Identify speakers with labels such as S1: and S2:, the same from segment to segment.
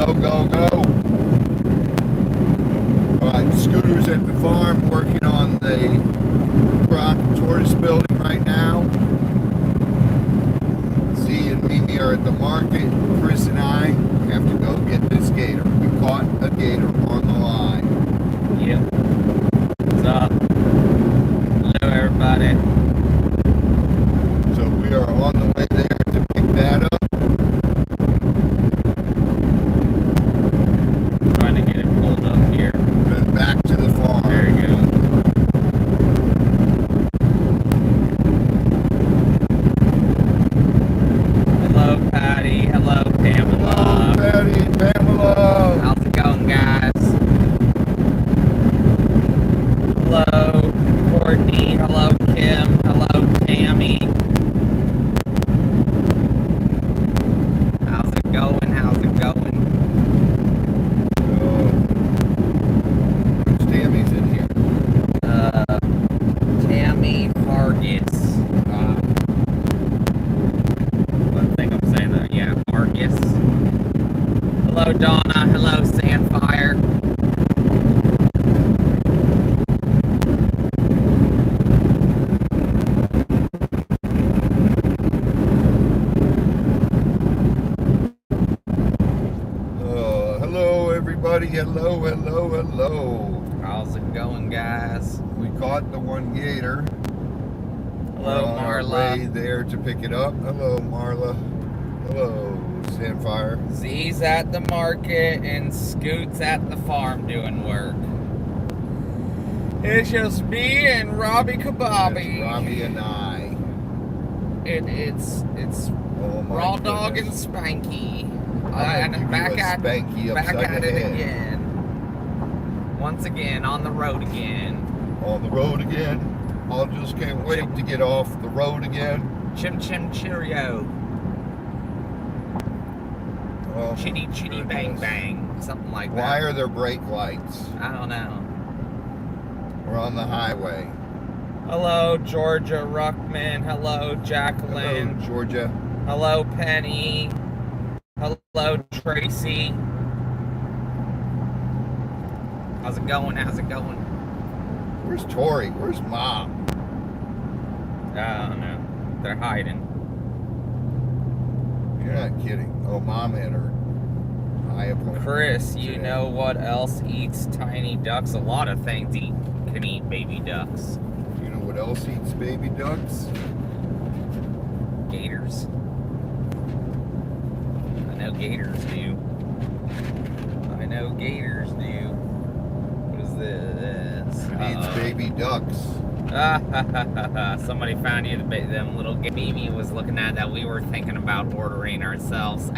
S1: Go, go, go. Alright, Scooter's at the farm working on the rock tortoise building right now. Z and Mimi are at the market. Chris and I have to go get this gator. We caught a gator on the line.
S2: Yep. What's up? Hello, everybody.
S1: So we are on the way there to pick that up.
S2: Trying to get it pulled up here.
S1: Then back to the farm.
S2: There you go. Hello, Patty. Hello, Pamela.
S1: Hello, Patty and Pamela.
S2: How's it going, guys? Hello, Courtney. Hello, Kim. Hello, Tammy. How's it going? How's it going?
S1: Which Tammy's in here?
S2: Tammy Hargis. I think I'm saying that. Yeah, Hargis. Hello, Donna. Hello, Sandfire.
S1: Hello, everybody. Hello, hello, hello.
S2: How's it going, guys?
S1: We caught the one gator.
S2: Hello,
S1: We're on our
S2: Marla.
S1: way there to pick it up. Hello, Marla. Hello, Sandfire.
S2: Z's at the market and Scoot's at the farm doing work. It's just me and Robbie Kababi.
S1: That's Robbie and I.
S2: It's
S1: Oh my
S2: Raw Dog and
S1: goodness.
S2: Spanky.
S1: I'm
S2: And
S1: gonna give you a spanky
S2: back
S1: upside
S2: at
S1: the
S2: it
S1: head.
S2: again. Once again, on the road again.
S1: On the road again. I just can't wait to get off the road again.
S2: Chim chim cheerio.
S1: Oh,
S2: Chitty chitty bang
S1: goodness.
S2: bang. Something like that.
S1: Why are there brake lights?
S2: I don't know.
S1: We're on the highway.
S2: Hello, Georgia Ruckman. Hello, Jacqueline.
S1: Hello, Georgia.
S2: Hello, Penny. Hello, Tracy. How's it going? How's it going?
S1: Where's Tori? Where's Mom?
S2: I don't know. They're hiding.
S1: You're not kidding. Oh, Mom had her eye appointment.
S2: Chris, you
S1: today.
S2: know what else eats tiny ducks? A lot of things can eat baby ducks.
S1: You know what else eats baby ducks?
S2: Gators. I know gators do. I know gators do. What is this?
S1: It eats baby ducks.
S2: Somebody found you. Them little baby was looking at that. We were thinking about ordering ourselves.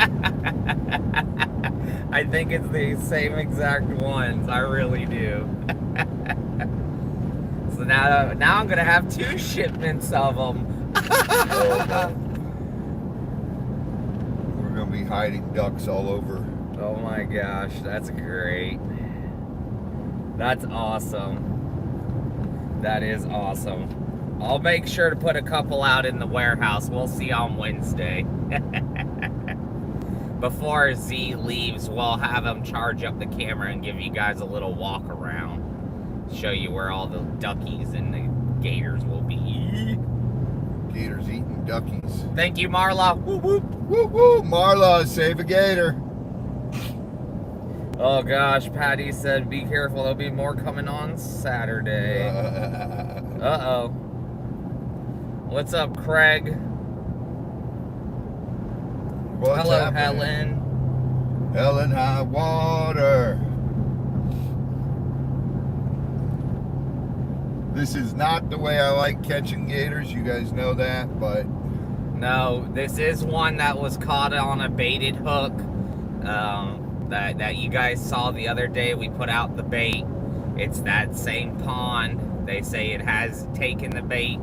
S2: I think it's the same exact ones. I really do. So now I'm gonna have 2 shipments of them.
S1: We're gonna be hiding ducks all over.
S2: Oh my gosh, that's great. That's awesome. That is awesome. I'll make sure to put a couple out in the warehouse. We'll see on Wednesday. Before Z leaves, we'll have him charge up the camera and give you guys a little walk around. Show you where all the duckies and the gators will be.
S1: Gators eating duckies.
S2: Thank you, Marla. Whoop, whoop.
S1: Woo woo! Marla, save a gator.
S2: Oh gosh, Patty said be careful, there'll be more coming on Saturday. Uh-oh. What's up, Craig?
S1: What's
S2: Hello,
S1: happening?
S2: Helen.
S1: Helen High Water. This is not the way I like catching gators. You guys know that, but
S2: No, this is one that was caught on a baited hook. That you guys saw the other day. We put out the bait. It's that same pond. They say it has taken the bait.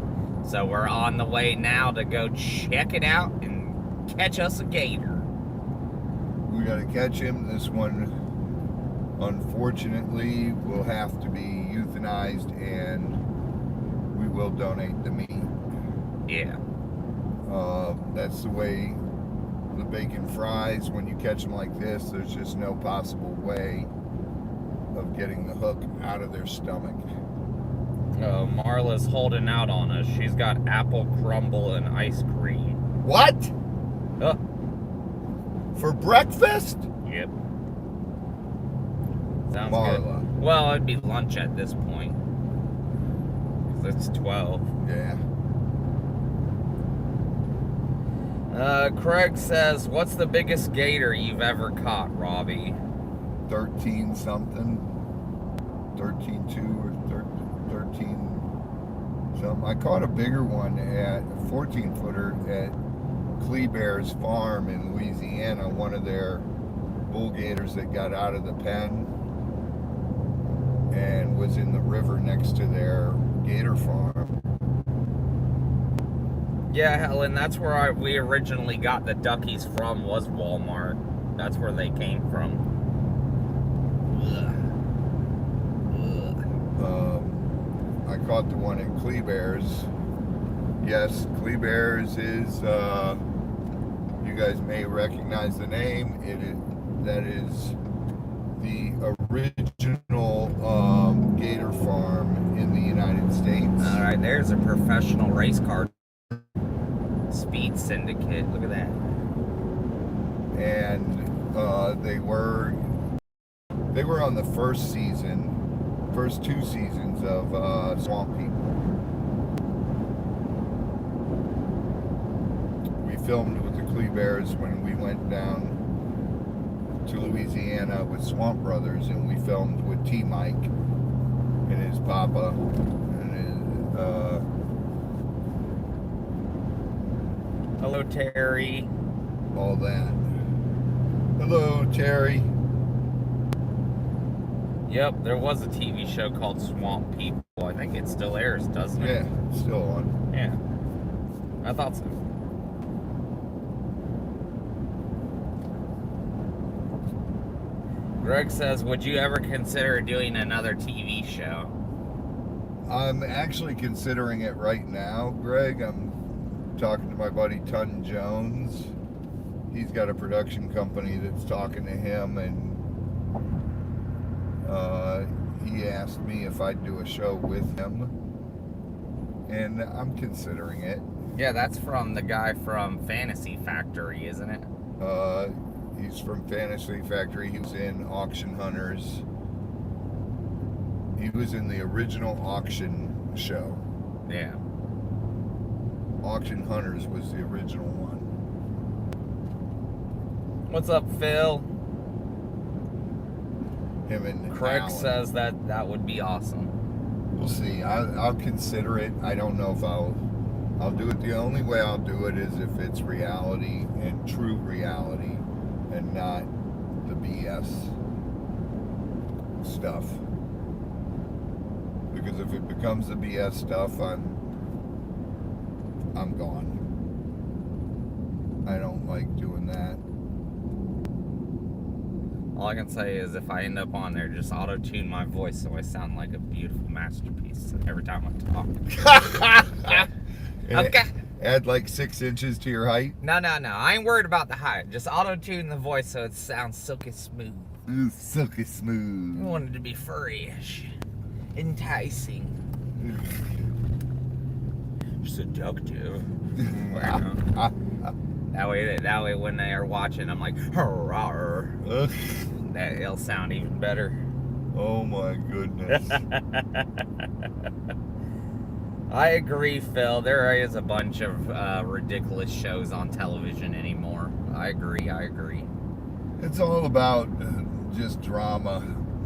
S2: So we're on the way now to go check it out and catch us a gator.
S1: we got to catch him. This one, unfortunately, will have to be euthanized, and we will donate the meat.
S2: Yeah.
S1: That's the way the bacon fries, when you catch them like this, there's just no possible way of getting the hook out of their stomach.
S2: Marla's holding out on us. She's got apple crumble and ice cream.
S1: What?
S2: Oh,
S1: For breakfast?
S2: yep. Sounds
S1: Marla.
S2: good. Well, it'd be lunch at this point. 'Cause it's 12.
S1: Yeah.
S2: Craig says, what's the biggest gator you've ever caught, Robbie?
S1: 13 something. 13.2 or 13 something. I caught a bigger one at a 14 footer at Kleber's farm in Louisiana. One of their bull gators that got out of the pen and was in the river next to their gator farm.
S2: Yeah, Helen, that's where we originally got the duckies from, was Walmart. That's where they came from.
S1: I caught the one at Kleber's. Yes, Kleber's is, you guys may recognize the name. That is the original gator farm in the United States.
S2: All right, there's a professional race car. Speed Syndicate, look at that.
S1: And they were on the first two seasons of Swamp People. We filmed with the Kleber's when we went down to Louisiana with Swamp Brothers, and we filmed with T Mike and his papa and his
S2: Hello, Terry.
S1: all that. Hello, Terry.
S2: Yep, there was a TV show called Swamp People. I think it still airs, doesn't it?
S1: Yeah, it's still on.
S2: Yeah. I thought so. Greg says, would you ever consider doing another TV show?
S1: I'm actually considering it right now, Greg. I'm talking to my buddy Ton Jones. He's got a production company that's talking to him, and he asked me if I'd do a show with him, and I'm considering it.
S2: Yeah, that's from the guy from Fantasy Factory, isn't it?
S1: He's from Fantasy Factory. He was in Auction Hunters. He was in the original auction show.
S2: Yeah.
S1: Auction Hunters was the original one.
S2: What's up, Phil?
S1: Him and
S2: Craig
S1: Alan.
S2: says that would be awesome.
S1: We'll see. I'll consider it. I don't know if I'll do it. The only way I'll do it is if it's reality and true reality and not the BS stuff. Because if it becomes the BS stuff, I'm gone. I don't like doing that.
S2: All I can say is if I end up on there, just auto-tune my voice so I sound like a beautiful masterpiece every time I talk. Okay.
S1: Add like 6 inches to your height.
S2: No. I ain't worried about the height. Just auto-tune the voice so it sounds silky smooth.
S1: Ooh, silky smooth.
S2: I want it to be fresh, enticing, seductive. That way when they are watching, I'm like, hurrah. It'll sound even better.
S1: Oh my goodness.
S2: I agree, Phil. There is a bunch of ridiculous shows on television anymore. I agree.
S1: It's all about just drama.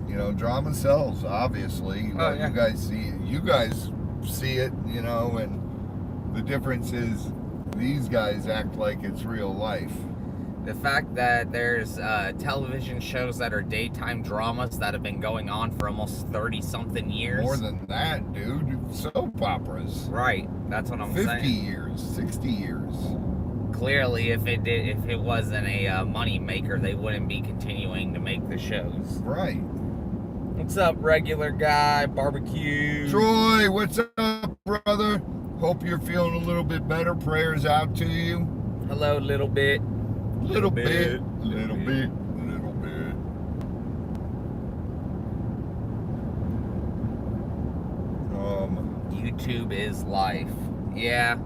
S1: You know, drama sells, obviously.
S2: Oh, yeah.
S1: You guys see it, you know, and the difference is these guys act like it's real life.
S2: The fact that there's television shows that are daytime dramas that have been going on for almost 30-something years.
S1: More than that, dude. Soap operas.
S2: Right, that's what I'm saying.
S1: 50 years, 60 years.
S2: Clearly, if it wasn't a money maker, they wouldn't be continuing to make the shows.
S1: Right.
S2: What's up, regular guy? Barbecue.
S1: Troy, what's up, brother? Hope you're feeling a little bit better. Prayers out to you.
S2: Hello, little bit.
S1: Little bit.
S2: YouTube is life. Yeah.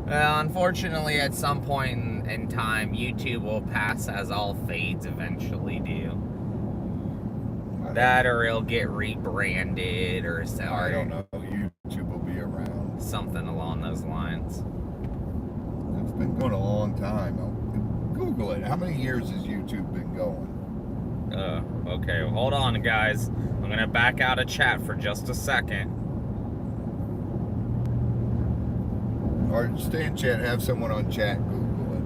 S2: Well, unfortunately, at some point in time, YouTube will pass as all fades eventually do. That or it'll get rebranded or
S1: I don't know. YouTube will be around.
S2: Something along those lines.
S1: It's been going a long time. Google it. How many years has YouTube been going?
S2: Okay. Well, hold on, guys. I'm going to back out of chat for just a second.
S1: Or stay in chat. Have someone on chat Google it.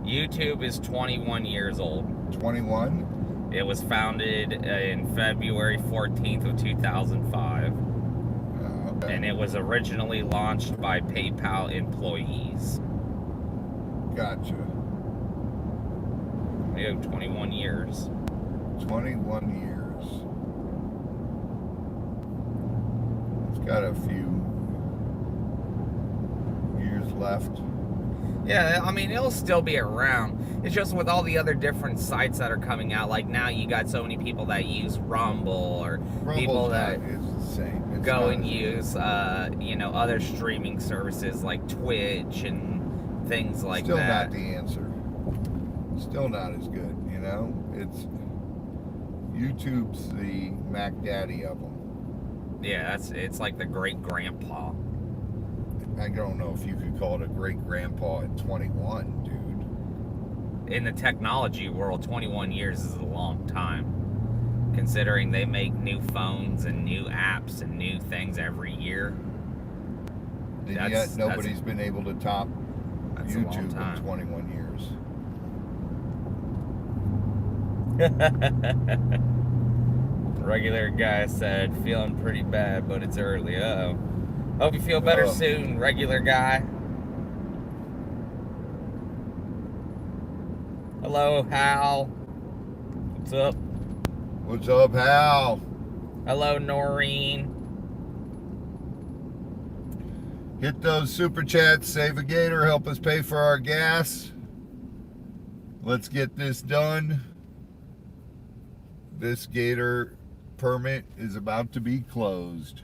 S2: YouTube is 21 years old.
S1: 21?
S2: It was founded in February 14th of 2005.
S1: Okay.
S2: And it was originally launched by PayPal employees.
S1: Gotcha.
S2: We have 21 years.
S1: 21 years. It's got a few years left.
S2: Yeah, I mean, it'll still be around. It's just with all the other different sites that are coming out, like now you got so many people that use Rumble or people that
S1: it's the same. It's
S2: go and use, other streaming services like Twitch and things like
S1: still
S2: that.
S1: Still not the answer. Still not as good, you know? It's YouTube's the Mac Daddy of them.
S2: Yeah, it's like the great grandpa.
S1: I don't know if you could call it a great grandpa at 21, dude.
S2: In the technology world, 21 years is a long time, considering they make new phones and new apps and new things every year.
S1: And yet nobody's been able to top YouTube in 21 years.
S2: Regular guy said, feeling pretty bad, but it's early. Uh-oh. Hope you feel better soon, regular guy. Hello, Hal. What's up?
S1: What's up, Hal?
S2: Hello, Noreen.
S1: Hit those super chats. Save a Gator. Help us pay for our gas. Let's get this done. This Gator permit is about to be closed.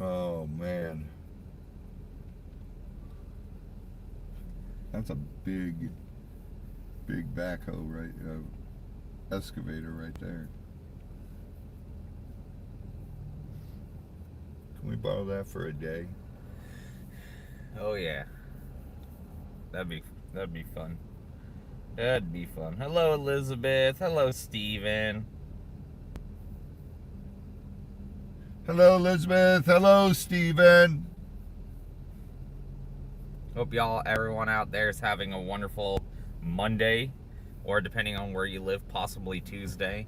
S1: Oh man, that's a big backhoe, right? Excavator right there. Can we borrow that for a day?
S2: Oh yeah, that'd be fun. That'd be fun. Hello, Elizabeth. Hello, Steven.
S1: Hello, Elizabeth. Hello, Steven.
S2: Hope everyone out there is having a wonderful Monday, or depending on where you live, possibly Tuesday.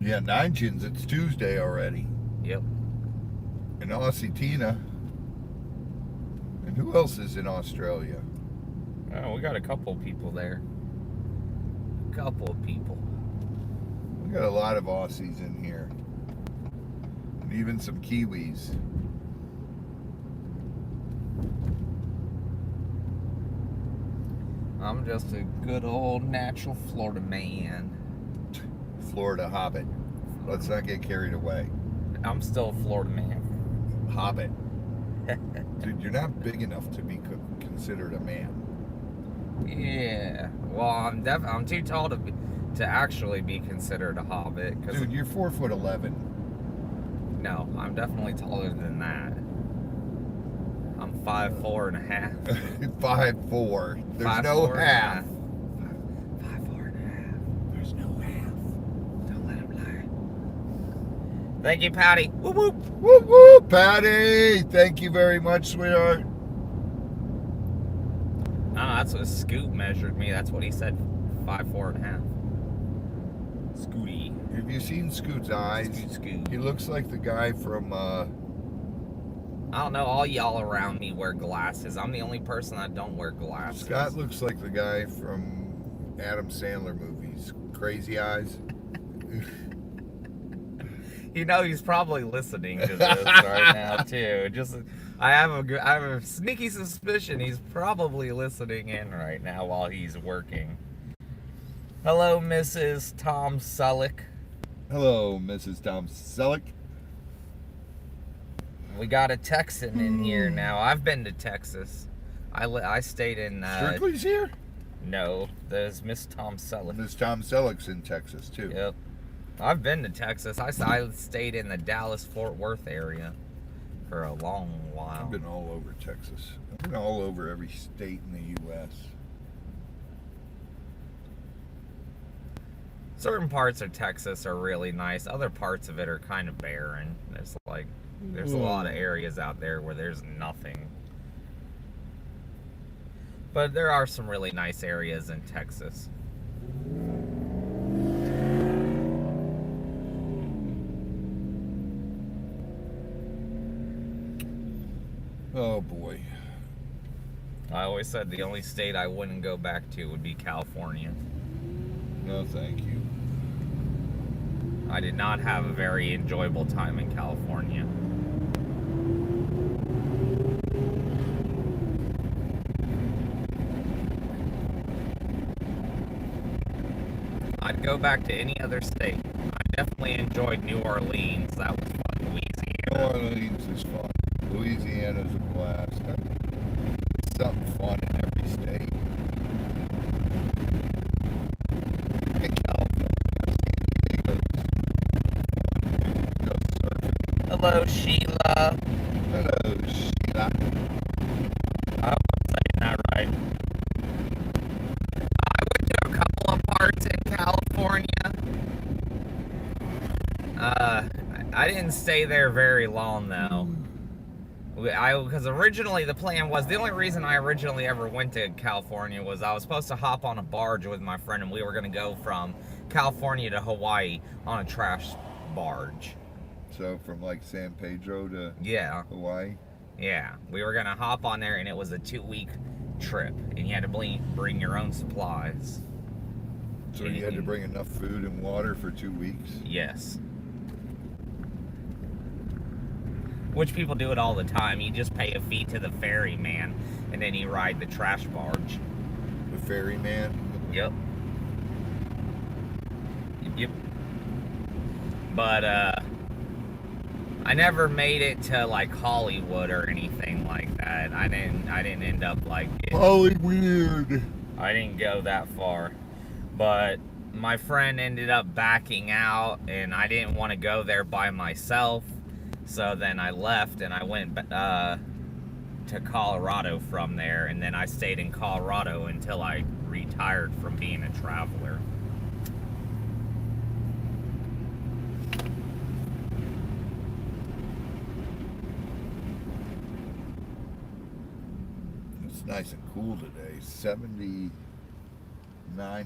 S1: Yeah, Nine Chins, it's Tuesday already.
S2: Yep.
S1: And Aussie Tina. And who else is in Australia?
S2: Oh, we got a couple people there. Couple of people.
S1: We got a lot of Aussies in here. And even some Kiwis.
S2: I'm just a good old natural Florida man.
S1: Florida hobbit. Let's not get carried away.
S2: I'm still a Florida man.
S1: Hobbit. Dude, you're not big enough to be considered a man.
S2: Yeah. Well, I'm too tall to actually be considered a hobbit.
S1: Dude, you're 4'11".
S2: No, I'm definitely taller than that. I'm 5'4" and a half.
S1: 5'4". There's
S2: 5'4"
S1: no
S2: and a
S1: half.
S2: 5'4" and a half.
S1: There's no half.
S2: Don't let him lie. Thank you, Patty. Whoop whoop.
S1: Whoop whoop, Patty. Thank you very much, sweetheart.
S2: No, that's what Scoot measured me. That's what he said. 5'4" and a half. Scooty.
S1: Have you seen Scoot's eyes?
S2: Scoot.
S1: He looks like the guy from
S2: I don't know, all y'all around me wear glasses. I'm the only person that don't wear glasses.
S1: Scott looks like the guy from Adam Sandler movies. Crazy Eyes.
S2: You know, he's probably listening to this right now too. I have a sneaky suspicion he's probably listening in right now while he's working. Hello, Mrs. Tom Selleck.
S1: Hello, Mrs. Tom Selleck.
S2: We got a Texan in here now. I've been to Texas. I stayed in.
S1: Strictly's here?
S2: No, there's Miss Tom Selleck.
S1: Miss Tom Selleck's in Texas too.
S2: Yep. I've been to Texas. I stayed in the Dallas-Fort Worth area for a long while.
S1: I've been all over Texas. I've been all over every state in the U.S.
S2: Certain parts of Texas are really nice. Other parts of it are kind of barren. There's a lot of areas out there where there's nothing. But there are some really nice areas in Texas.
S1: Oh boy.
S2: I always said the only state I wouldn't go back to would be California.
S1: No, thank you.
S2: I did not have a very enjoyable time in California. I'd go back to any other state. I definitely enjoyed New Orleans. That was fun.
S1: New
S2: Louisiana.
S1: Orleans is fun. Louisiana's a blast. There's something fun in every state. In California, go surfing.
S2: Hello, Sheila.
S1: Hello, Sheila.
S2: I hope I'm saying that right. I went to a couple of parts in California. I didn't stay there very long though. Because originally the plan was, the only reason I originally ever went to California was I was supposed to hop on a barge with my friend and we were going to go from California to Hawaii on a trash barge.
S1: So from like San Pedro to Hawaii?
S2: Yeah, we were going to hop on there and it was a 2-week trip and you had to bring your own supplies.
S1: So you had to bring enough food and water for 2 weeks?
S2: Yes. Which people do it all the time. You just pay a fee to the ferryman, and then you ride the trash barge.
S1: The ferryman?
S2: Yep. Yep. But, I never made it to, like, Hollywood or anything like that. I didn't end up, like...
S1: Hollywood!
S2: I didn't go that far. But my friend ended up backing out, and I didn't want to go there by myself. So then I left and I went to Colorado from there, and then I stayed in Colorado until I retired from being a traveler.
S1: It's nice and cool today. 79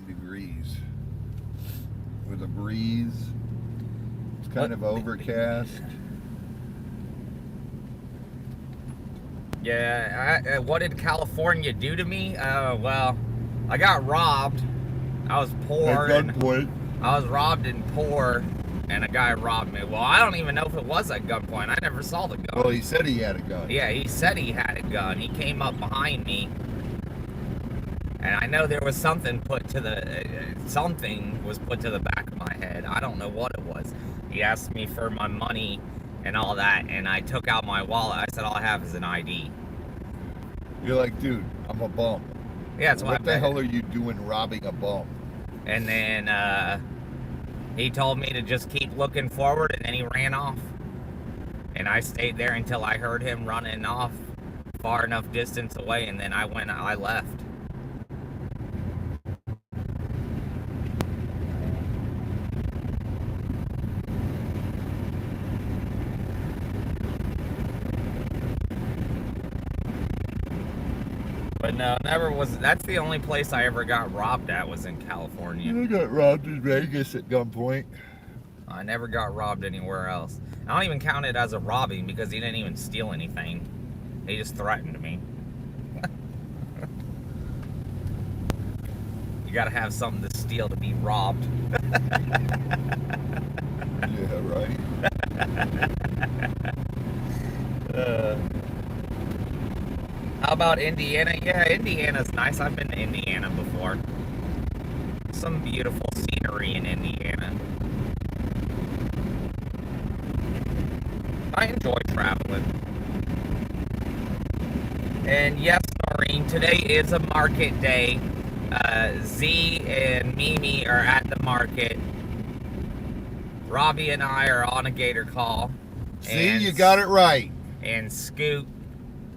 S1: degrees. With a breeze. It's kind of overcast.
S2: Yeah, what did California do to me? Well, I got robbed. I was poor.
S1: At gunpoint.
S2: I was robbed and poor, and a guy robbed me. Well, I don't even know if it was at gunpoint. I never saw the gun.
S1: Well, he said he had a gun.
S2: Yeah, he said he had a gun. He came up behind me, and I know there was something was put to the back of my head. I don't know what it was. He asked me for my money and all that, and I took out my wallet. I said, all I have is an ID.
S1: You're like, dude, I'm a bum.
S2: Yeah, that's
S1: what the hell are you doing robbing a bum?
S2: And then he told me to just keep looking forward, and then he ran off. And I stayed there until I heard him running off far enough distance away, and then I left. But no, that's the only place I ever got robbed at was in California.
S1: I got robbed in Vegas at gunpoint.
S2: I never got robbed anywhere else. I don't even count it as a robbing because he didn't even steal anything. He just threatened me. You gotta have something to steal to be robbed.
S1: Yeah, right.
S2: How about Indiana? Yeah, Indiana's nice. I've been to Indiana before. Some beautiful scenery in Indiana. I enjoy traveling. And yes, Noreen, today is a market day. Z and Mimi are at the market. Robbie and I are on a Gator call.
S1: See, you got it right.
S2: And Scoot.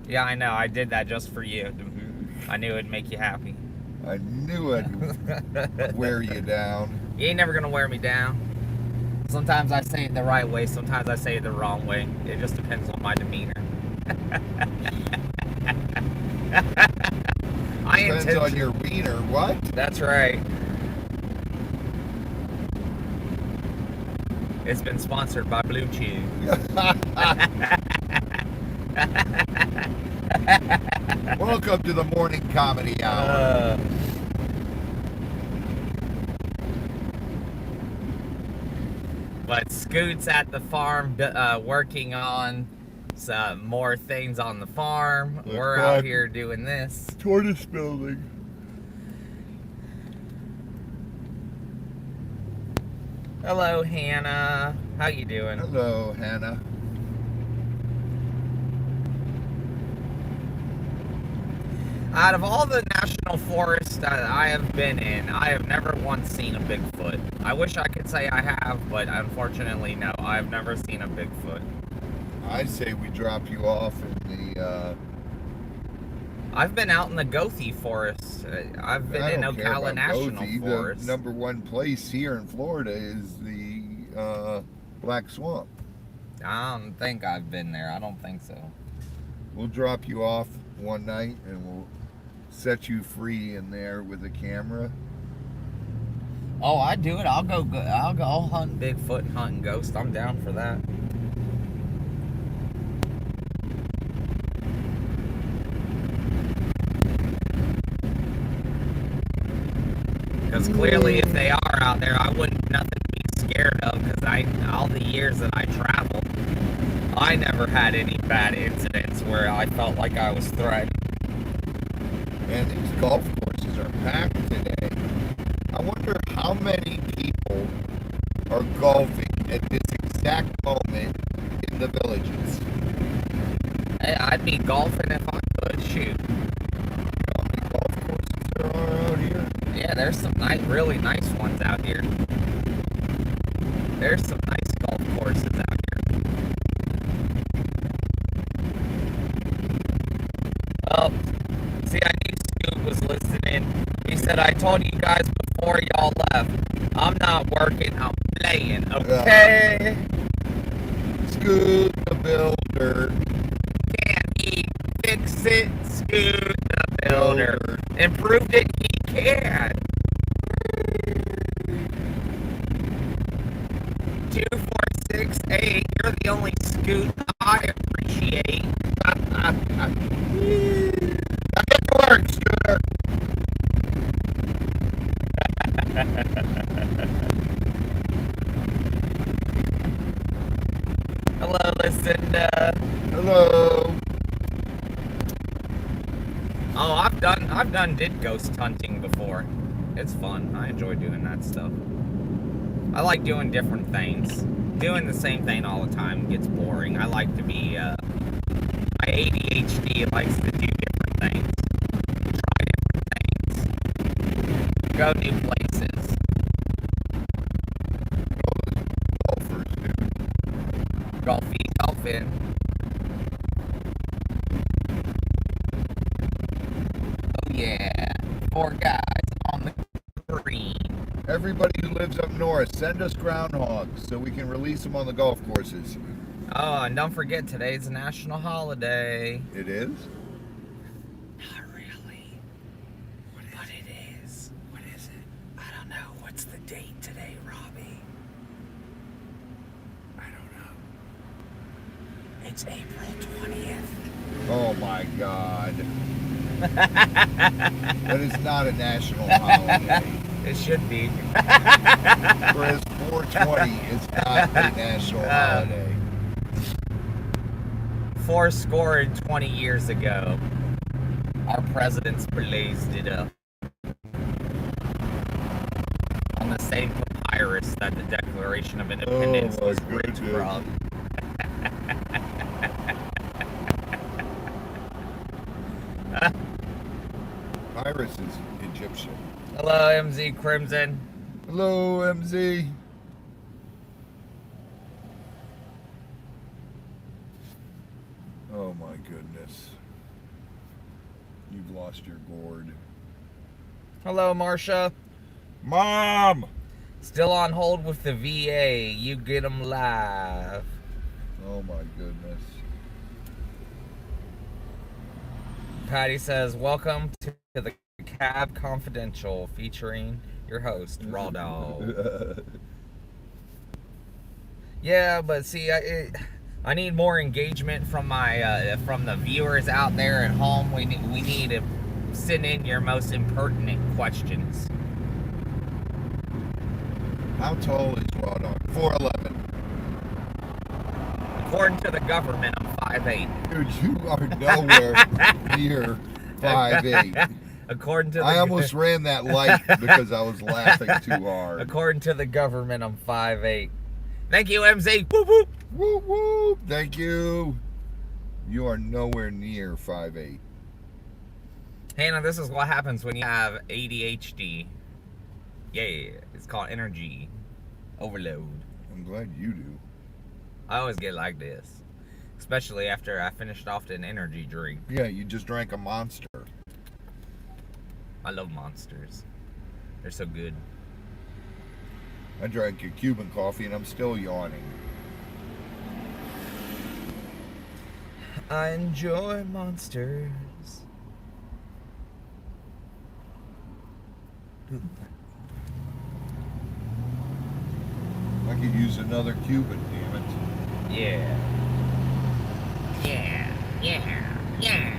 S2: Yeah, I know. I did that just for you. I knew it'd make you happy.
S1: I knew I'd wear you down.
S2: You ain't never gonna wear me down. Sometimes I say it the right way, sometimes I say it the wrong way. It just depends on my demeanor.
S1: Depends on your wiener. What?
S2: That's right. It's been sponsored by Blue Chew.
S1: Welcome to the morning comedy hour.
S2: But Scoot's at the farm working on some more things on the farm. We're out here doing this.
S1: Tortoise building.
S2: Hello, Hannah. How you doing?
S1: Hello, Hannah.
S2: Out of all the national forests that I have been in, I have never once seen a Bigfoot. I wish I could say I have, but unfortunately, no. I've never seen a Bigfoot.
S1: I say we drop you off in the...
S2: I've been out in the Gothi Forest. I've been in Ocala National Forest.
S1: The #1 place here in Florida is the Black Swamp.
S2: I don't think I've been there. I don't think so.
S1: We'll drop you off one night and we'll set you free in there with a camera.
S2: Oh, I'd do it. I'll go hunt Bigfoot and hunting ghosts. I'm down for that. Because clearly, if they are out there, I wouldn't nothing to be scared of. Because all the years that I traveled, I never had any bad incidents where I felt like I was threatened.
S1: And these golf courses are packed today. I wonder how many people are golfing at this exact moment in the villages.
S2: Hey, I'd be golfing if I could. Shoot.
S1: How many golf courses there are out here?
S2: Yeah, there's some really nice ones out here. There's some nice golf courses out here. Oh, see, I knew Scoot was listening. He said, I told you guys before y'all left, I'm not working, I'm playing, okay?
S1: Scoot the builder.
S2: Can't he fix it? Scoot the builder. And proved it he can. 2468, you're the only Scoot I appreciate.
S1: Now get to work, Scooter.
S2: Hello, Lucinda.
S1: Hello.
S2: Oh, did ghost hunting before. It's fun. I enjoy doing that stuff. I like doing different things. Doing the same thing all the time gets boring. I like to be, my ADHD likes to do different things. Try different things. Go new places.
S1: Golfers, dude.
S2: Golfing. Oh yeah. 4 guys on the green.
S1: Everybody who lives up north, send us groundhogs so we can release them on the golf courses.
S2: Oh, and don't forget, today's a national holiday.
S1: It is?
S2: Not really. But it is. What is it? I don't know. What's the date today, Robbie? It's April 20th.
S1: Oh my God. That is not a national holiday.
S2: It should be.
S1: Whereas 420 is not a national holiday.
S2: 20 years ago, our presidents blazed it up on the same papyrus that the Declaration of Independence was written from.
S1: Papyrus is Egyptian.
S2: Hello, MZ Crimson.
S1: Hello, MZ. Oh my goodness. You've lost your gourd.
S2: Hello, Marsha.
S1: Mom!
S2: Still on hold with the VA. You get them live.
S1: Oh my goodness.
S2: Patty says, welcome to the Cab Confidential featuring your host, Raw Dog. Yeah, but see, I need more engagement from my from the viewers out there at home. We need to send in your most impertinent questions.
S1: How tall is Raw Dog? 4'11".
S2: According to the government, I'm 5'8".
S1: Dude, you are nowhere near 5'8".
S2: According to
S1: I almost ran that light because I was laughing too hard.
S2: According to the government, I'm 5'8". Thank you, MZ. Whoop whoop.
S1: Whoop whoop. Thank you. You are nowhere near 5'8".
S2: Hannah, this is what happens when you have ADHD. Yeah, it's called energy overload.
S1: I'm glad you do.
S2: I always get like this, especially after I finished off an energy drink.
S1: Yeah, you just drank a Monster.
S2: I love Monsters. They're so good.
S1: I drank a Cuban coffee and I'm still yawning.
S2: I enjoy Monsters.
S1: I could use another Cuban, damn it.
S2: Yeah. Yeah.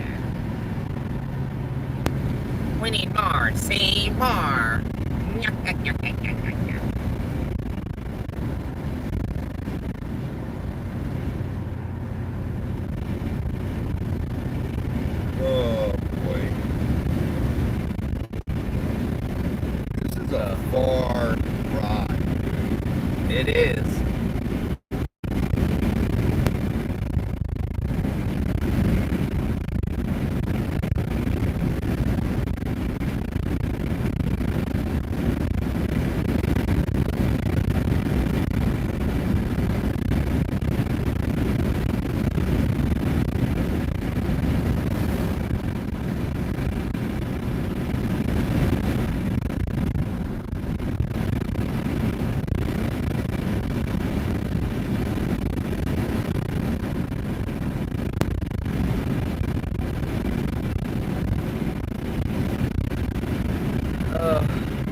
S2: We need more. See more.
S1: Oh boy. This is a far ride.
S2: It is.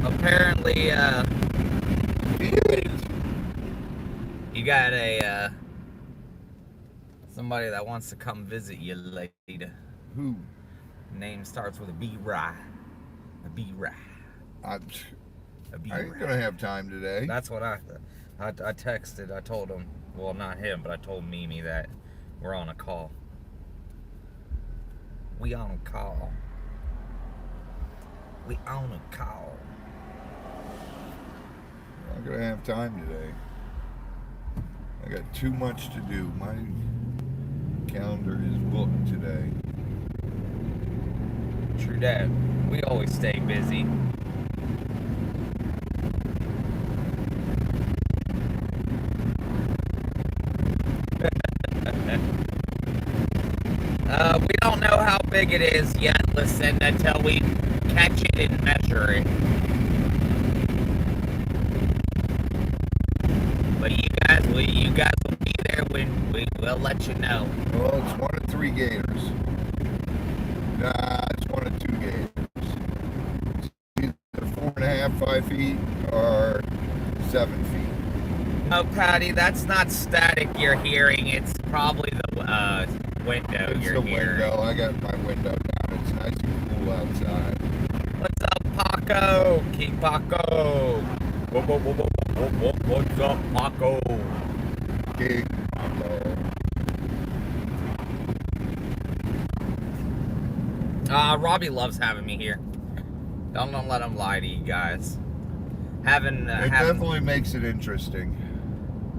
S2: Apparently, you got a somebody that wants to come visit you later.
S1: Who?
S2: Name starts with a B Rye. A B Rye.
S1: I
S2: A B
S1: ain't
S2: Rye.
S1: gonna have time today.
S2: That's what I texted. I told him. Well, not him, but I told Mimi that we're on a call. We on a call. We on a call.
S1: I'm not gonna have time today. I got too much to do. My calendar is booked today.
S2: True that. We always stay busy. We don't know how big it is yet, listen, until we catch it and measure it. But you guys will be there when we'll let you know.
S1: Well, it's one of 3 gators. Nah, it's one of 2 gators. It's either 4.5, 5 feet, or 7 feet.
S2: No, Patty, that's not static you're hearing. It's probably the window
S1: It's
S2: you're
S1: the
S2: hearing.
S1: window. I got my window down. It's nice and cool outside.
S2: What's up, Paco? King Paco. What's up, Paco?
S1: King Paco.
S2: Robbie loves having me here. Don't let him lie to you guys. It
S1: Definitely makes it interesting.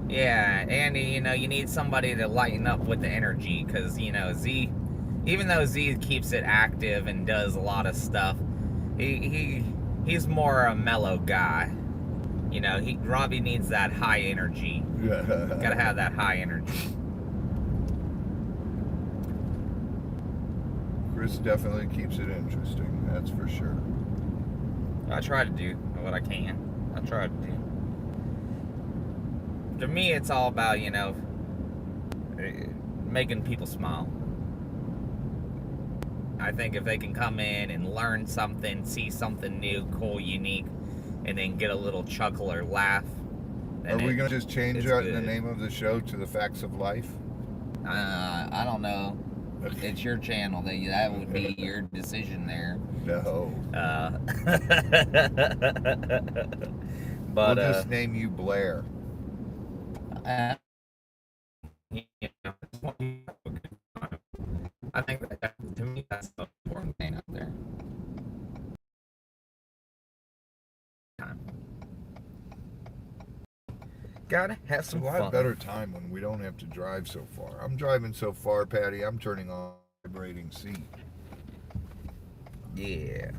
S2: Yeah, and you need somebody to lighten up with the energy, because Z, even though Z keeps it active and does a lot of stuff, he's more a mellow guy. Robbie needs that high energy. Gotta have that high energy.
S1: Chris definitely keeps it interesting, that's for sure.
S2: I try to do what I can. I try to do. To me, it's all about, making people smile. I think if they can come in and learn something, see something new, cool, unique, and then get a little chuckle or laugh.
S1: Are we going to just change the name of the show to The Facts of Life?
S2: I don't know. It's your channel. That would be your decision there.
S1: No.
S2: But
S1: we'll just name you Blair.
S2: I think that, to me, that's the important thing out there. Gotta have some fun.
S1: It's a lot better time when we don't have to drive so far. I'm driving so far, Patty, I'm turning on a vibrating seat.
S2: Yeah.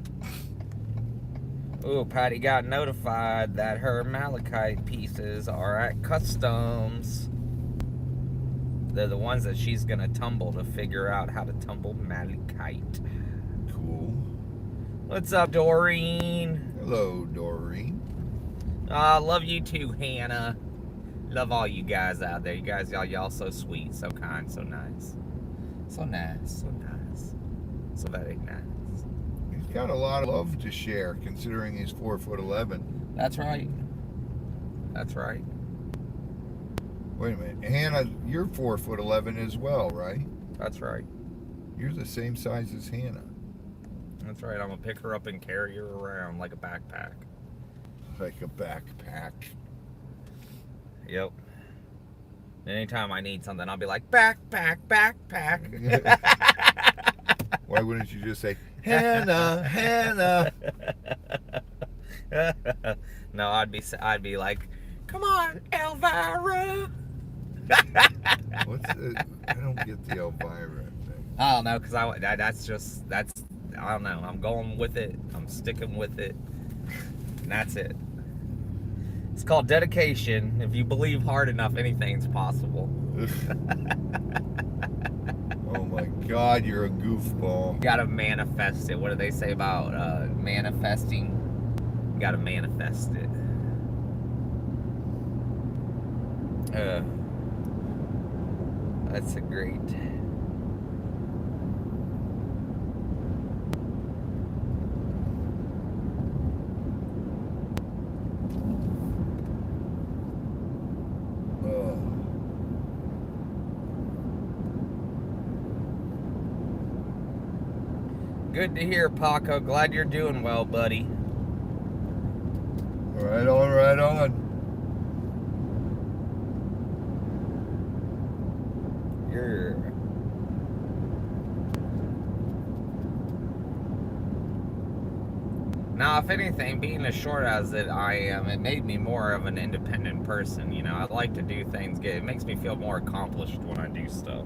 S2: Ooh, Patty got notified that her malachite pieces are at customs. They're the ones that she's gonna tumble to figure out how to tumble malachite.
S1: Cool.
S2: What's up, Doreen?
S1: Hello, Doreen.
S2: Love you too, Hannah. Love all you guys out there. You guys, y'all so sweet, so kind, so nice. So nice, so nice. So very nice.
S1: He's got a lot of love to share, considering he's 4'11".
S2: That's right. That's right.
S1: Wait a minute, Hannah, you're 4'11" as well, right?
S2: That's right.
S1: You're the same size as Hannah.
S2: That's right. I'm gonna pick her up and carry her around like a backpack.
S1: Like a backpack.
S2: Yep. Anytime I need something, I'll be like, backpack.
S1: Why wouldn't you just say, Hannah, Hannah?
S2: No, I'd be like, come on, Elvira.
S1: I don't get the Elvira thing.
S2: I don't know, because I don't know. I'm going with it. I'm sticking with it. And that's it. It's called dedication. If you believe hard enough, anything's possible.
S1: Oh my God, you're a goofball.
S2: You gotta manifest it. What do they say about manifesting? You gotta manifest it. That's a great. Good to hear, Paco. Glad you're doing well, buddy.
S1: Right on, right on.
S2: You're... Now, if anything, being as short as I am, it made me more of an independent person. I like to do things. It makes me feel more accomplished when I do stuff.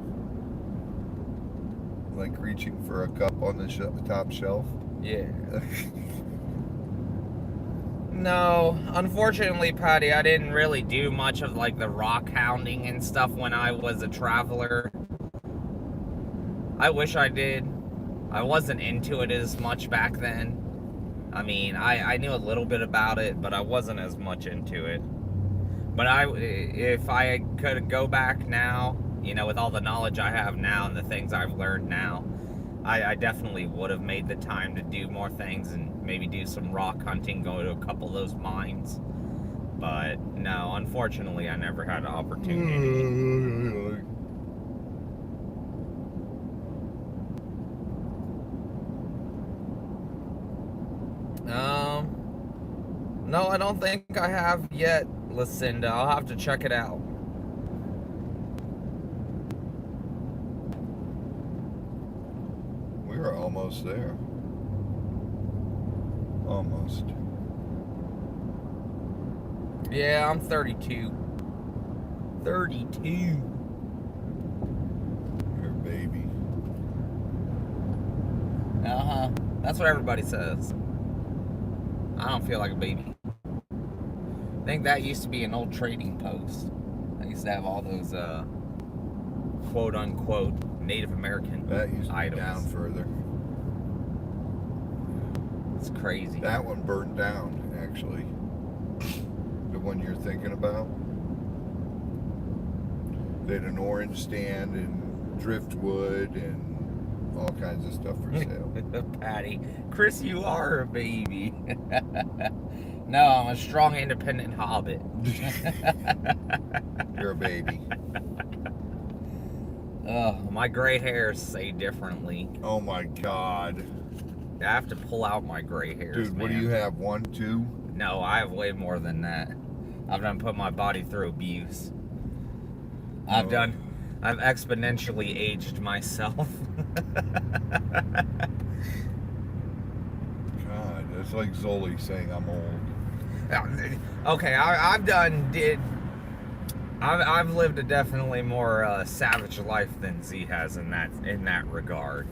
S1: Like reaching for a cup on the top shelf?
S2: Yeah. No, unfortunately, Patty, I didn't really do much of like the rock hounding and stuff when I was a traveler. I wish I did. I wasn't into it as much back then. I mean, I knew a little bit about it, but I wasn't as much into it. But if I could go back now, with all the knowledge I have now and the things I've learned now, I definitely would have made the time to do more things and maybe do some rock hunting, go to a couple of those mines. But no, unfortunately, I never had an opportunity. No, I don't think I have yet, Lucinda. I'll have to check it out.
S1: We're almost there. Almost.
S2: Yeah, I'm 32. 32.
S1: You're a baby.
S2: Uh-huh. That's what everybody says. I don't feel like a baby. I think that used to be an old trading post. I used to have all those quote-unquote Native American
S1: That used to be
S2: items.
S1: down further.
S2: It's crazy.
S1: That one burned down, actually. The one you're thinking about. They had an orange stand and driftwood and all kinds of stuff for sale.
S2: Patty. Chris, you are a baby. No, I'm a strong, independent hobbit.
S1: You're a baby.
S2: Oh, my gray hairs say differently.
S1: Oh my God.
S2: I have to pull out my gray hairs,
S1: Dude, what
S2: man.
S1: do you have? 1, 2?
S2: No, I have way more than that. I've done put my body through abuse. I've exponentially aged myself.
S1: God, that's like Zoli saying I'm old.
S2: Okay, I've lived a definitely more savage life than Z has in that regard.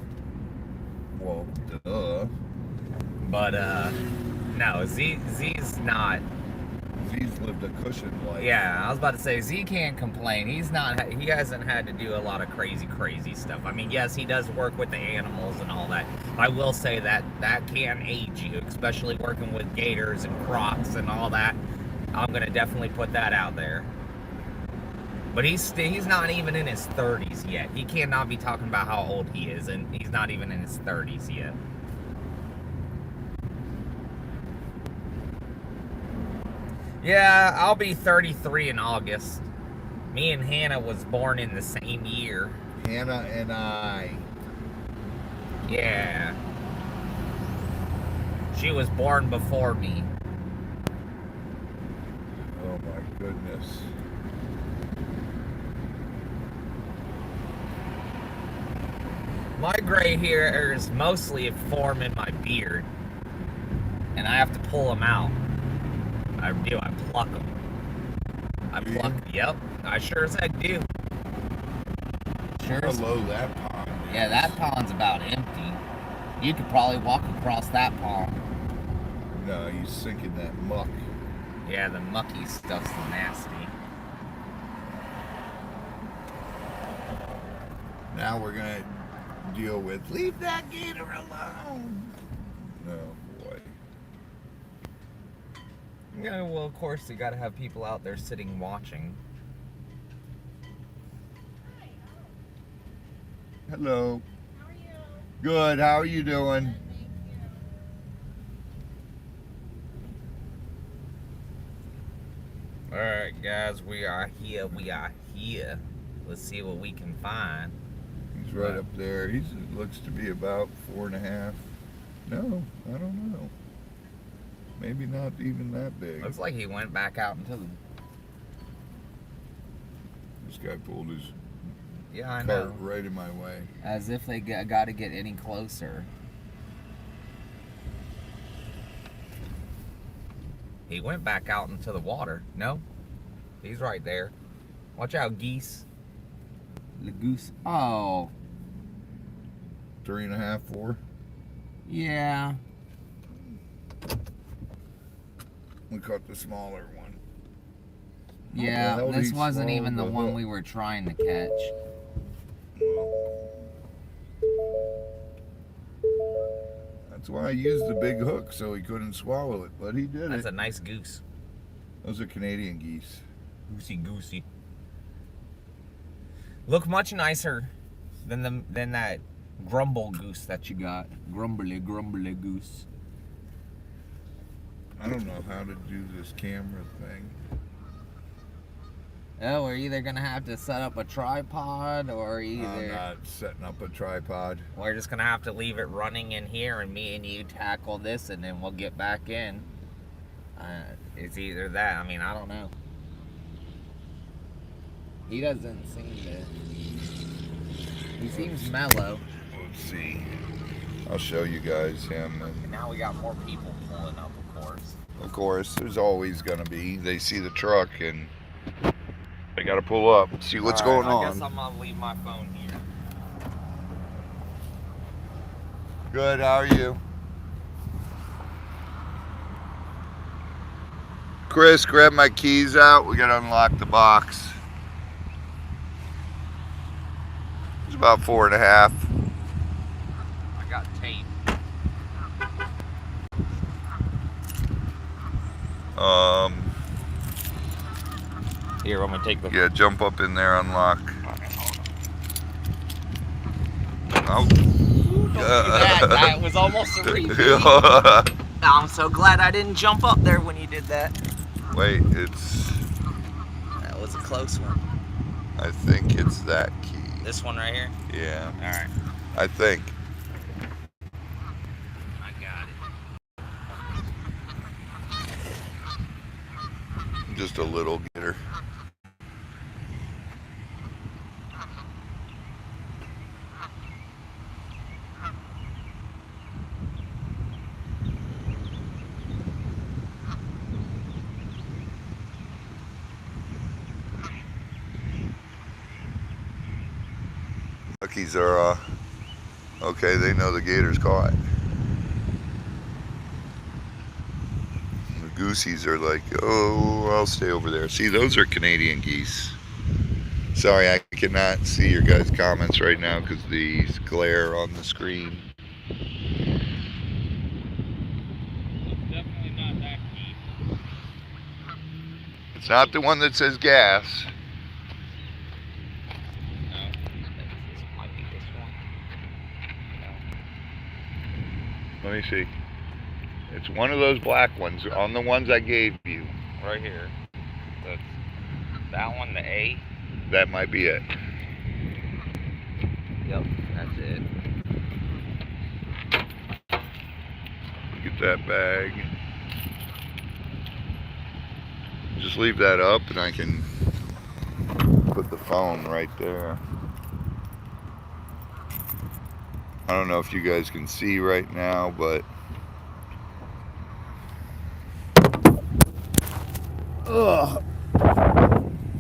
S1: Well, duh.
S2: But no, Z's not.
S1: Z's lived a cushioned life.
S2: Yeah, I was about to say Z can't complain. He hasn't had to do a lot of crazy stuff. I mean, yes, he does work with the animals and all that. I will say that can age you, especially working with gators and crocs and all that. I'm gonna definitely put that out there. But he's not even in his 30s yet. He cannot be talking about how old he is, and he's not even in his 30s yet. Yeah, I'll be 33 in August. Me and Hannah was born in the same year.
S1: Hannah and I.
S2: Yeah. She was born before me.
S1: Oh my goodness.
S2: My gray hairs mostly form in my beard. And I have to pull them out. I do. I pluck them. Yep. I sure as heck do. Sure.
S1: How low that pond is.
S2: Yeah, that pond's about empty. You could probably walk across that pond.
S1: No, you sink in that muck.
S2: Yeah, the mucky stuff's nasty.
S1: Now we're gonna deal with leave that gator alone. No, boy.
S2: Yeah, well, of course, you gotta have people out there sitting watching.
S1: Hello.
S3: How are you?
S1: Good. How are you doing?
S3: Thank you.
S2: Alright, guys, we are here. Let's see what we can find.
S1: He's right up there. He looks to be about 4.5. No, I don't know. Maybe not even that big.
S2: Looks like he went back out into the...
S1: This guy pulled his
S2: Yeah, I
S1: cart
S2: know.
S1: right in my way.
S2: As if they got to get any closer. He went back out into the water. No? He's right there. Watch out, geese. The goose. Oh.
S1: 3.5, 4.
S2: Yeah.
S1: We caught the smaller one.
S2: Yeah,
S1: hell did
S2: this
S1: he
S2: wasn't
S1: swallow
S2: even the
S1: the
S2: one
S1: hook?
S2: we were trying to catch.
S1: That's why I used the big hook so he couldn't swallow it, but he did
S2: That's
S1: it.
S2: a nice goose.
S1: Those are Canadian geese.
S2: Goosey. Look much nicer than that grumble goose that you got. Grumbly goose.
S1: I don't know how to do this camera thing.
S2: Oh, we're either gonna have to set up a tripod or
S1: I'm not setting up a tripod.
S2: we're just gonna have to leave it running in here and me and you tackle this and then we'll get back in. It's either that. I mean, I don't know. He doesn't seem to. He seems mellow.
S1: Let's see. I'll show you guys him.
S2: And now we got more people pulling up, of course.
S1: Of course, there's always gonna be. They see the truck and they gotta pull up, see what's going on.
S2: I guess I'm gonna leave my phone here.
S1: Good, how are you? Chris, grab my keys out. We gotta unlock the box. It's about 4.5.
S2: I got tape. Here, I'm gonna take the.
S1: Yeah, jump up in there, unlock. Oh.
S2: Don't do that. That was almost a repeat. I'm so glad I didn't jump up there when you did that.
S1: Wait, it's.
S2: That was a close one.
S1: I think it's that key.
S2: This one right here?
S1: Yeah.
S2: Alright.
S1: I think.
S2: I got it.
S1: Just a little Gator. Duckies are, okay, they know the Gator's caught. The goosies are like, oh, I'll stay over there. See, those are Canadian geese. Sorry, I cannot see your guys' comments right now because the glare on the screen.
S2: It's definitely not that key.
S1: It's not the one that says gas. Let me see. It's one of those black ones on the ones I gave you.
S2: Right here. That's that one, the A.
S1: That might be it.
S2: Yep, that's it.
S1: Get that bag. Just leave that up and I can put the phone right there. I don't know if you guys can see right now, but ugh.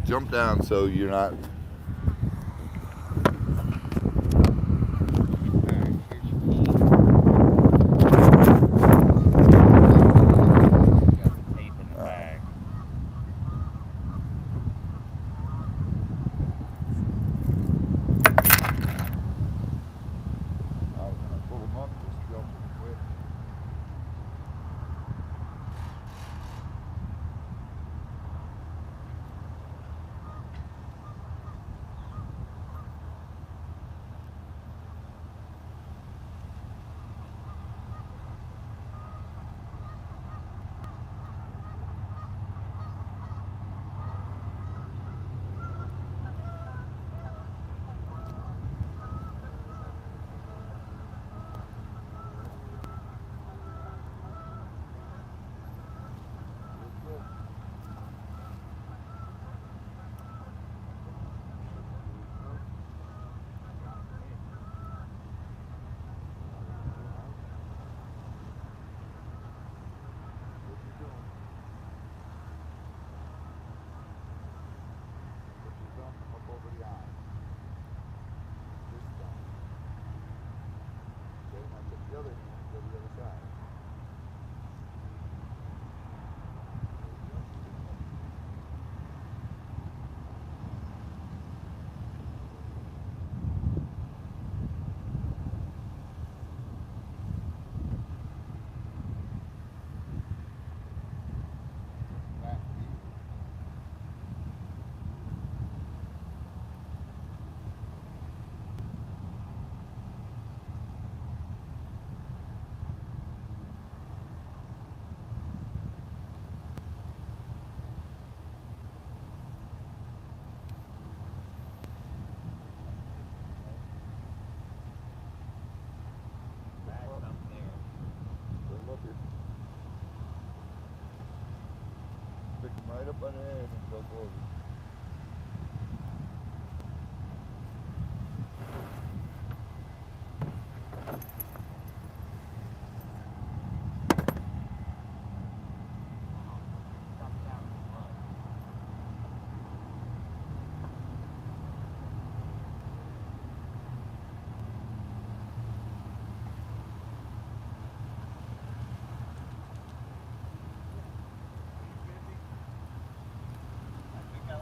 S1: Jump down so you're not.
S3: butt ahead and go forward. I think I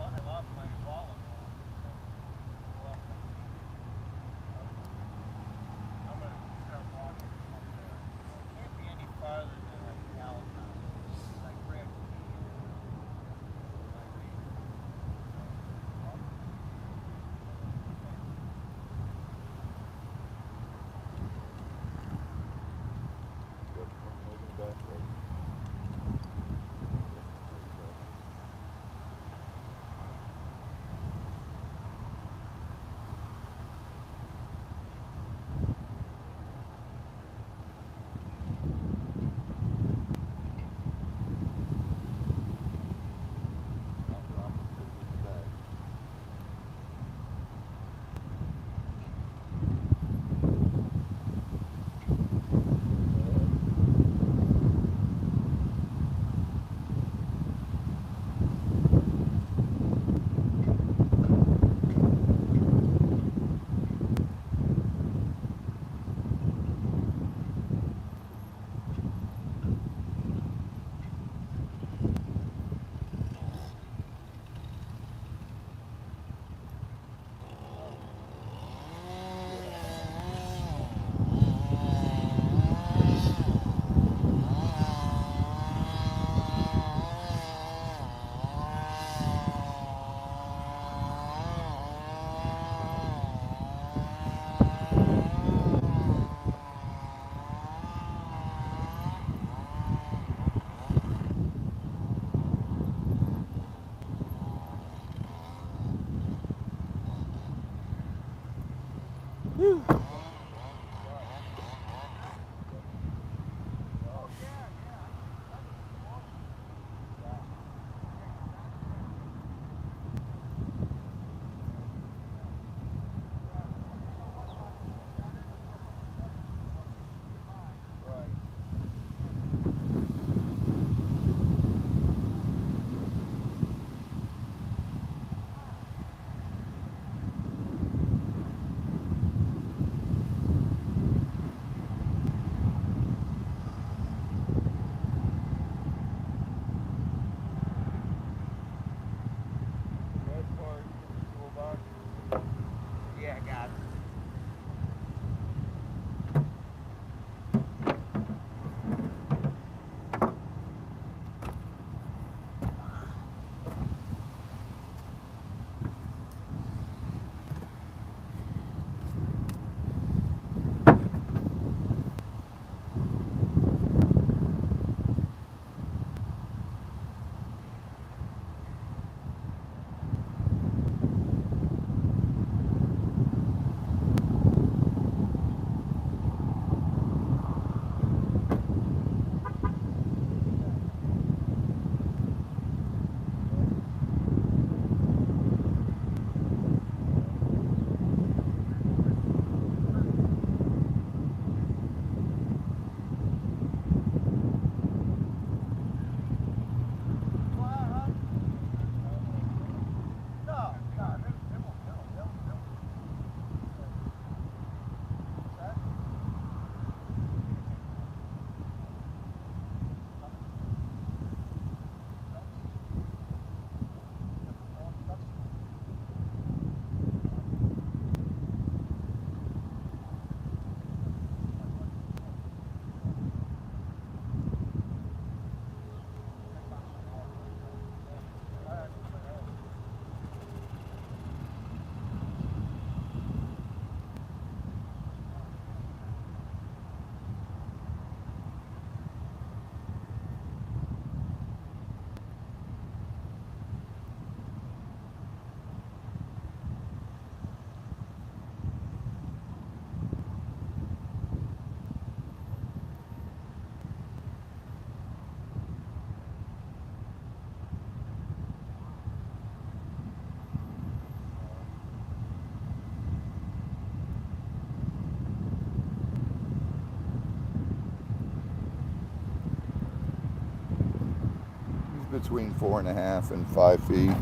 S1: between 4.5 and 5 feet.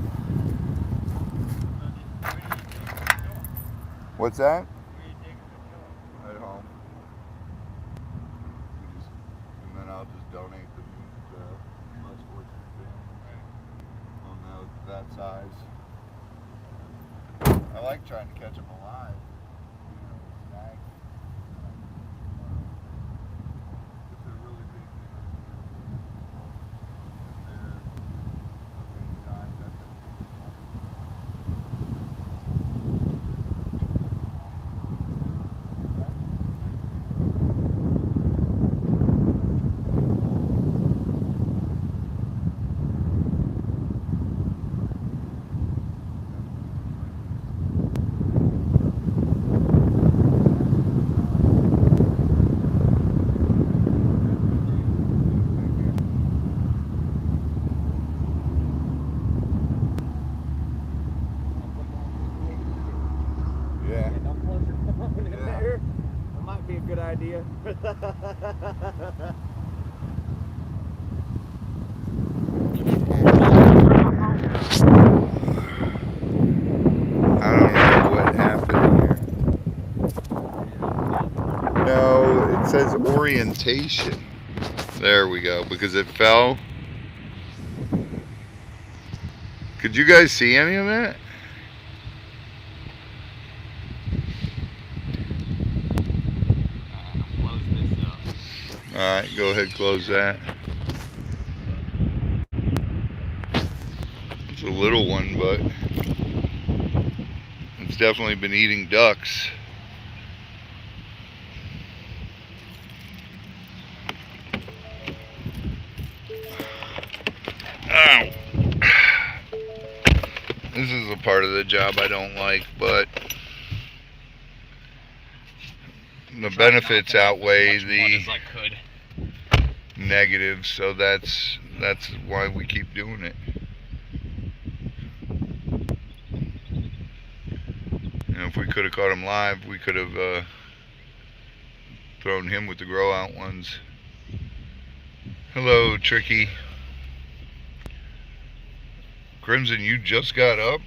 S1: What's that? At home. And then I'll just donate the meat to less fortunate family on that size. I like trying to catch them alive. Snag. If they're really big, they're of any size, that's
S2: Yeah, don't close your phone in there. That might be a good idea.
S1: I don't know what happened here. No, it says orientation. There we go, because it fell. Could you guys see any of that?
S2: Close this up.
S1: Alright, go ahead, close that. It's a little one, but it's definitely been eating ducks. Ow! This is a part of the job I don't like, but the benefits outweigh the negatives, so that's why we keep doing it. You know, if we could have caught him live, we could have thrown him with the grow out ones. Hello, Tricky. Crimson, you just got up?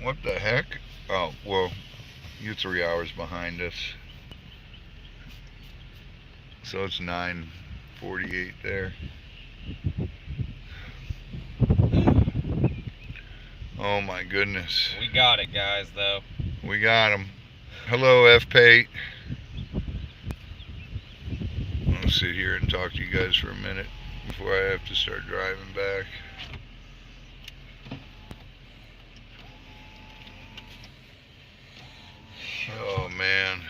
S1: What the heck? Oh, well, you're 3 hours behind us. So it's 9:48 there. Oh my goodness.
S2: We got it, guys, though.
S1: We got him. Hello, F-Pate. I'll sit here and talk to you guys for a minute before I have to start driving back. Oh man.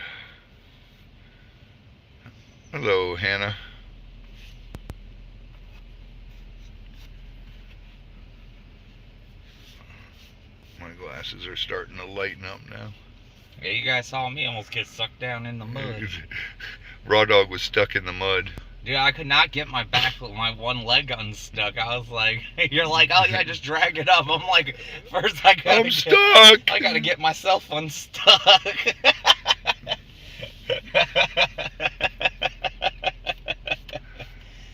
S1: Hello, Hannah. My glasses are starting to lighten up now.
S2: Yeah, you guys saw me almost get sucked down in the mud.
S1: Raw Dog was stuck in the mud.
S2: Dude, I could not get my back with my one leg unstuck. I was like, you're like, oh yeah, just drag it up. I'm like, first I'm
S1: stuck.
S2: I gotta get myself unstuck.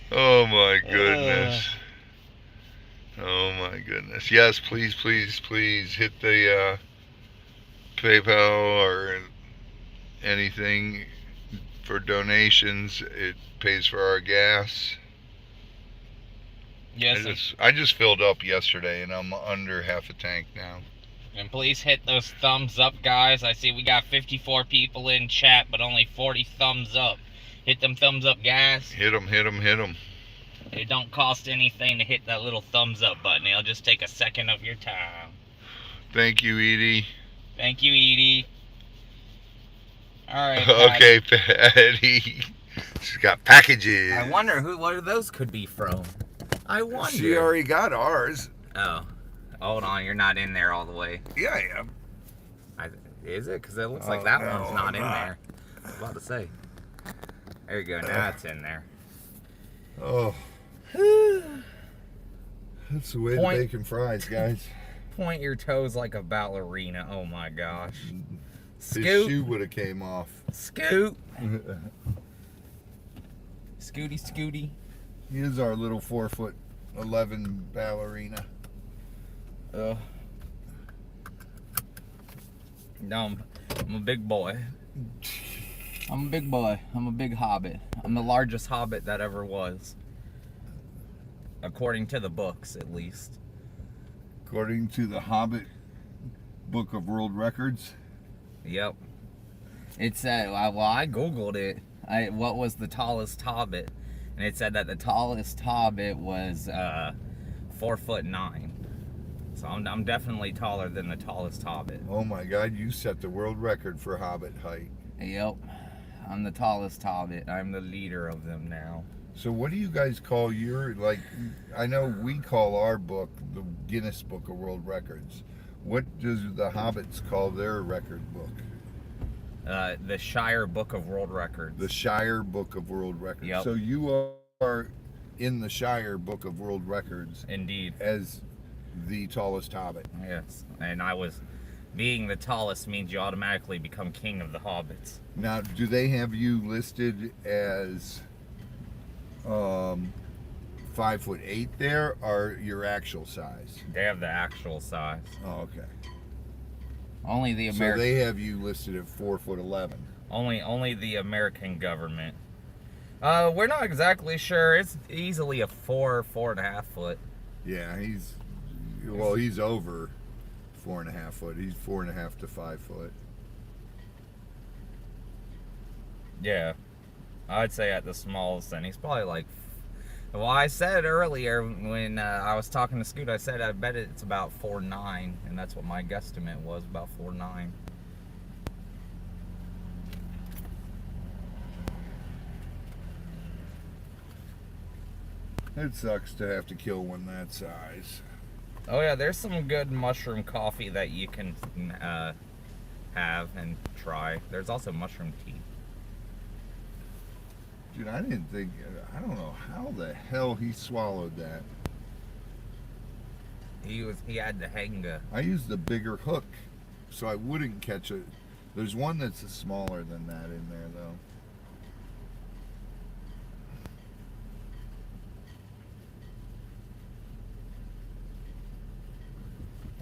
S1: Oh my goodness. Oh my goodness. Yes, please, please, please hit the PayPal or anything for donations. It pays for our gas.
S2: Yes.
S1: I just filled up yesterday and I'm under half a tank now.
S2: And please hit those thumbs up, guys. I see we got 54 people in chat, but only 40 thumbs up. Hit them thumbs up, guys.
S1: Hit them, hit them, hit them.
S2: It don't cost anything to hit that little thumbs up button. It'll just take a second of your time.
S1: Thank you, Edie.
S2: Thank you, Edie. All right.
S1: Okay, Patty. She's got packages.
S2: I wonder what those could be from. I wonder.
S1: She already got ours.
S2: Oh. Hold on, you're not in there all the way.
S1: Yeah, I am.
S2: Is it? Because it looks like that one's not in there. I was about to say. There you go, now it's in there.
S1: Oh. That's the way to bacon fries, guys.
S2: Point your toes like a ballerina. Oh my gosh.
S1: His
S2: Scoot.
S1: shoe would have came off.
S2: Scoot. Scooty, Scooty.
S1: He is our little 4 foot 11 ballerina.
S2: No, I'm a big boy. I'm a big boy. I'm a big hobbit. I'm the largest hobbit that ever was. According to the books, at least.
S1: According to the Hobbit Book of World Records.
S2: Yep. It said, well, I Googled it. What was the tallest hobbit? And it said that the tallest hobbit was 4'9". So I'm definitely taller than the tallest hobbit.
S1: Oh my God, you set the world record for hobbit height.
S2: Yep. I'm the tallest hobbit. I'm the leader of them now.
S1: So what do you guys call your, like, I know we call our book the Guinness Book of World Records. What does the hobbits call their record book?
S2: The Shire Book of World Records.
S1: The Shire Book of World Records.
S2: Yep.
S1: So you are in the Shire Book of World Records.
S2: Indeed.
S1: As the tallest hobbit.
S2: Yes. And being the tallest means you automatically become king of the hobbits.
S1: Now, do they have you listed as 5'8" there, or your actual size?
S2: They have the actual size.
S1: Oh, okay.
S2: Only the
S1: So
S2: American.
S1: they have you listed at 4'11".
S2: Only the American government. We're not exactly sure. It's easily a 4.5 foot.
S1: Yeah, he's over 4.5 foot. He's 4.5 to 5 foot.
S2: Yeah, I'd say at the smallest, and he's probably like. Well, I said earlier when I was talking to Scoot, I said I bet it's about 4'9", and that's what my guesstimate was, about 4'9".
S1: It sucks to have to kill one that size.
S2: Oh yeah, there's some good mushroom coffee that you can have and try. There's also mushroom tea.
S1: Dude, I don't know how the hell he swallowed that.
S2: He had to hang
S1: I used the bigger hook so I wouldn't catch it. There's one that's smaller than that in there though.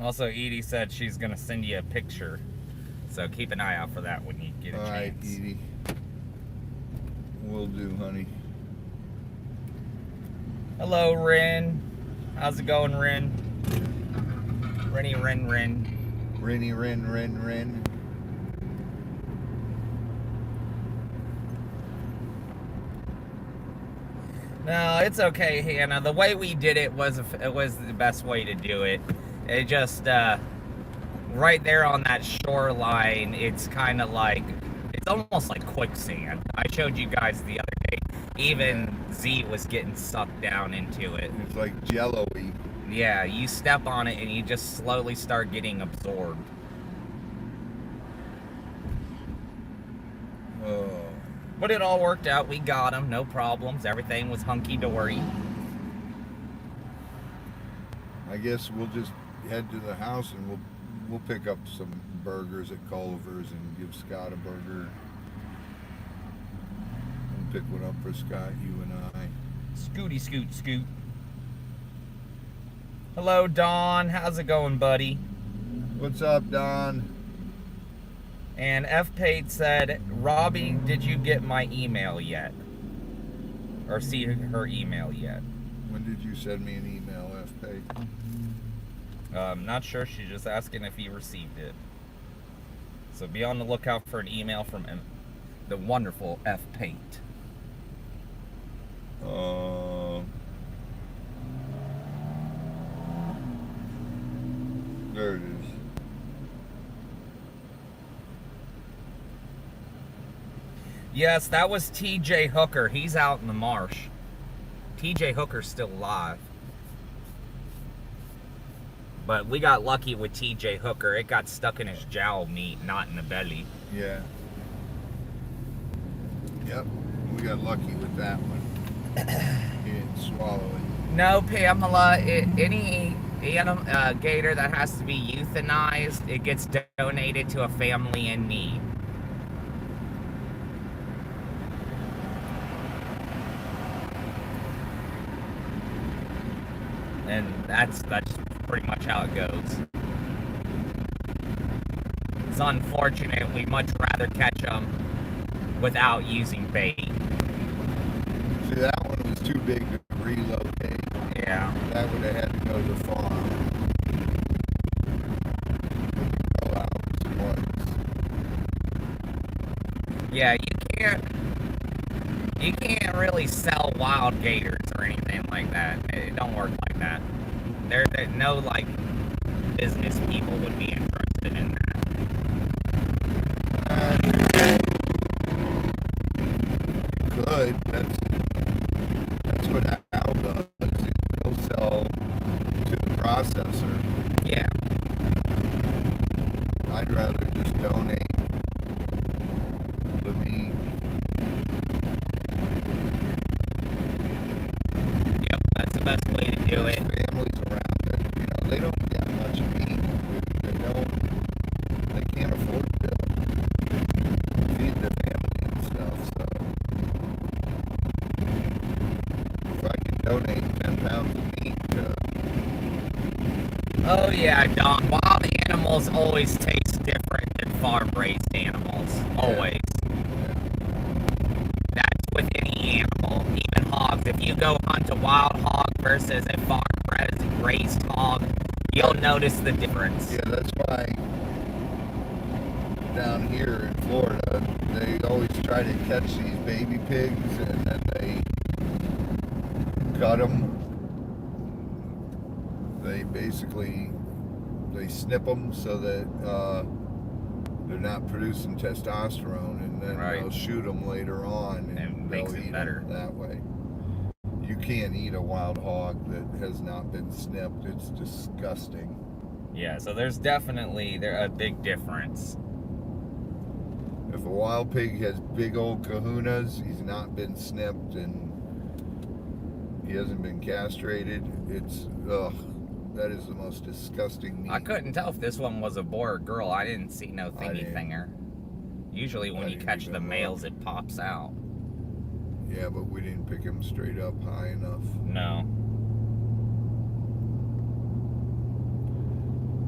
S2: Also, Edie said she's gonna send you a picture, so keep an eye out for that when you get a
S1: All right,
S2: chance.
S1: Edie. Will do, honey.
S2: Hello, Ren. How's it going, Ren? Renny, Ren.
S1: Renny, Ren.
S2: No, it's okay, Hannah. The way we did it was the best way to do it. It just right there on that shoreline. It's kind of like it's almost like quicksand. I showed you guys the other day. Even Z was getting sucked down into it.
S1: It's like jello-y.
S2: Yeah, you step on it and you just slowly start getting absorbed.
S1: Oh.
S2: But it all worked out. We got him. No problems. Everything was hunky-dory.
S1: I guess we'll just head to the house and we'll pick up some burgers at Culver's and give Scott a burger. And pick one up for Scott, you and I.
S2: Scooty scoot. Hello, Don. How's it going, buddy?
S1: What's up, Don?
S2: And F. Pate said, Robbie, did you get my email yet? Or see her email yet?
S1: When did you send me an email, FP?
S2: Not sure. She's just asking if you received it. So be on the lookout for an email from the wonderful F. Pate.
S1: There it is.
S2: Yes, that was TJ Hooker. He's out in the marsh. TJ Hooker's still alive. But we got lucky with TJ Hooker. It got stuck in his jowl meat, not in the belly.
S1: Yeah. Yep. We got lucky with that one. He didn't swallow it.
S2: No, Pamela, any gator that has to be euthanized, it gets donated to a family in need. that's pretty much how it goes. It's unfortunate. We'd much rather catch them without using bait.
S1: See, that one was too big to relocate.
S2: Yeah.
S1: That would have had to go to the farm. Go out once.
S2: Yeah, you can't really sell wild gators or anything like that. It don't work like that. There no like business people would be interested in that.
S1: Good. That's what Al does. He'll sell to the processor.
S2: Yeah.
S1: I'd rather just donate the meat.
S2: Yep, that's the best way to do it.
S1: There's families around that, they don't get much meat. They can't afford to feed their family and stuff, so if I can donate 10 pounds of meat
S2: Oh yeah, Don. Wild animals always taste different than farm-raised animals. Always. That's with any animal, even hogs. If you go hunt a wild hog versus a farm-raised hog, you'll notice the difference.
S1: yeah, that's why down here in Florida, they always try to catch these baby pigs and then they cut them. They basically snip them so that they're not producing testosterone, and then
S2: Right.
S1: they'll shoot them later on,
S2: And
S1: they'll
S2: makes it
S1: eat
S2: better.
S1: them that way. You can't eat a wild hog that has not been snipped. It's disgusting.
S2: Yeah, so there's definitely a big difference.
S1: If a wild pig has big old kahunas, he's not been snipped and he hasn't been castrated. It's that is the most disgusting meat.
S2: I couldn't tell if this one was a boy or girl. I didn't see no thingy thinger. Usually when you catch the males, it pops out.
S1: Yeah, but we didn't pick him straight up high enough.
S2: No.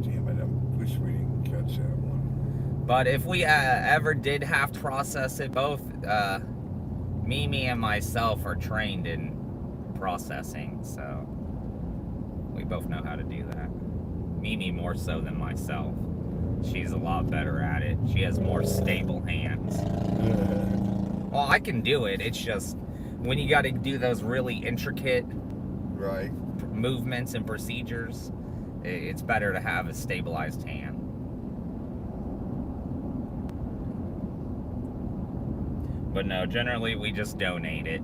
S1: Damn it, I wish we didn't catch that one.
S2: But if we ever did have to process it, both Mimi and myself are trained in processing, so we both know how to do that. Mimi more so than myself. She's a lot better at it. She has more stable hands. Well, I can do it. It's just when you got to do those really intricate
S1: Right.
S2: movements and procedures, it's better to have a stabilized hand. But no, generally we just donate it.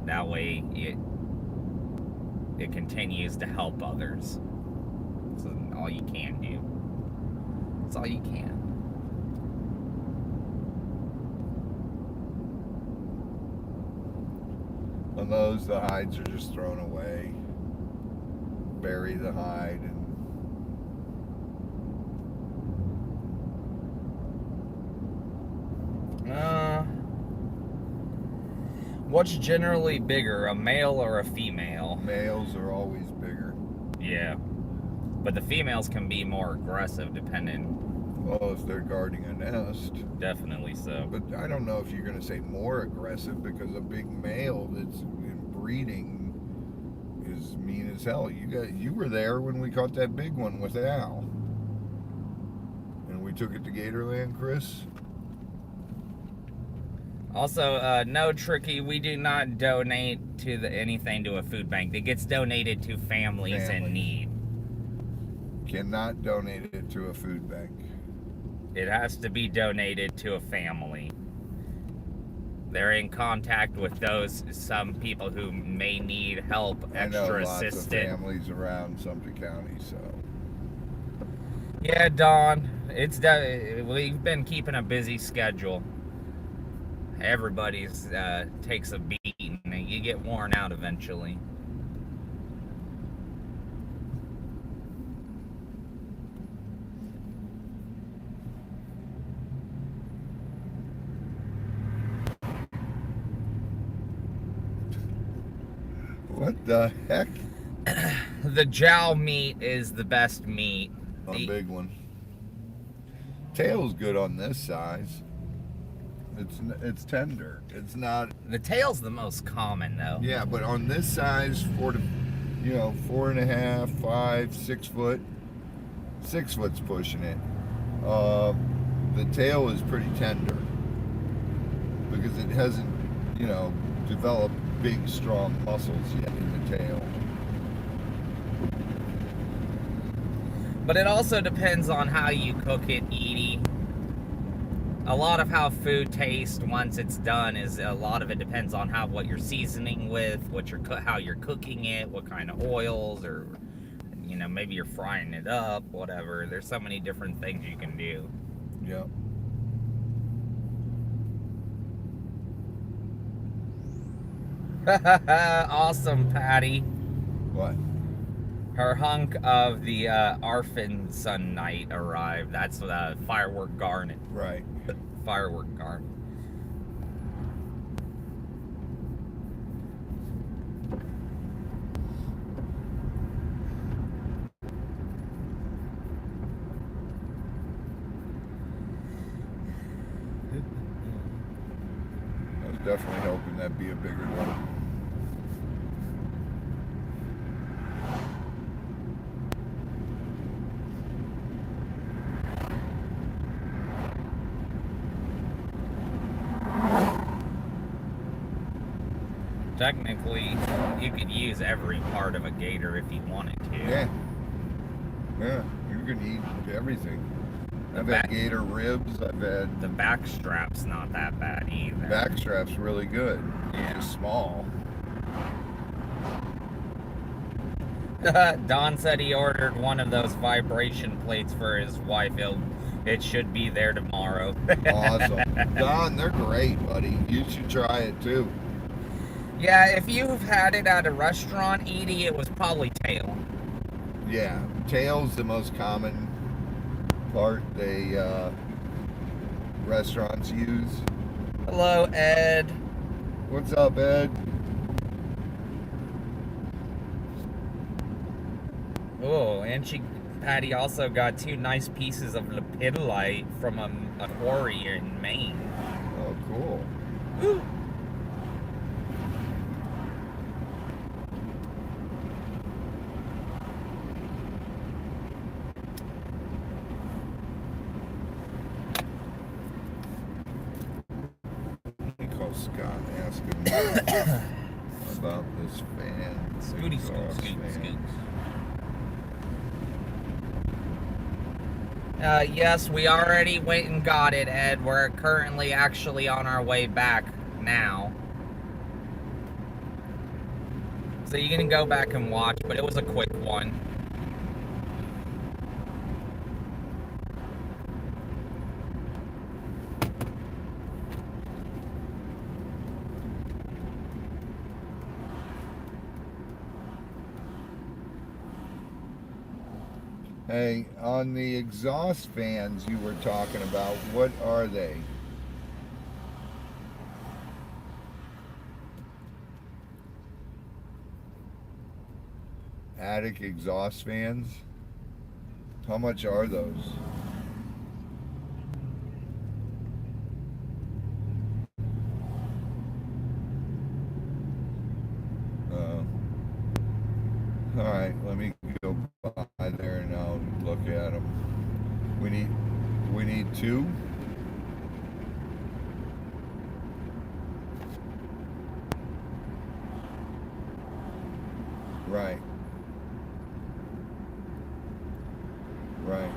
S2: That way it continues to help others. That's all you can do. That's all you can.
S1: On those, the hides are just thrown away. Bury the hide and
S2: What's generally bigger, a male or a female?
S1: males are always bigger.
S2: Yeah. But the females can be more aggressive depending.
S1: Well, if they're guarding a nest.
S2: Definitely so.
S1: But I don't know if you're going to say more aggressive, because a big male that's in breeding is mean as hell. You were there when we caught that big one with Al. And we took it to Gatorland, Chris.
S2: Also, no, Tricky, we do not donate to anything to a food bank. It gets donated to families in need.
S1: Cannot donate it to a food bank.
S2: It has to be donated to a family. They're in contact with some people who may need help,
S1: I know
S2: extra
S1: lots of
S2: assistance.
S1: families around Sumter County, so.
S2: Yeah, Don, we've been keeping a busy schedule. Everybody's takes a beating, and you get worn out eventually.
S1: The heck?
S2: The jowl meat is the best meat.
S1: A big one. Tail's good on this size. It's tender. It's not.
S2: The tail's the most common though.
S1: Yeah, but on this size, 4.5, 5, 6 foot. 6 foot's pushing it. The tail is pretty tender because it hasn't, developed big, strong muscles yet in the tail.
S2: But it also depends on how you cook it, Edie. A lot of how food tastes once it's done is a lot of it depends on what you're seasoning with, how you're cooking it, what kind of oils, or maybe you're frying it up, whatever. There's so many different things you can do.
S1: Yeah.
S2: Awesome, Patty.
S1: What?
S2: Her hunk of the Arfin Sun Night arrived. That's the firework garnet.
S1: Right.
S2: Firework garnet.
S1: I was definitely hoping that'd be a bigger one.
S2: Technically, you could use every part of a gator if you wanted to.
S1: Yeah. Yeah, you can eat everything. I've had gator ribs. I've had...
S2: The back strap's not that bad either.
S1: Back strap's really good.
S2: Yeah.
S1: It's small.
S2: Don said he ordered one of those vibration plates for his wife. It should be there tomorrow.
S1: Awesome. Don, they're great, buddy. You should try it too.
S2: Yeah, if you've had it at a restaurant, Edie, it was probably tail.
S1: Yeah, tail's the most common part restaurants use.
S2: Hello, Ed.
S1: What's up, Ed?
S2: Oh, and Patty also got 2 nice pieces of lepidolite from a quarry in Maine.
S1: Oh, cool.
S2: Woo.
S1: Scott asking about this fan.
S2: Scooty, scoot. Yes, we already went and got it, Ed. We're currently actually on our way back now. So you can go back and watch, but it was a quick one.
S1: Hey, on the exhaust fans you were talking about, what are they? Attic exhaust fans? How much are those? Alright, let me go by there and I'll look at them. We need 2? Right. Right.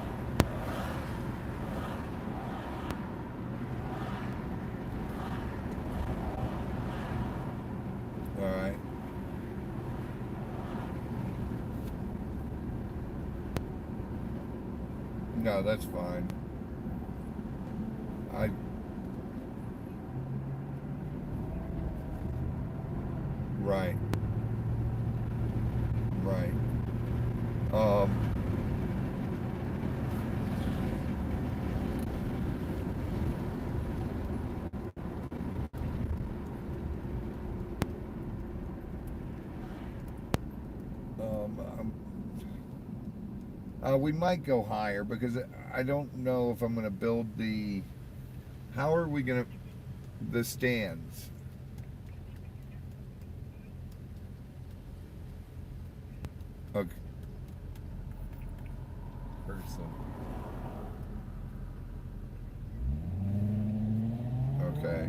S1: Alright. No, that's fine. Right. Right. We might go higher because I don't know if I'm going to build the. How are we going to the stands? Okay.
S2: Person.
S1: Okay.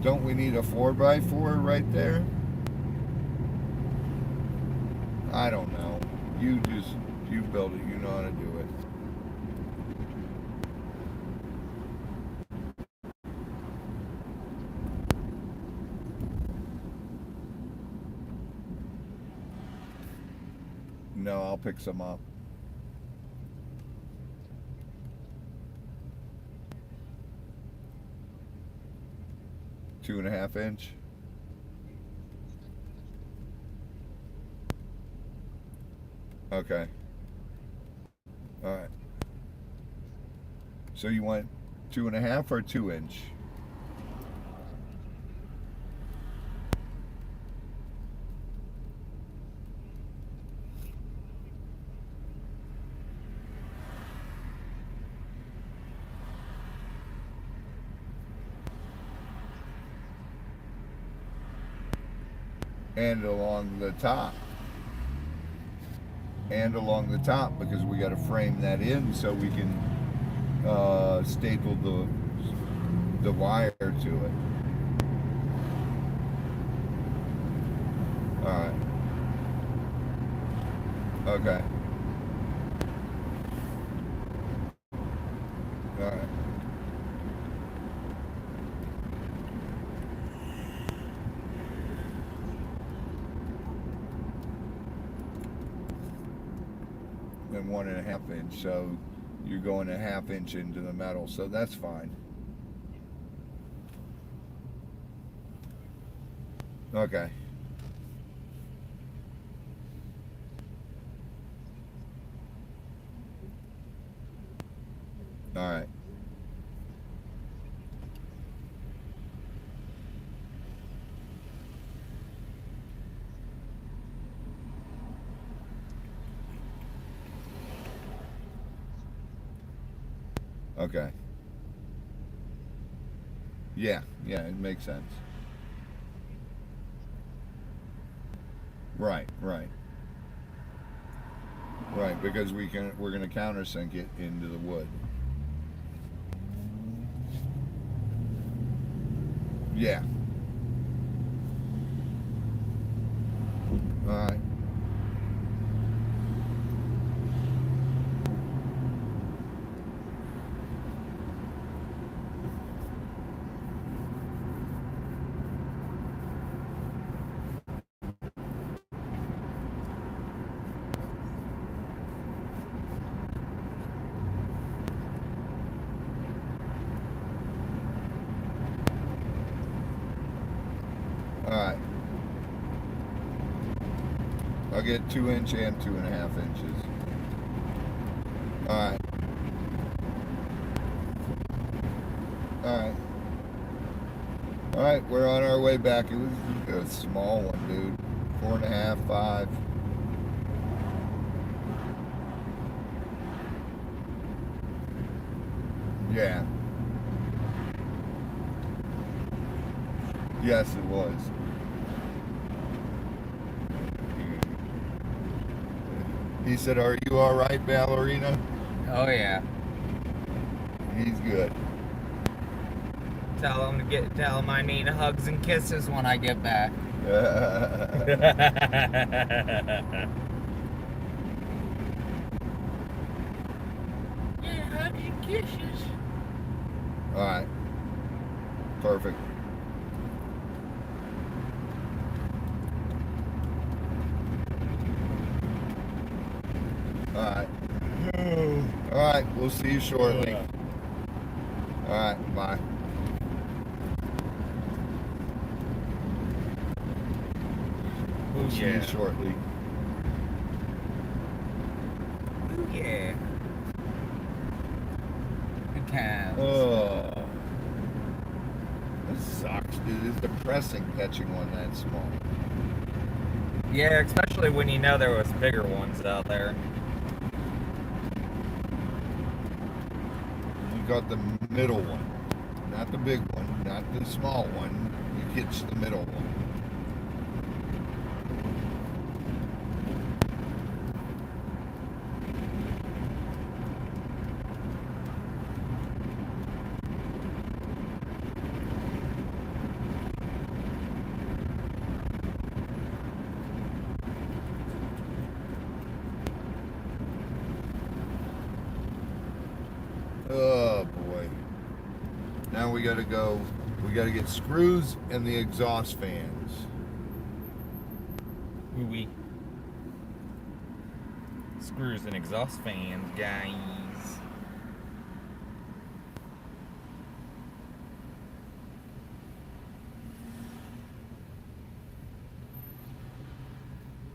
S1: Don't we need a 4x4 right there? I don't know. You build it. You know how to do it. No, I'll pick some up. Two and a half inch. Okay. All right. So you want 2.5 or 2 inch? And along the top. And along the top because we got to frame that in so we can staple the wire to it. All right. Okay. All right. And 1.5 inch, so you're going 1/2 inch into the metal, so that's fine. Okay. All right. Okay. Yeah, it makes sense. Right, because we're gonna countersink it into the wood. Yeah. All right. All right. I'll get 2 inch and 2.5 inches. All right. All right. All right. We're on our way back. It was a small one, dude. 4.5, 5. Yeah. Yes, it was. He said, "Are you all right, ballerina?"
S2: Oh yeah.
S1: He's good.
S2: Tell him I need hugs and kisses when I get back. Yeah, hugs and kisses.
S1: All right. Perfect. All right. All right. We'll see you shortly. All right. Bye. We'll see you shortly.
S2: Ooh, yeah. Good times.
S1: Oh. This sucks, is depressing catching one that small.
S2: Yeah, especially when you know there was bigger ones out there.
S1: You got the middle one, not the big one, not the small one. You catch the middle one. Oh boy. Now we gotta go, we gotta get screws and the exhaust fans.
S2: Ooh-wee. Screws and exhaust fans, guys.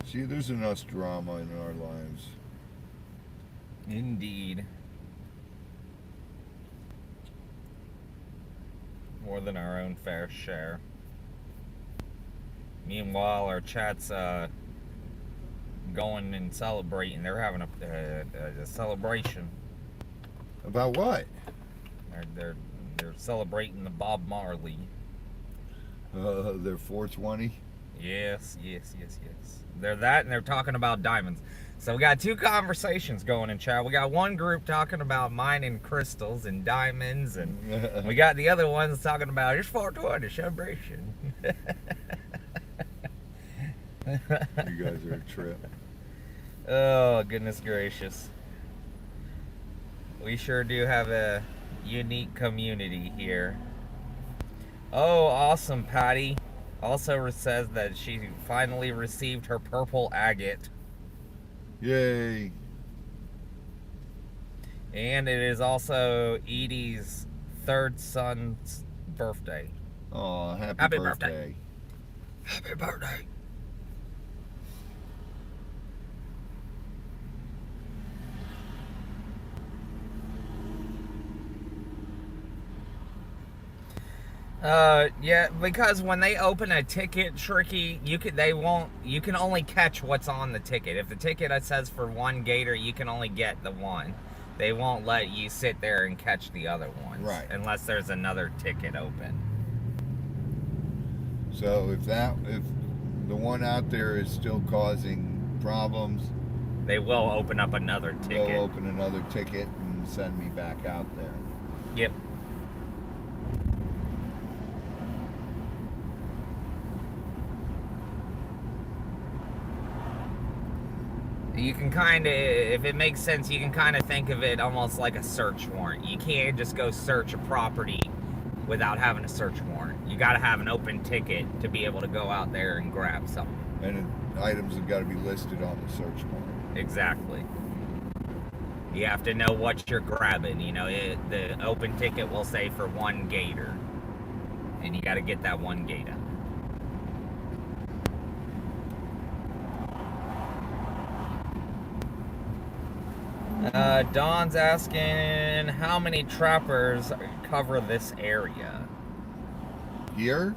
S1: See, there's enough drama in our lives.
S2: Indeed. More than our own fair share. Meanwhile, our chat's going and celebrating. They're having a celebration.
S1: About what?
S2: They're celebrating the Bob Marley.
S1: They're 420.
S2: Yes. They're that, and they're talking about diamonds. So we got two conversations going in chat. We got one group talking about mining crystals and diamonds, and we got the other ones talking about it's 420 celebration.
S1: You guys are a trip.
S2: Oh, goodness gracious. We sure do have a unique community here. Oh, awesome, Patty. Also says that she finally received her purple agate.
S1: Yay.
S2: And it is also Edie's third son's birthday.
S1: Oh, happy birthday.
S2: Happy birthday. Yeah, because when they open a ticket, Tricky, you can only catch what's on the ticket. If the ticket says for one gator, you can only get the one. They won't let you sit there and catch the other ones.
S1: Right.
S2: Unless there's another ticket open.
S1: So if the one out there is still causing problems,
S2: they will open up another ticket.
S1: They'll open another ticket and send me back out there.
S2: Yep. You can kind of, if it makes sense, you can kind of think of it almost like a search warrant. You can't just go search a property without having a search warrant. You got to have an open ticket to be able to go out there and grab something.
S1: And items have got to be listed on the search warrant.
S2: Exactly. You have to know what you're grabbing. You know, the open ticket will say for one gator. And you got to get that one gator. Don's asking how many trappers cover this area.
S1: Here?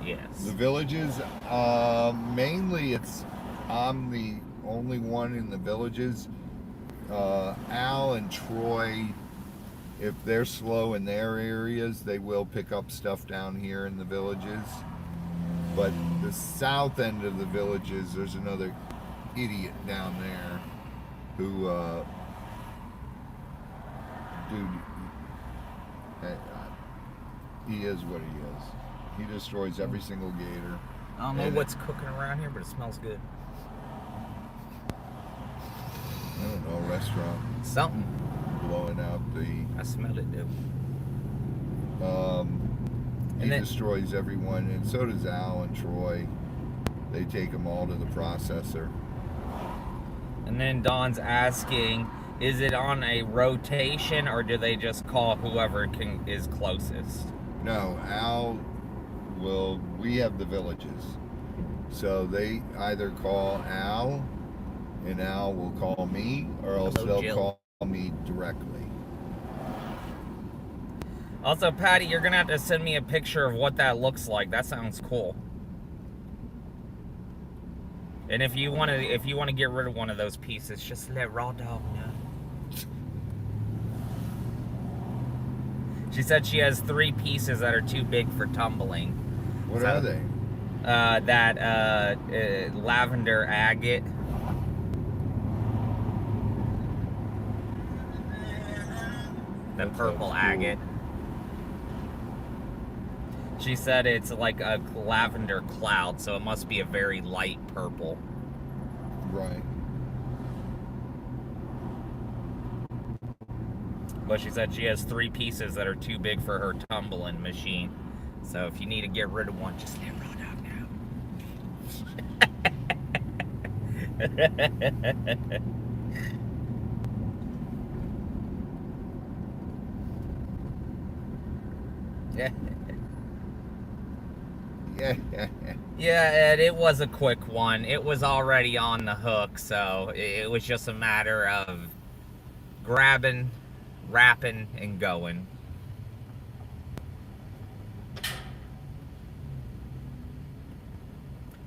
S2: Yes.
S1: The villages, mainly I'm the only one in the villages. Al and Troy, if they're slow in their areas, they will pick up stuff down here in the villages. But the south end of the villages, there's another idiot down there who, dude, he is what he is. He destroys every single gator.
S2: I don't know what's cooking around here, but it smells good.
S1: I don't know, restaurant.
S2: Something.
S1: Blowing out
S2: I smell it, dude.
S1: He destroys everyone, and so does Al and Troy. They take them all to the processor.
S2: And then Don's asking, is it on a rotation, or do they just call whoever is closest?
S1: No, Al will, we have the villages. So they either call Al, and Al will call me, or else they'll call me directly.
S2: Also, Patty, you're gonna have to send me a picture of what that looks like. That sounds cool. And if you want to get rid of one of those pieces, just let Raw Dog know. She said she has 3 pieces that are too big for tumbling.
S1: What are they?
S2: That lavender agate. The purple agate. She said it's like a lavender cloud, so it must be a very light purple.
S1: Right.
S2: But she said she has 3 pieces that are too big for her tumbling machine. So if you need to get rid of one, just let Raw Dog know. Yeah. Yeah, Ed, it was a quick one. It was already on the hook, so it was just a matter of grabbing, wrapping, and going.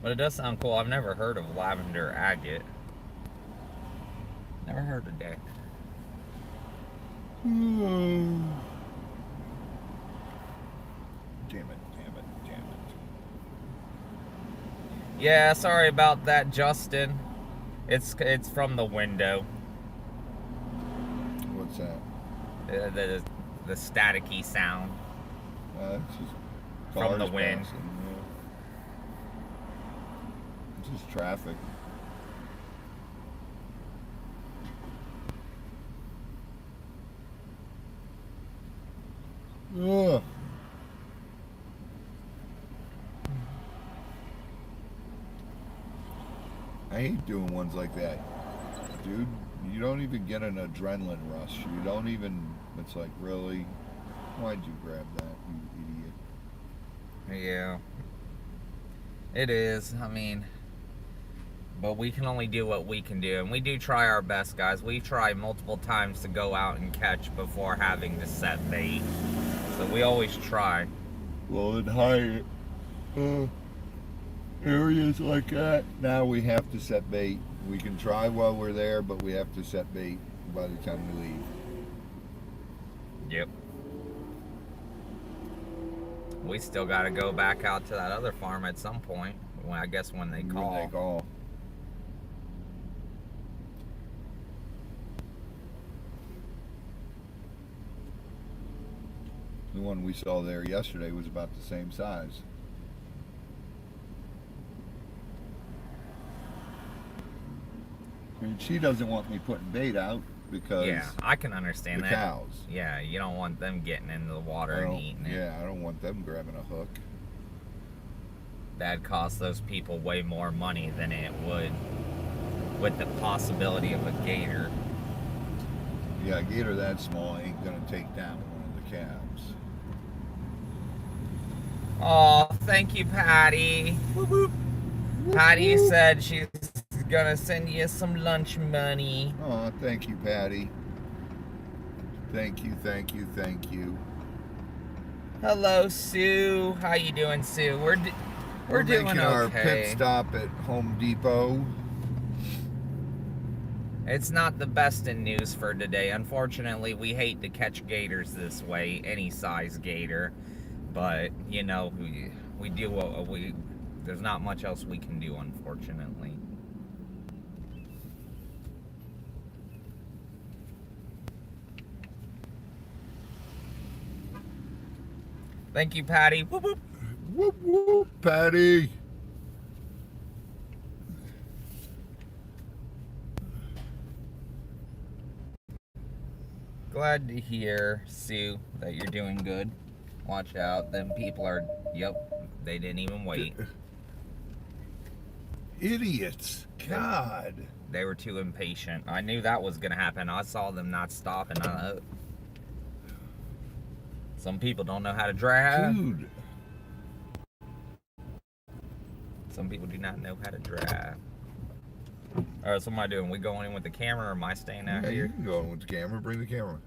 S2: But it does sound cool. I've never heard of lavender agate. Never heard of that.
S1: Damn it.
S2: Yeah, sorry about that, Justin. It's from the window.
S1: What's that?
S2: The staticky sound
S1: It's just
S2: from the
S1: cars
S2: wind.
S1: passing, yeah. It's just traffic. Ugh. I hate doing ones like that, dude. You don't even get an adrenaline rush. You don't even. It's like, really? Why'd you grab that, you idiot?
S2: Yeah. It is. I mean, but we can only do what we can do, and we do try our best, guys. We try multiple times to go out and catch before having to set bait. So we always try.
S1: Well, in high areas like that, now we have to set bait. We can try while we're there, but we have to set bait by the time we leave.
S2: Yep. We still got to go back out to that other farm at some point. When I guess when they call.
S1: When they call. The one we saw there yesterday was about the same size. I mean, she doesn't want me putting bait out because
S2: Yeah, I can understand
S1: the
S2: that.
S1: cows.
S2: Yeah, you don't want them getting into the water and eating it.
S1: Yeah, I don't want them grabbing a hook.
S2: That'd cost those people way more money than it would with the possibility of a gator.
S1: Yeah, a gator that small ain't gonna take down one of the calves.
S2: Oh, thank you, Patty. Whoop, whoop. Patty said she's gonna send you some lunch money.
S1: Oh, thank you, Patty. Thank you.
S2: Hello, Sue. How you doing, Sue? We're doing
S1: making
S2: okay.
S1: our pit stop at Home Depot.
S2: It's not the best in news for today. Unfortunately, we hate to catch gators this way, any size gator. But, you know, we do what we... There's not much else we can do, unfortunately. Thank you, Patty. Whoop, whoop.
S1: Whoop, whoop, Patty.
S2: Glad to hear, Sue, that you're doing good. Watch out. Them people are... Yep, they didn't even wait.
S1: Idiots. God.
S2: They were too impatient. I knew that was going to happen. I saw them not stopping. Some people don't know how to drive.
S1: Dude.
S2: Some people do not know how to drive. Alright, so what am I doing? We going in with the camera or am I staying out
S1: Yeah, you
S2: here?
S1: can go in with the camera. Bring the camera.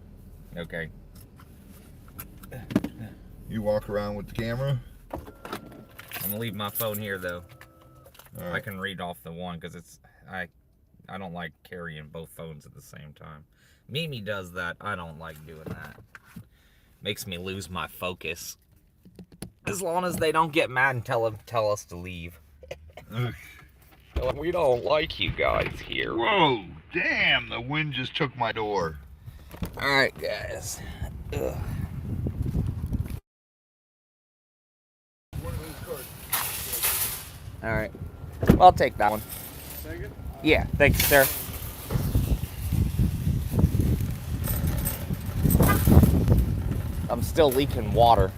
S2: Okay.
S1: You walk around with the camera?
S2: I'm gonna leave my phone here though. Right. I can read off the one because it's I don't like carrying both phones at the same time. Mimi does that. I don't like doing that. Makes me lose my focus. As long as they don't get mad and tell us to leave. We don't like you guys here.
S1: Whoa, damn, the wind just took my door.
S2: Alright, guys. Ugh. Alright. Well, I'll take that one. Second? Yeah, thanks, sir. I'm still leaking water.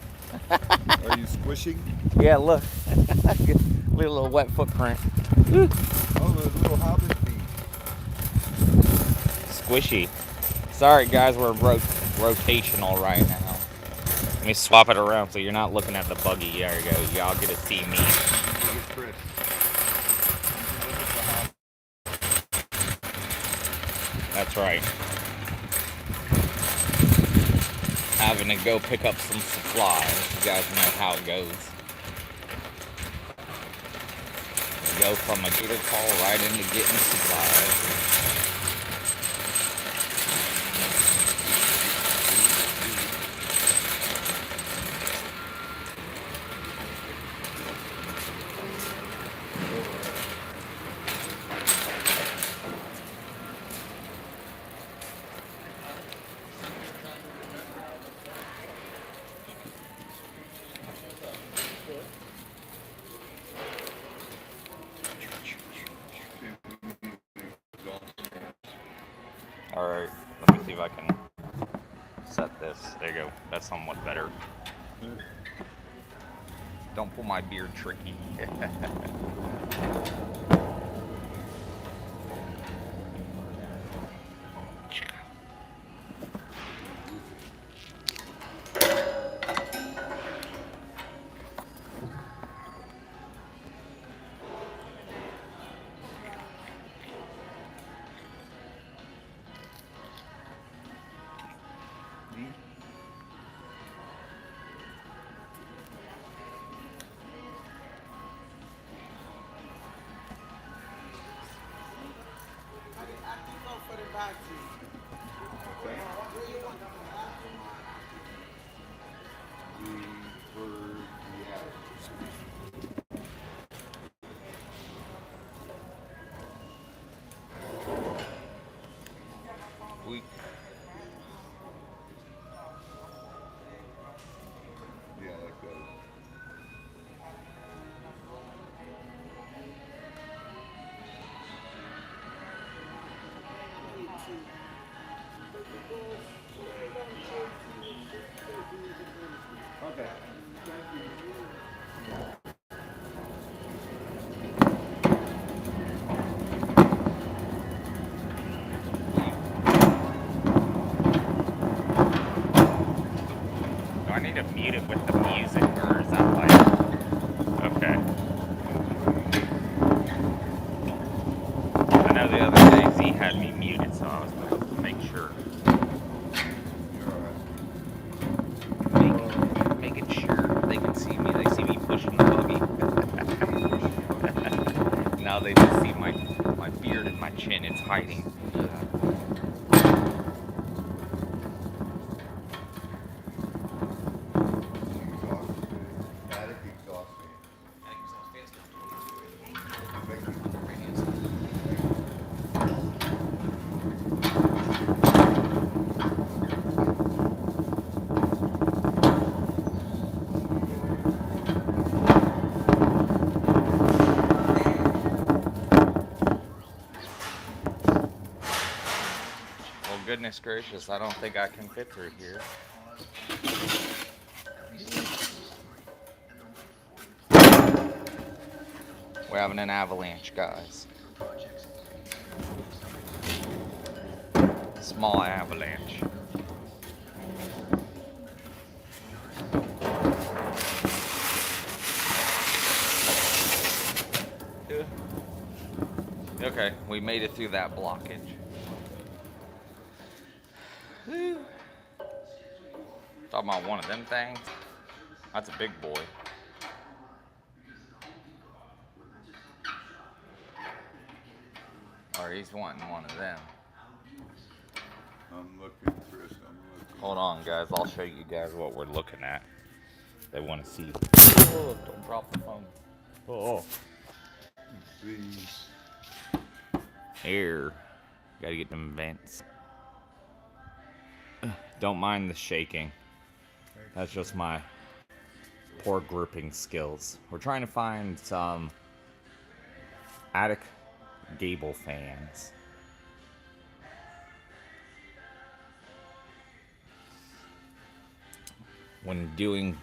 S1: Are you squishing?
S2: Yeah, look. Little wet footprint.
S1: Oh, those little hobbit feet.
S2: Squishy. Sorry, guys, we're rotational right now. Let me swap it around so you're not looking at the buggy. There you go. Y'all get to see me. That's right. Having to go pick up some supplies. You guys know how it goes. We go from a Gator call right into getting supplies. Alright, let me see if I can set this. There you go. That's somewhat better. Don't pull my beard tricky.
S1: Yeah, that goes. Okay.
S2: Do I need to mute it with the music, or is that like... Okay. I know the other day Z had me muted, so I was going to make sure. Making sure they can see me. They see me pushing the buggy. Now they just see my beard and my chin. It's hiding. Goodness gracious, I don't think I can fit through here. We're having an avalanche, guys. Small avalanche. Okay, we made it through that blockage. Talking about one of them things. That's a big boy. Or he's wanting one of them.
S1: I'm looking, Chris. I'm looking.
S2: Hold on, guys. I'll show you guys what we're looking at. They want to see. Oh, don't drop the phone. Oh.
S1: These.
S2: Here. Gotta get them vents. Don't mind the shaking. That's just my poor gripping skills. We're trying to find some attic gable fans. When doing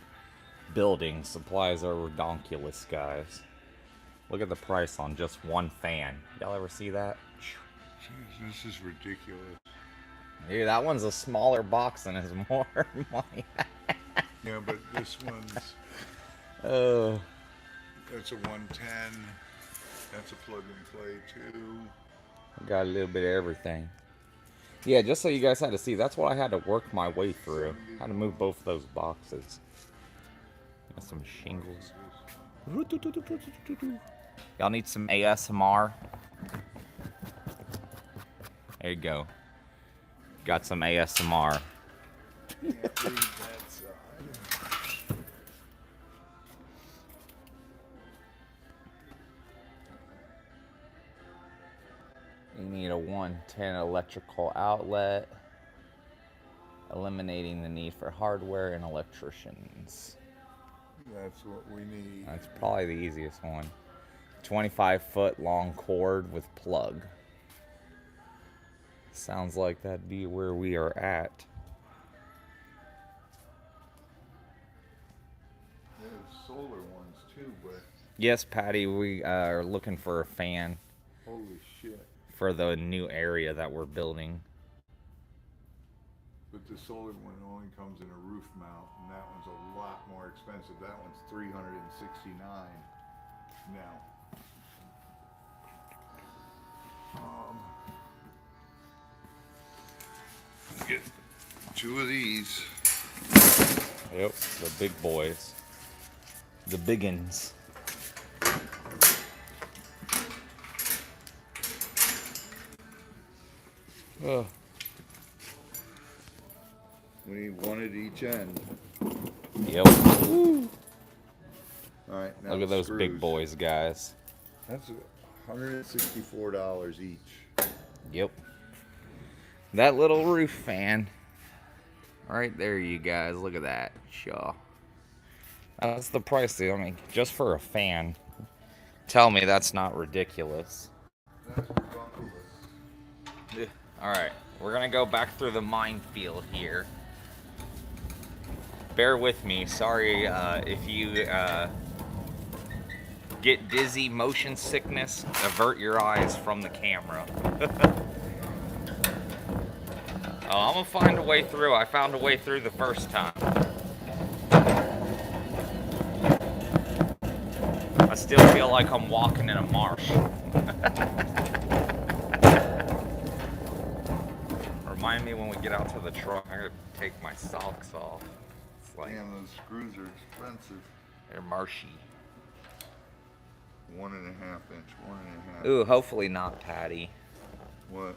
S2: building, supplies are redonkulous, guys. Look at the price on just one fan. Y'all ever see that?
S1: Jeez, this is ridiculous.
S2: Dude, that one's a smaller box and is more money.
S1: Yeah, but this one's,
S2: Oh.
S1: that's a 110. That's a plug and play too.
S2: Got a little bit of everything. Yeah, just so you guys had to see, that's what I had to work my way through. Had to move both of those boxes. Got some shingles. Y'all need some ASMR? There you go. Got some ASMR.
S1: Can't read that side.
S2: You need a 110 electrical outlet, eliminating the need for hardware and electricians.
S1: That's what we need.
S2: That's probably the easiest one. 25-foot long cord with plug. Sounds like that'd be where we are at.
S1: There's solar ones too, but
S2: Yes, Patty, we are looking for a fan
S1: holy shit.
S2: for the new area that we're building.
S1: But the solar one only comes in a roof mount, and that one's a lot more expensive. That one's $369 now. Get two of these.
S2: Yep, the big boys. The biggins. Oh.
S1: We need one at each end.
S2: Yep.
S1: All right, now
S2: Look at
S1: the
S2: those
S1: screws.
S2: big boys, guys.
S1: That's $164 each.
S2: Yep. That little roof fan. Right there, you guys. Look at that. Shaw. That's the price, I mean, just for a fan. Tell me that's not ridiculous.
S1: That's ridiculous.
S2: Alright, we're gonna go back through the minefield here. Bear with me. Sorry if you get dizzy, motion sickness, avert your eyes from the camera. Oh, I'm gonna find a way through. I found a way through the first time. I still feel like I'm walking in a marsh. Remind me when we get out to the truck, I'm gonna take my socks off. It's like
S1: Damn, those screws are expensive.
S2: they're marshy.
S1: 1.5 inch, 1.5.
S2: Ooh, hopefully not, Patty.
S1: What?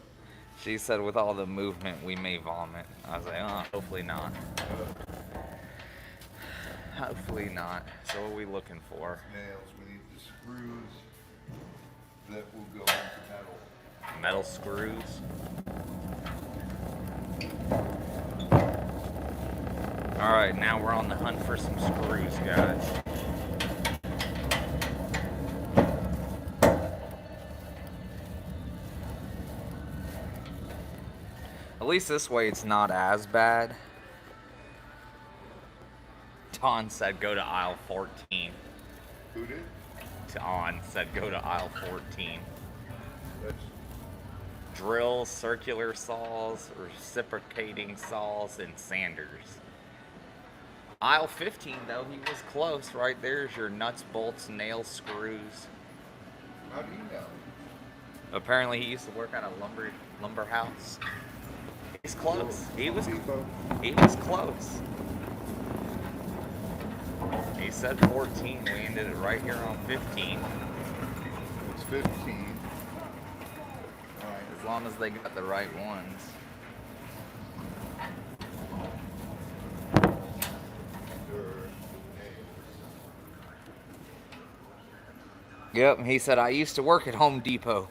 S2: She said with all the movement we may vomit. I was like, oh, hopefully not. Hopefully not. So what are we looking for?
S1: Nails. We need the screws that will go into metal.
S2: Metal screws. Alright, now we're on the hunt for some screws, guys. At least this way it's not as bad. Ton said go to aisle 14.
S1: Who did?
S2: Ton said go to aisle 14.
S1: That's
S2: Drills, circular saws, reciprocating saws, and sanders. Aisle 15, though, he was close. Right there's your nuts, bolts, nails, screws.
S1: how do you know?
S2: Apparently, he used to work at a lumber house. He's close. He was
S1: Depot.
S2: close. He said 14. We ended it right here on 15.
S1: It's 15. All right.
S2: As long as they got the right ones. Yep, he said, I used to work at Home Depot.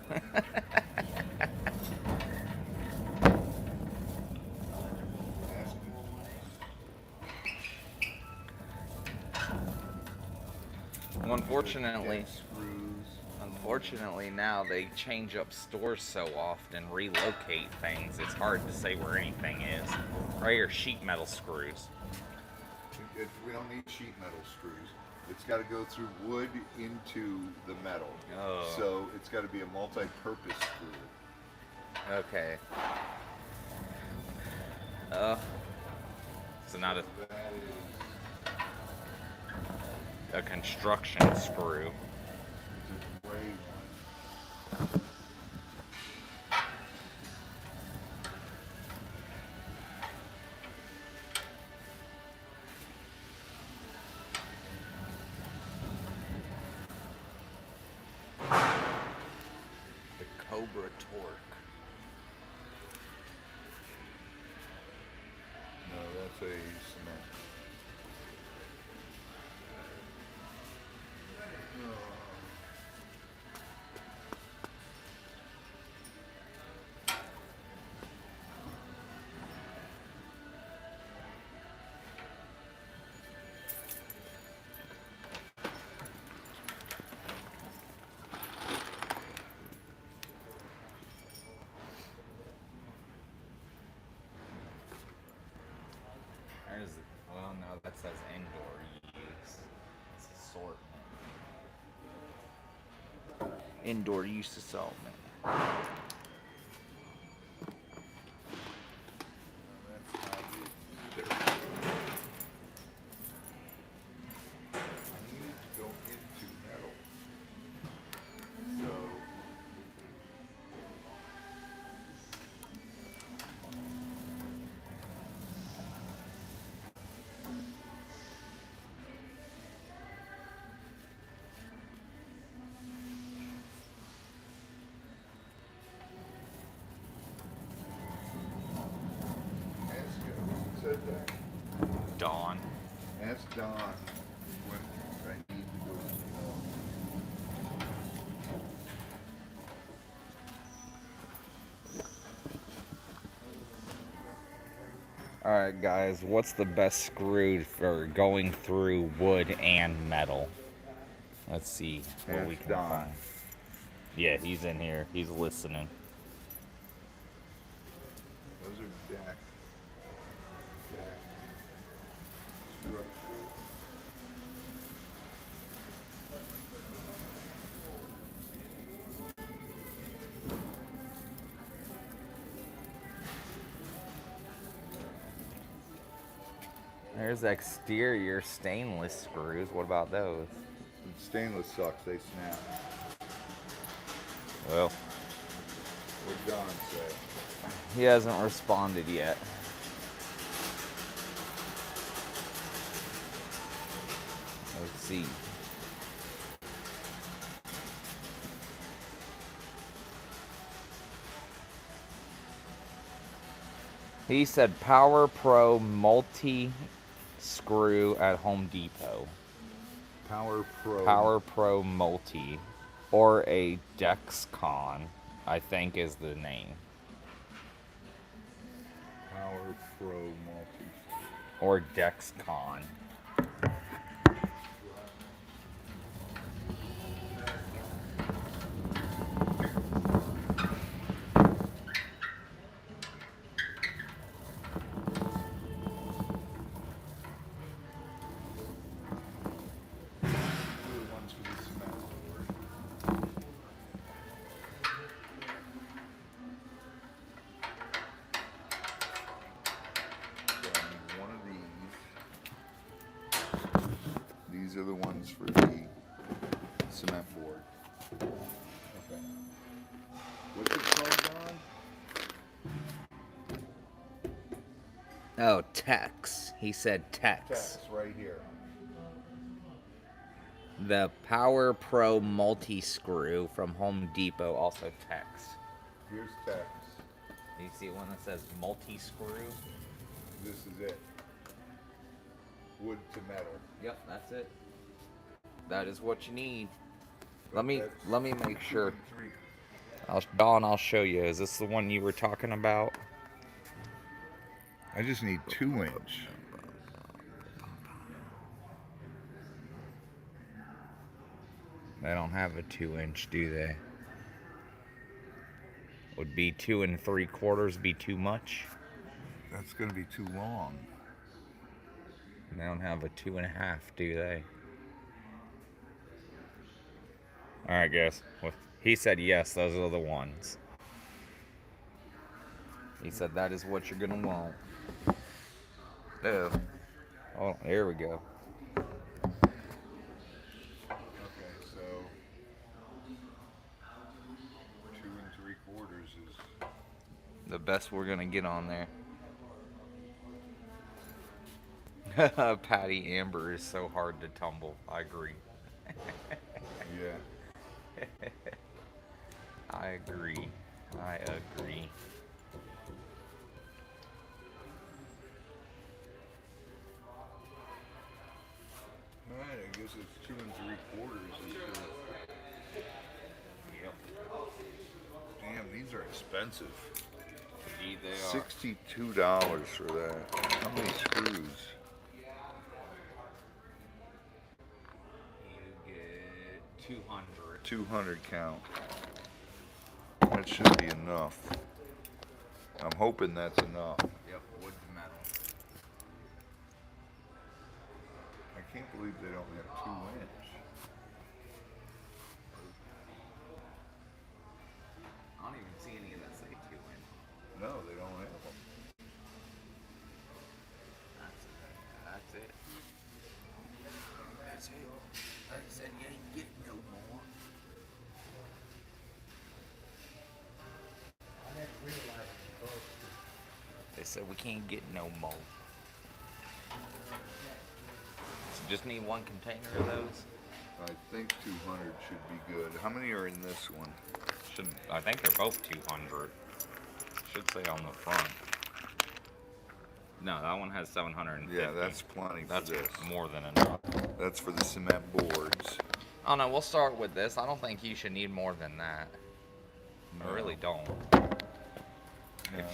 S2: Unfortunately now they change up stores so often, relocate things, it's hard to say where anything is. Right here, sheet metal screws.
S1: We don't need sheet metal screws. It's got to go through wood into the metal.
S2: Oh.
S1: So it's got to be a multi-purpose screw.
S2: Okay. So not a construction screw.
S1: It's a gray one.
S2: Cobra torque.
S1: No, that's a cement.
S2: Well, no, that says indoor use. It's assortment. Indoor use assortment. Dawn.
S1: Ask Don when I need to go.
S2: Alright guys, what's the best screw for going through wood and metal? Let's see what we can find. Yeah, he's in here. He's listening.
S1: Those are jack.
S2: There's exterior stainless screws. What about those?
S1: Stainless sucks. They snap.
S2: Well,
S1: What'd Don say?
S2: he hasn't responded yet. Let's see. He said Power Pro multi screw at Home Depot.
S1: Power Pro.
S2: Power Pro multi, or a Dexcon, I think is the name.
S1: Power Pro multi.
S2: Or Dexcon.
S1: These are the ones for the cement board. Okay. What's it called, Don?
S2: Oh, Tex. He said Tex.
S1: Text right here.
S2: The Power Pro multi-screw from Home Depot, also text.
S1: Here's text.
S2: You see one that says multi-screw?
S1: This is it. Wood to metal.
S2: Yep, that's it. That is what you need. Let me make sure. Dawn, I'll show you. Is this the one you were talking about?
S1: I just need 2-inch.
S2: They don't have a 2-inch, do they? Would be 2 3/4 be too much?
S1: That's going to be too long.
S2: They don't have a 2.5, do they? All right, guys. Well, he said yes. Those are the ones. He said that is what you're gonna want. Oh, there we go.
S1: Okay, so 2 3/4 is
S2: The best we're gonna get on there. Patty Amber is so hard to tumble. I agree.
S1: yeah.
S2: I agree. I agree.
S1: All right, I guess it's 2 3/4.
S2: Yep.
S1: Damn, these are expensive.
S2: Indeed they are.
S1: $62 for that. How many screws?
S2: You get 200.
S1: 200 count. That should be enough. I'm hoping that's enough.
S2: Yep, wood to metal.
S1: I can't believe they don't have 2-inch.
S2: I don't even see any that say 2-inch.
S1: No, they don't have them.
S2: That's it. That's it. Like I said, you ain't getting no more. They said we can't get no more. So just need one container of those.
S1: I think 200 should be good. How many are in this one?
S2: I think they're both 200. Should say on the front. No, that one has 750.
S1: Yeah, that's plenty
S2: That's
S1: for this.
S2: more than enough.
S1: That's for the cement boards.
S2: Oh no, we'll start with this. I don't think you should need more than that.
S1: No.
S2: I really don't.
S1: No.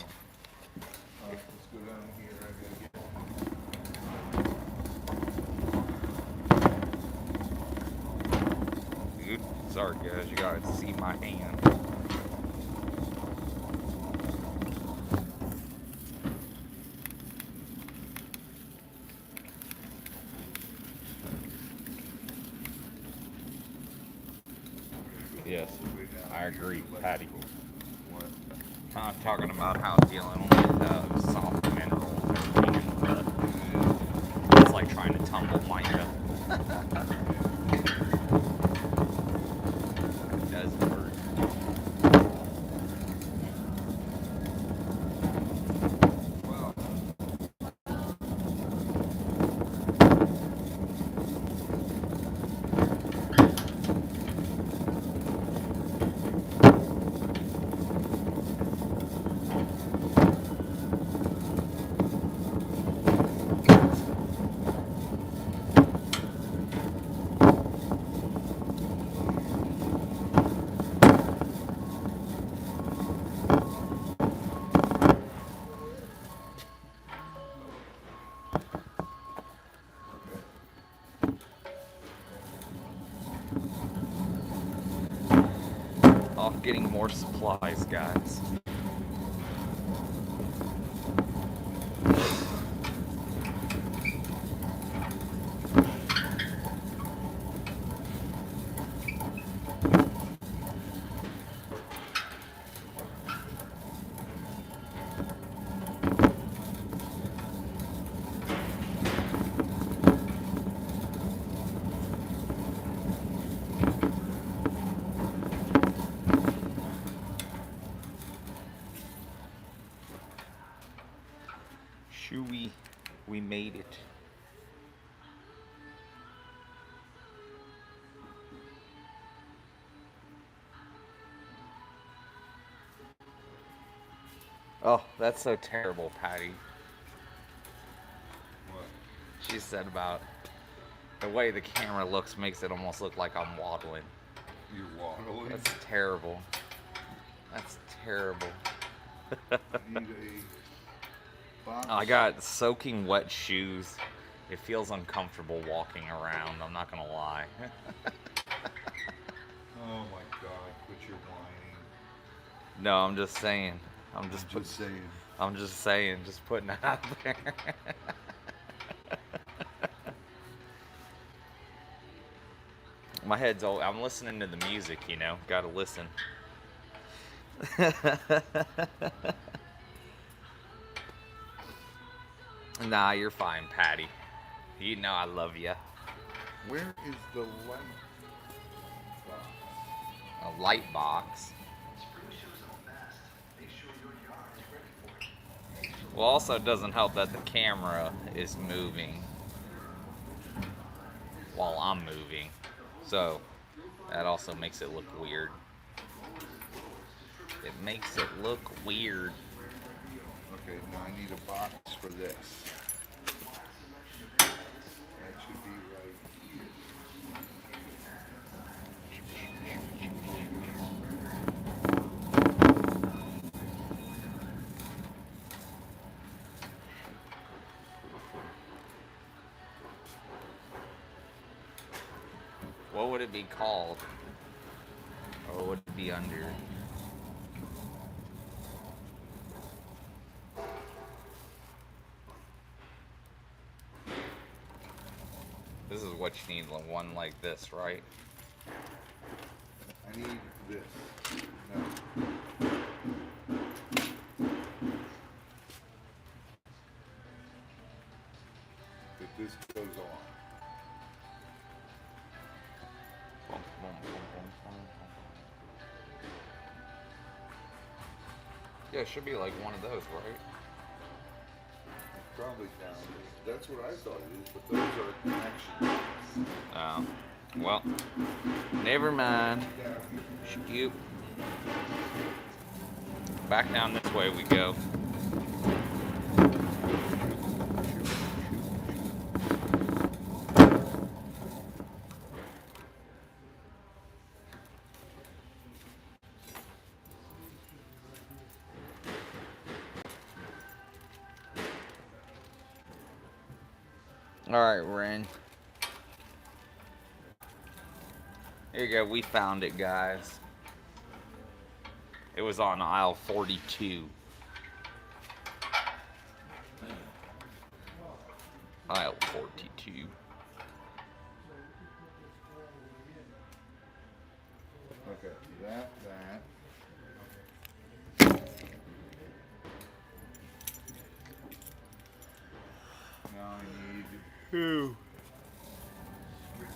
S1: Let's go down here. I gotta get.
S2: Dude, sorry guys, you gotta see my hand. Yes, I agree, Patty.
S1: What?
S2: I'm talking about how dealing with soft minerals and it's like trying to tumble mica. It does hurt.
S1: Well.
S2: Off getting more supplies, guys. Shoo, we made it. Oh, that's so terrible, Patty.
S1: What?
S2: She said about the way the camera looks makes it almost look like I'm waddling.
S1: You're waddling?
S2: That's terrible. That's terrible.
S1: I need a box.
S2: I got soaking wet shoes. It feels uncomfortable walking around, I'm not gonna lie.
S1: Oh my God, quit your whining.
S2: No, I'm just saying. I'm just
S1: saying.
S2: I'm just saying, just putting it out there. My head's all, I'm listening to the music, you know, gotta listen. Nah, you're fine, Patty. You know I love you.
S1: Where is the light box?
S2: A light box. Well, also it doesn't help that the camera is moving while I'm moving. So, that also makes it look weird. It makes it look weird.
S1: Okay, now I need a box for this. That should be right here.
S2: What would it be called? Or would it be under? This is what you need, one like this, right?
S1: I need this. No. That this goes on.
S2: Yeah, it should be like one of those, right?
S1: Probably down. That's what I thought it is, but those are connections.
S2: Oh. Well, never mind. Shoot. Back down this way we go. Alright, Ren. Here you go, we found it, guys. It was on aisle 42. Aisle 42.
S1: Okay, that. Now I need
S2: Who?
S1: switches.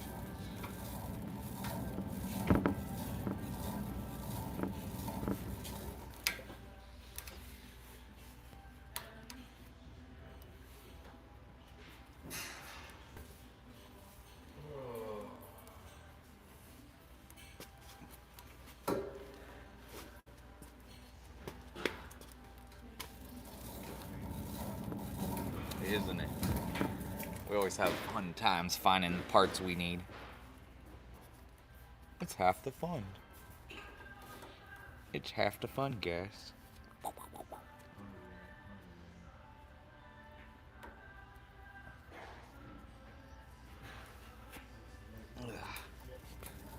S2: Isn't it? We always have fun times finding the parts we need. It's half the fun. It's half the fun, guys.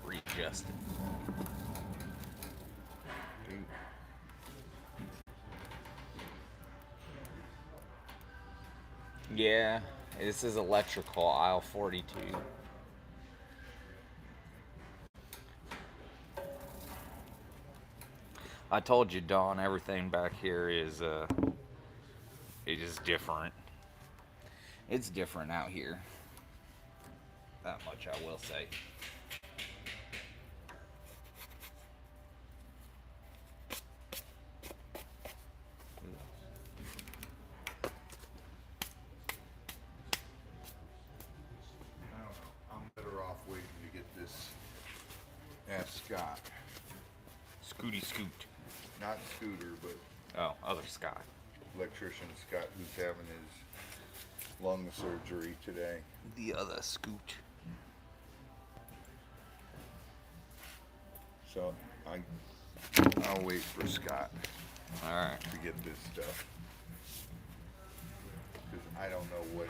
S2: Readjusted. Yeah, this is electrical, aisle 42. I told you, Dawn, everything back here is it is different. It's different out here. That much I will say.
S1: I don't know. I'm better off waiting to get this. Ask Scott.
S2: Scooty scoot.
S1: Not Scooter, but
S2: Oh, other Scott.
S1: Electrician Scott, who's having his lung surgery today.
S2: The other Scoot.
S1: So I'll wait for Scott
S2: Alright.
S1: to get this stuff. Because I don't know what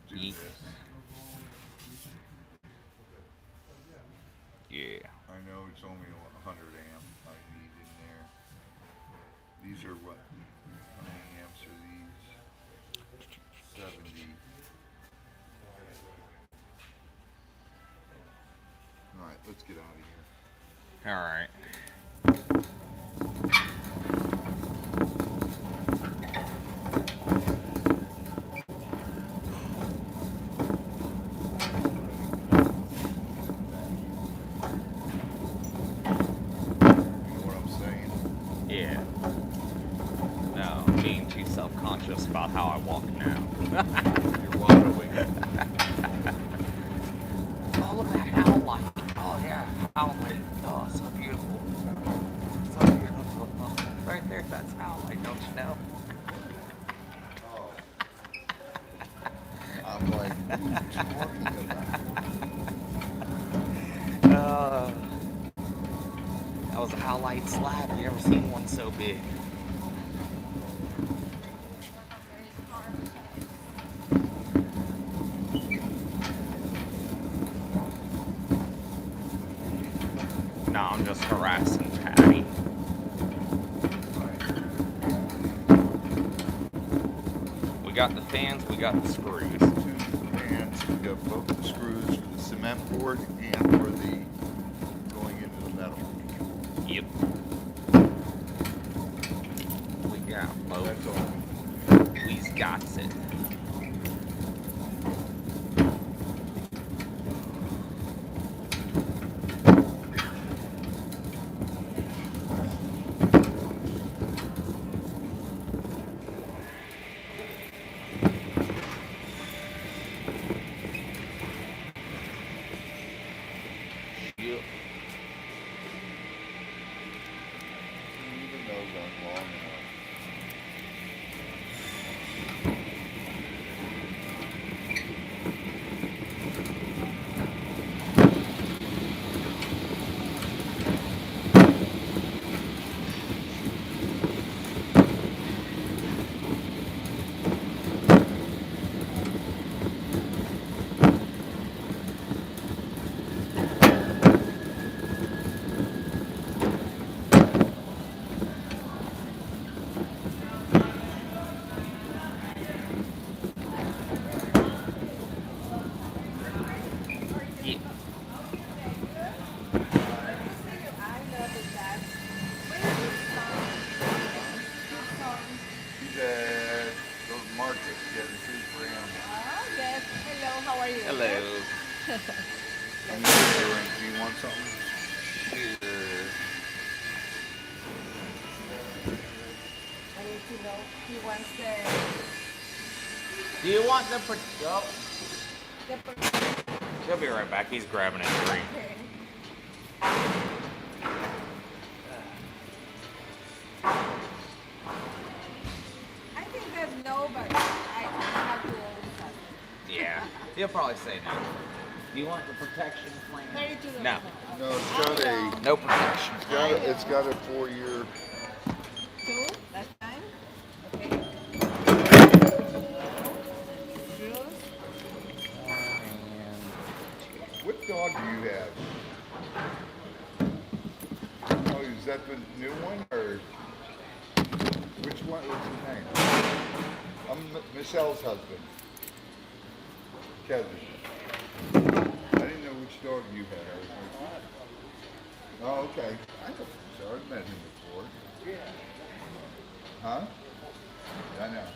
S1: do
S2: Yeet.
S1: this.
S2: Yeah.
S1: I know it's only 100 amp I need in there. These are what? How many amps are these? 70. Alright, let's get out of here.
S2: Alright.
S1: You know what I'm saying?
S2: Yeah. No, I'm being too self-conscious about how I walk now.
S1: You're wallowing.
S2: Oh, look at that owl light. Oh, yeah. Owl light. Oh, so beautiful. So beautiful. Right there, that's owl light, don't you know?
S1: Oh. I'm like, what are you talking about?
S2: That was an owl light slab. You ever seen one so big? No, I'm just harassing Patty. We got the fans, we got the screws.
S1: Two fans, we got both the screws for the cement board and for the going into the metal.
S2: Yep. We got both.
S1: That's all.
S2: We's got it. Yep.
S1: Even those aren't long enough.
S2: Yep.
S1: He's at the market getting food for animals.
S3: Oh, yes. Hello, how are you?
S2: Hello.
S1: I'm gonna drink. Do you want something?
S2: Sure.
S3: I need to know. He wants
S2: Do you want the oh,
S3: the
S2: he'll be right back. He's grabbing a drink.
S3: okay. I think there's no, but I have to always ask.
S2: Yeah. He'll probably say no. Do you want the protection plan?
S3: $32.
S2: No.
S1: No, it's got a.
S2: No protection.
S1: It's got a 4-year.
S3: Two, that's fine. Okay. Juice.
S1: What dog do you have? Oh, is that the new one or which one? What's his name? I'm Michelle's husband, Kevin. I didn't know which dog you had. Oh, okay. I know Michelle. I've met him before. Huh? I know.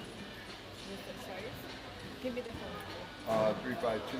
S3: Give me the phone.
S1: 352.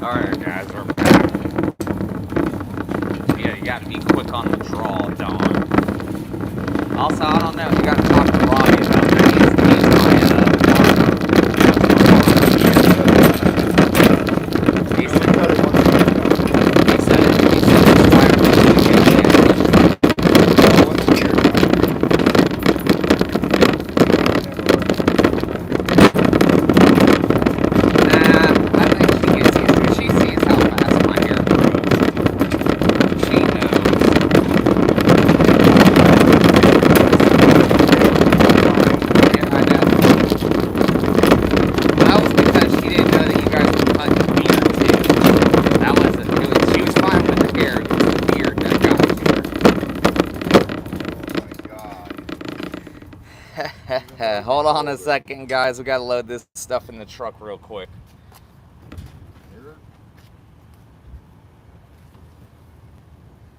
S2: Alright, guys, we're back. Yeah, you gotta be quick on the draw, Don. Also, I don't know, you gotta talk to Robbie about that. He's Hold on a second, guys. We gotta load this stuff in the truck real quick.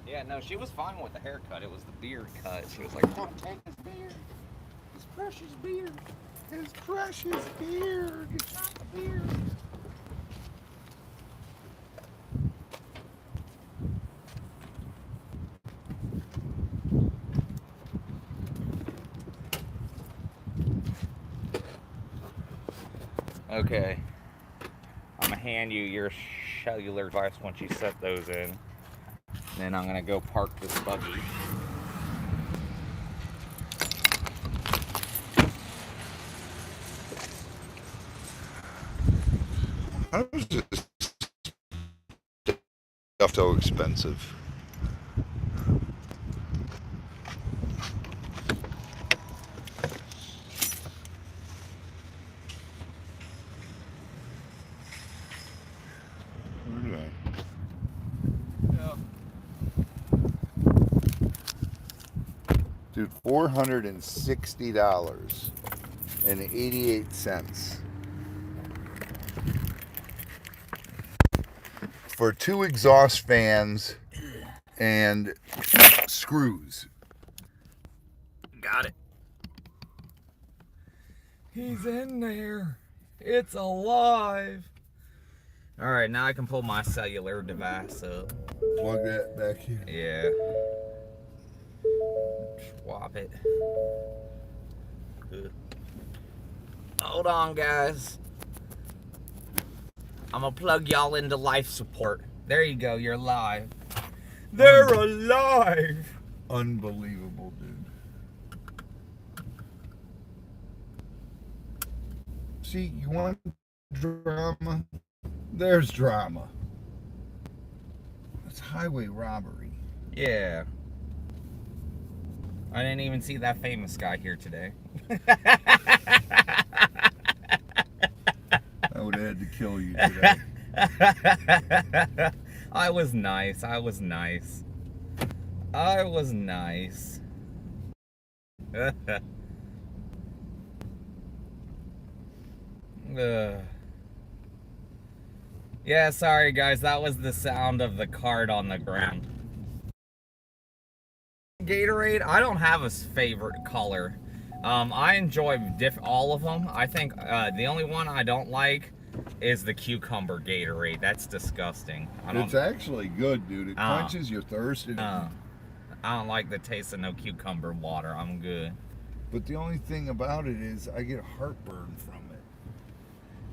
S2: Yeah, no, she was fine with the haircut. It was the beard cut. She was like, "Don't take his beard. His precious beard. His precious beard. It's not the beard." Okay, I'm gonna hand you your cellular device once you set those in. Then I'm gonna go park this buggy.
S1: How is this stuff so expensive? Dude, $460.88 for 2 exhaust fans and screws.
S2: Got it. He's in there. It's alive. All right, now I can pull my cellular device up.
S1: Plug that back in.
S2: Yeah. Swap it. Good. Hold on, guys. I'm gonna plug y'all into life support. There you go, you're live. They're alive!
S1: Unbelievable, dude. See, you want drama? There's drama. It's highway robbery.
S2: Yeah. I didn't even see that famous guy here today.
S1: I would have had to kill you today.
S2: I was nice. I was nice. I was nice. Yeah, sorry guys. That was the sound of the cart on the ground. Gatorade, I don't have a favorite color. I enjoy all of them. I think the only one I don't like is the cucumber Gatorade. That's disgusting.
S1: It's actually good, dude. It quenches your thirst.
S2: I don't like the taste of no cucumber water. I'm good.
S1: But the only thing about it is I get heartburn from it.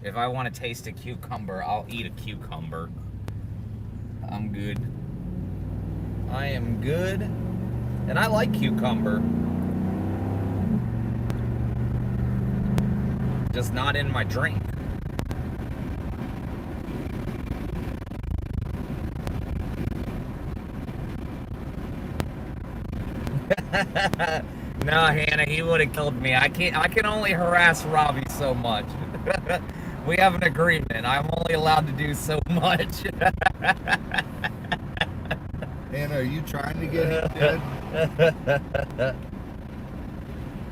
S2: If I want to taste a cucumber, I'll eat a cucumber. I'm good. I am good. And I like cucumber. Just not in my drink. No, Hannah, he would have killed me. I can only harass Robbie so much. We have an agreement. I'm only allowed to do so much.
S1: Hannah, are you trying to get him dead?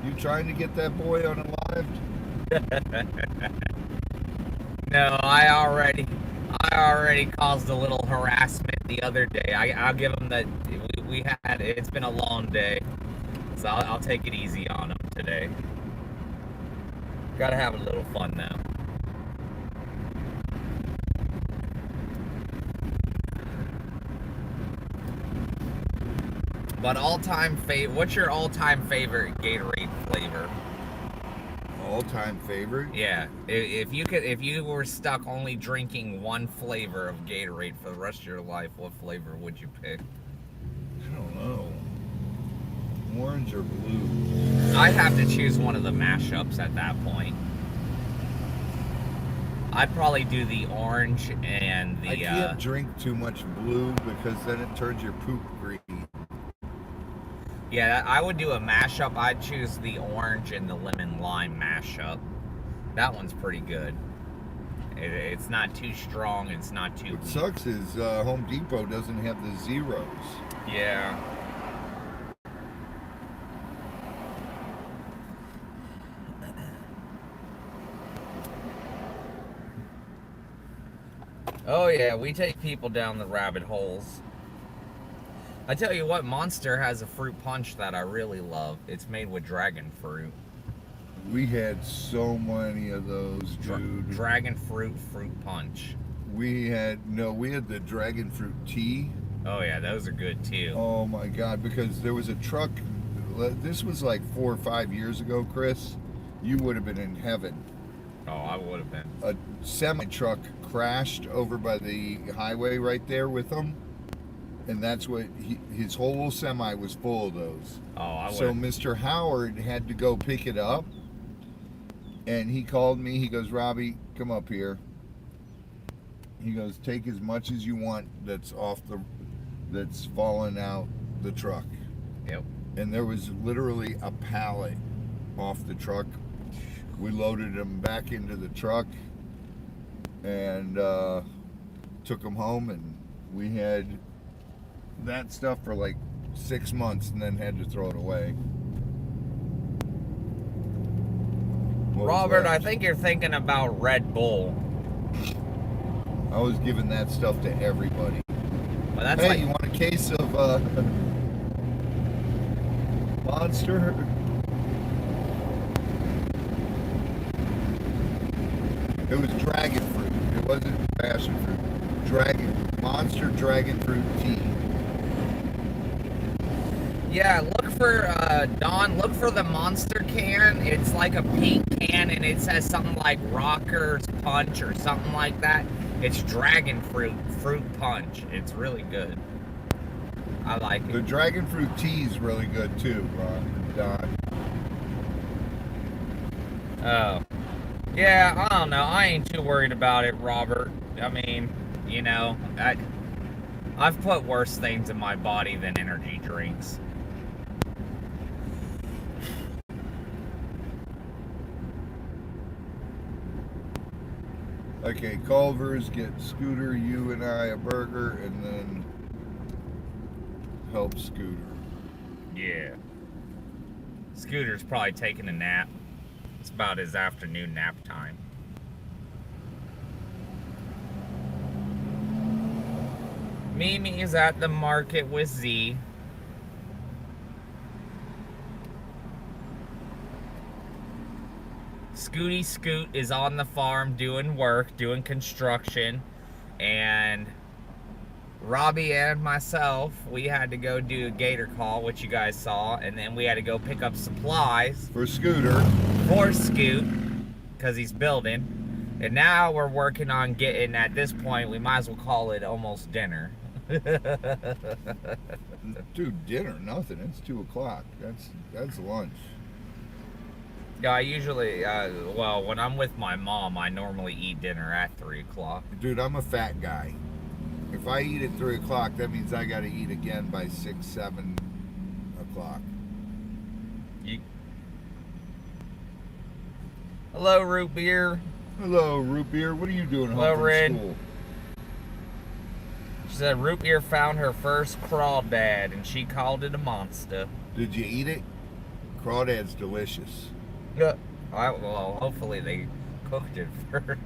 S1: You trying to get that boy unalived?
S2: No, I already caused a little harassment the other day. I'll give him that. It's been a long day, so I'll take it easy on him today. Gotta have a little fun now. But what's your all-time favorite Gatorade flavor?
S1: All-time favorite?
S2: Yeah, if you were stuck only drinking one flavor of Gatorade for the rest of your life, what flavor would you pick?
S1: I don't know. Orange or blue?
S2: I'd have to choose one of the mashups at that point. I'd probably do the orange and the.
S1: I can't drink too much blue because then it turns your poop green.
S2: Yeah, I would do a mashup. I'd choose the orange and the lemon lime mashup. That one's pretty good. It's not too strong. It's not too.
S1: What sucks is Home Depot doesn't have the zeros.
S2: Yeah. Oh yeah, we take people down the rabbit holes. I tell you what, Monster has a fruit punch that I really love. It's made with dragon fruit.
S1: We had so many of those, dude.
S2: Dragon fruit punch.
S1: We had the dragon fruit tea.
S2: Oh yeah, those are good too.
S1: Oh my God, because there was a truck, this was like 4 or 5 years ago, Chris. You would have been in heaven.
S2: Oh, I would have been.
S1: A semi-truck crashed over by the highway right there with him. And that's what, his whole semi was full of those.
S2: Oh, I would.
S1: So Mr. Howard had to go pick it up. And he called me, he goes, Robbie, come up here. He goes, take as much as you want that's fallen out the truck.
S2: Yep.
S1: And there was literally a pallet off the truck. We loaded them back into the truck and took them home, and we had that stuff for like 6 months and then had to throw it away.
S2: Robert, I think you're thinking about Red Bull.
S1: I was giving that stuff to everybody.
S2: Well, that's
S1: hey,
S2: like...
S1: you want a case of Monster? It was dragon fruit. It wasn't passion fruit. Monster dragon fruit tea.
S2: Yeah, look for, Don, look for the Monster can. It's like a pink can, and it says something like Rocker's Punch or something like that. It's dragon fruit punch. It's really good. I like it.
S1: The dragon fruit tea is really good too, Don.
S2: Oh. Yeah, I don't know. I ain't too worried about it, Robert. I mean, you know, I've put worse things in my body than energy drinks.
S1: Okay, Culver's, get Scooter, you and I a burger, and then help Scooter.
S2: Yeah. Scooter's probably taking a nap. It's about his afternoon nap time. Mimi is at the market with Z. Scooty Scoot is on the farm doing work, doing construction, and Robbie and myself, we had to go do a Gator call, which you guys saw, and then we had to go pick up supplies
S1: For Scooter.
S2: for Scoot, because he's building. And now we're working on getting, at this point, we might as well call it almost dinner.
S1: Dude, dinner, nothing. It's 2 o'clock. That's lunch.
S2: Yeah, I usually, well, when I'm with my mom, I normally eat dinner at 3 o'clock.
S1: Dude, I'm a fat guy. If I eat at 3 o'clock, that means I got to eat again by 6, 7 o'clock.
S2: Hello, Root Beer.
S1: Hello, Root Beer. What are you doing
S2: Hello,
S1: home from
S2: Red.
S1: school?
S2: She said Root Beer found her first crawdad, and she called it a monster.
S1: Did you eat it? Crawdad's delicious.
S2: Yeah. Well, hopefully they cooked it first.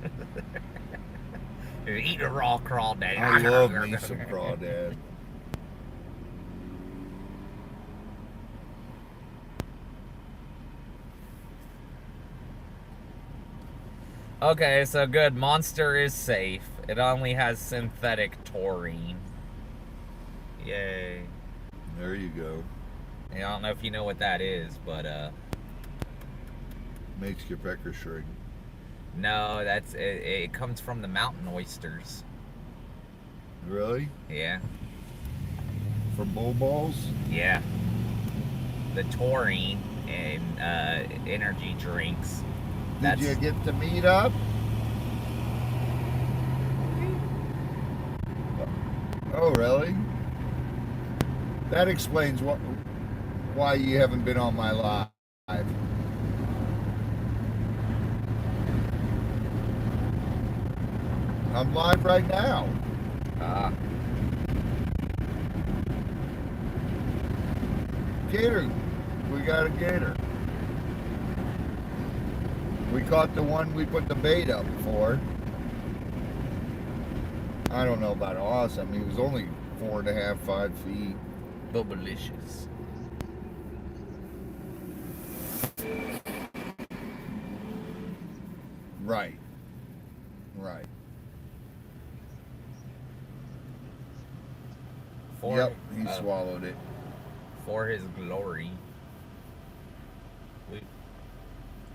S2: Eat a raw crawdad.
S1: I love me some crawdad.
S2: Okay, so good. Monster is safe. It only has synthetic taurine. Yay.
S1: There you go.
S2: And I don't know if you know what that is, but
S1: Makes your pecker shrink.
S2: no, that's it comes from the mountain oysters.
S1: Really?
S2: Yeah.
S1: From bull balls?
S2: Yeah. The taurine and energy drinks.
S1: Did you get to meet up? Oh, really? That explains why you haven't been on my live. I'm live right now.
S2: Ah.
S1: Gator. We got a gator. We caught the one we put the bait up for. I don't know about awesome. He was only 4.5, 5 feet.
S2: Bubblicious.
S1: Right. Right. Yep, he swallowed it.
S2: For his glory.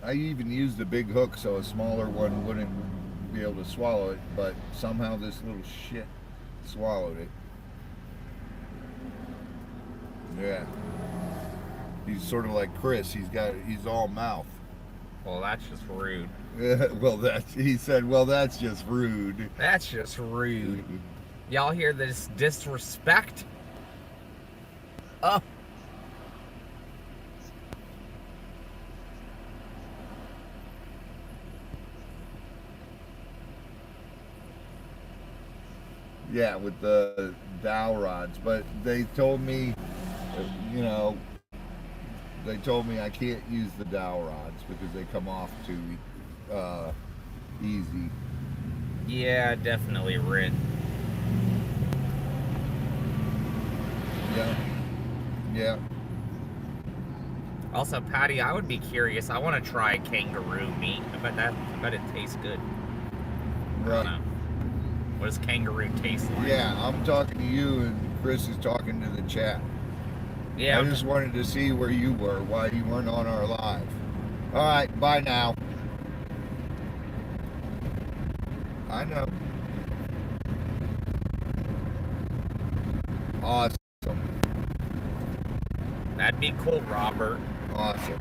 S1: I even used a big hook so a smaller one wouldn't be able to swallow it, but somehow this little shit swallowed it. Yeah. He's sort of like Chris. He's all mouth.
S2: Well, that's just rude.
S1: He said, well, that's just rude.
S2: That's just rude. Y'all hear this disrespect? Oh.
S1: Yeah, with the dowel rods. But they told me, they told me I can't use the dowel rods because they come off too easy.
S2: Yeah, definitely, Rit.
S1: Yeah. Yeah.
S2: Also, Patty, I would be curious. I want to try kangaroo meat. I bet it tastes good. I don't know. What does kangaroo taste like?
S1: Yeah, I'm talking to you and Chris is talking to the chat.
S2: Yeah.
S1: I just wanted to see where you were, why you weren't on our live. All right, bye now. I know. Awesome.
S2: That'd be cool, Robert.
S1: Awesome.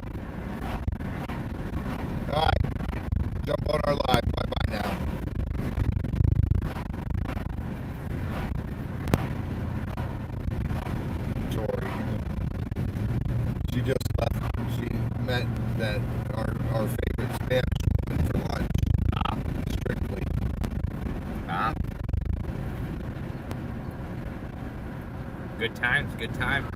S1: All right, jump on our live. Bye-bye now. Tori. She just left. She met that our favorite Spanish woman for lunch. Strictly.
S2: Good times, good times.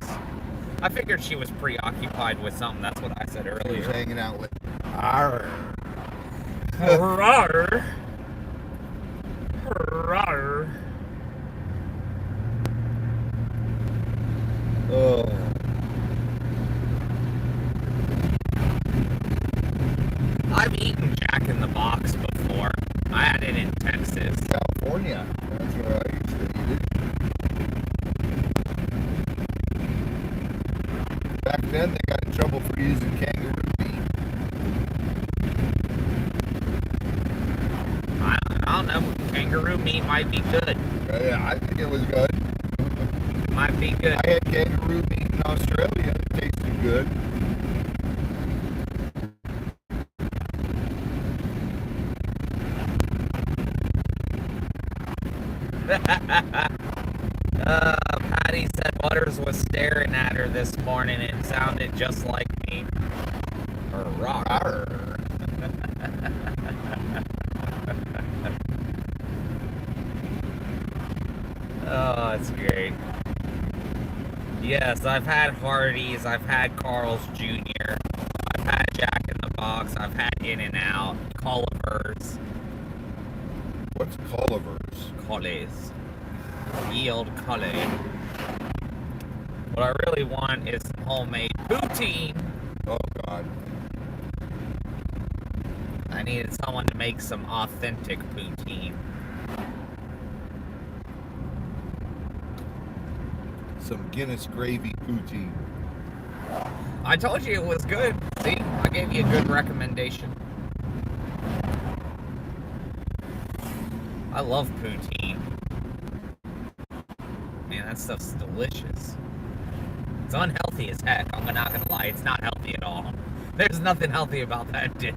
S2: I figured she was preoccupied with something. That's what I said
S1: She was
S2: earlier.
S1: hanging out with.
S2: Arr. Arr. Arr.
S1: Oh.
S2: I've eaten Jack in the Box before. I had it in Texas.
S1: California. That's where I used to eat it. Back then, they got in trouble for using kangaroo meat.
S2: I don't know. Kangaroo meat might be good.
S1: Yeah, I think it was good.
S2: Might be good.
S1: I had kangaroo meat in Australia. It tasted good.
S2: Patty said Butters was staring at her this morning and it sounded just like me.
S1: Arr.
S2: Oh, that's great. Yes, I've had Hardee's, I've had Carl's Jr., I've had Jack in the Box, I've had In-N-Out, Culver's.
S1: What's Culver's?
S2: Cully's. Yield Cully. What I really want is some homemade poutine.
S1: Oh, God.
S2: I needed someone to make some authentic poutine.
S1: some Guinness gravy poutine.
S2: I told you it was good. See, I gave you a good recommendation. I love poutine. Man, that stuff's delicious. It's unhealthy as heck. I'm not gonna lie, it's not healthy at all. There's nothing healthy about that dish,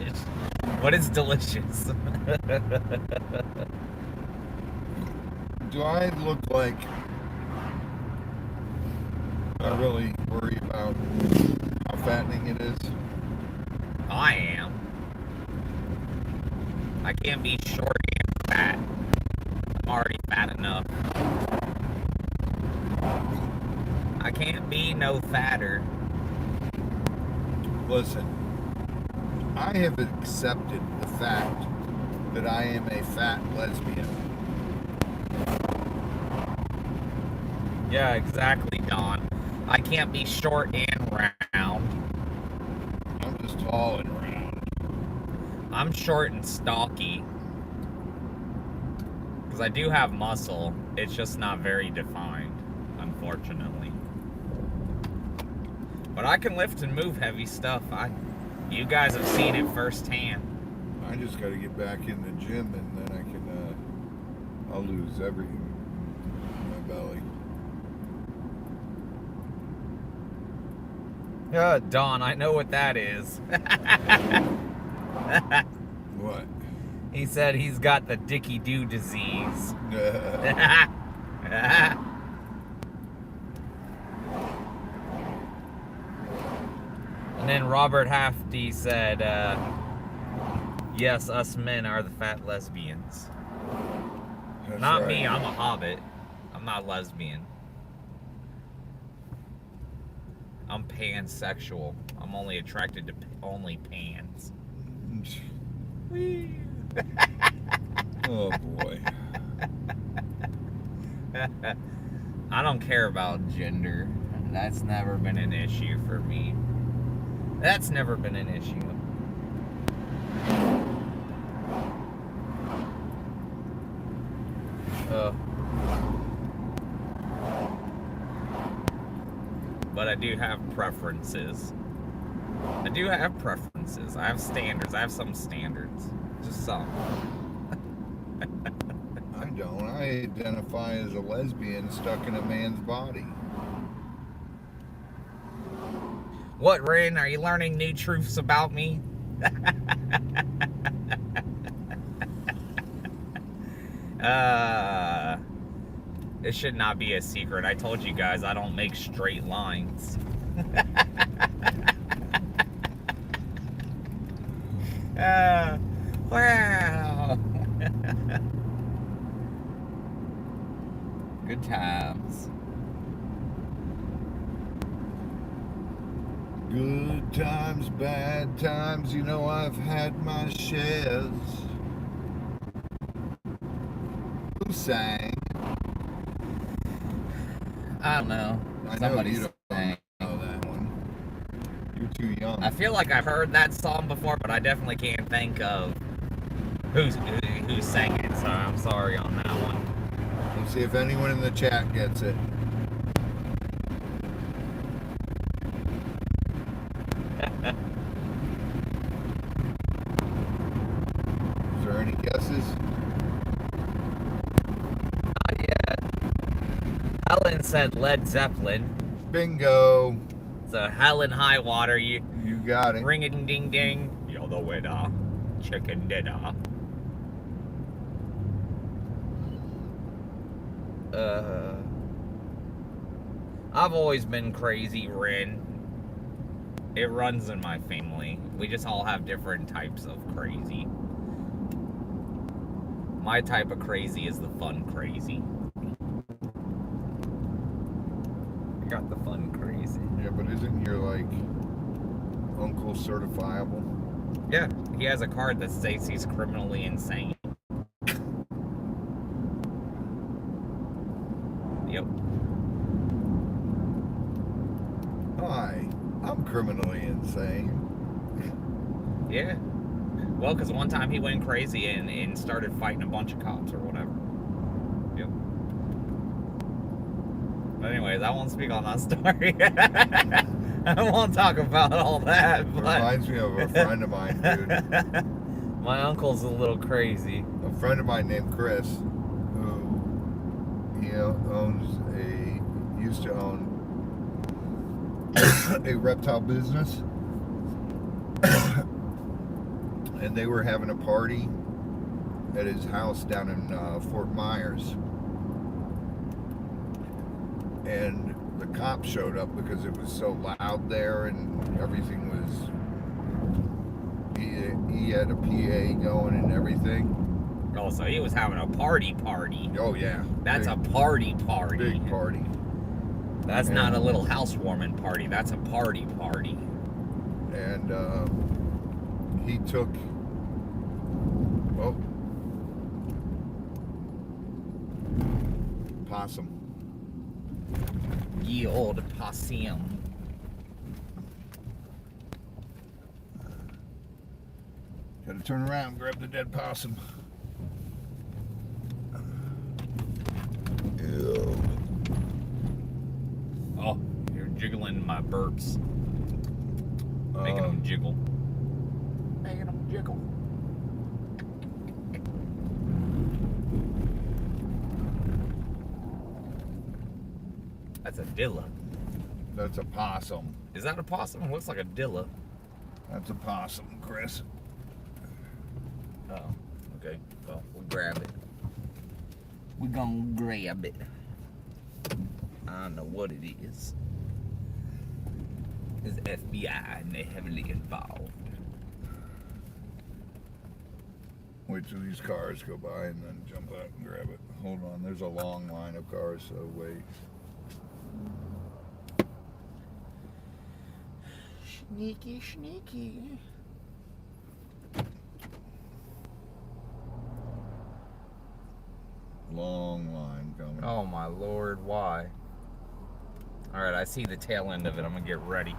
S2: but it's delicious.
S1: Do I look like I really worry about how fattening it is?
S2: I am. I can't be short and fat. I'm already fat enough. I can't be no fatter.
S1: Listen, I have accepted the fact that I am a fat lesbian.
S2: Yeah, exactly, Don. I can't be short and round.
S1: I'm just tall and round.
S2: I'm short and stocky. Because I do have muscle. It's just not very defined, unfortunately. But I can lift and move heavy stuff. You guys have seen it firsthand.
S1: I just got to get back in the gym and then I can, I'll lose everything in my belly.
S2: Don, I know what that is.
S1: What?
S2: He said he's got the Dicky-Doo disease. And then Robert Hafty said, yes, us men are the fat lesbians.
S1: That's
S2: Not
S1: right.
S2: me, I'm a hobbit. I'm not lesbian. I'm pansexual. I'm only attracted to only pans.
S1: Oh boy.
S2: I don't care about gender. That's never been an issue for me. That's never been an issue. But I do have preferences. I do have preferences. I have standards. I have some standards. Just some.
S1: I don't. I identify as a lesbian stuck in a man's body.
S2: What, Rin? Are you learning new truths about me? It should not be a secret. I told you guys I don't make straight lines. Wow. Good times.
S1: Good times, bad times, you know I've had my shares. Who sang?
S2: I don't know.
S1: I know
S2: Somebody
S1: you don't
S2: sang.
S1: know that one. You're too young.
S2: I feel like I've heard that song before, but I definitely can't think of who sang it, so I'm sorry on that one.
S1: Let's see if anyone in the chat gets it. Is there any guesses?
S2: Not yet. Helen said Led Zeppelin.
S1: Bingo.
S2: So Helen Highwater, you
S1: got it.
S2: ring a ding ding ding. You're the winner. Chicken dinner. I've always been crazy, Rin. It runs in my family. We just all have different types of crazy. My type of crazy is the fun crazy. I got the fun crazy.
S1: Yeah, but isn't your, like, uncle certifiable?
S2: Yeah, he has a card that states he's criminally insane. Yep.
S1: Hi, I'm criminally insane.
S2: Yeah. Well, because one time he went crazy and started fighting a bunch of cops or whatever. Yep. But anyways, I won't speak on that story. I won't talk about all that.
S1: It
S2: But
S1: reminds me of a friend of mine, dude.
S2: my uncle's a little crazy.
S1: A friend of mine named Chris, who used to own a reptile business, and they were having a party at his house down in Fort Myers, and the cops showed up because it was so loud there, and everything was. He had a PA going and everything.
S2: Oh, so he was having a party.
S1: Oh yeah,
S2: That's
S1: big,
S2: a party.
S1: big party.
S2: That's not a little housewarming party. That's a party.
S1: And he took. Oh, possum.
S2: Ye old possum.
S1: Gotta turn around and grab the dead possum. Ew.
S2: Oh, you're jiggling my burps. Making them jiggle. Making them jiggle. That's a dilla.
S1: That's a possum.
S2: Is that a possum? It looks like a dilla.
S1: That's a possum, Chris.
S2: Oh, okay. Well, we'll grab it. We're gonna grab it. I don't know what it is. It's FBI and they're heavily involved.
S1: Wait till these cars go by and then jump out and grab it. Hold on, there's a long line of cars, so wait.
S2: Sneaky.
S1: Long line coming.
S2: Oh my lord, why? Alright, I see the tail end of it. I'm gonna get ready.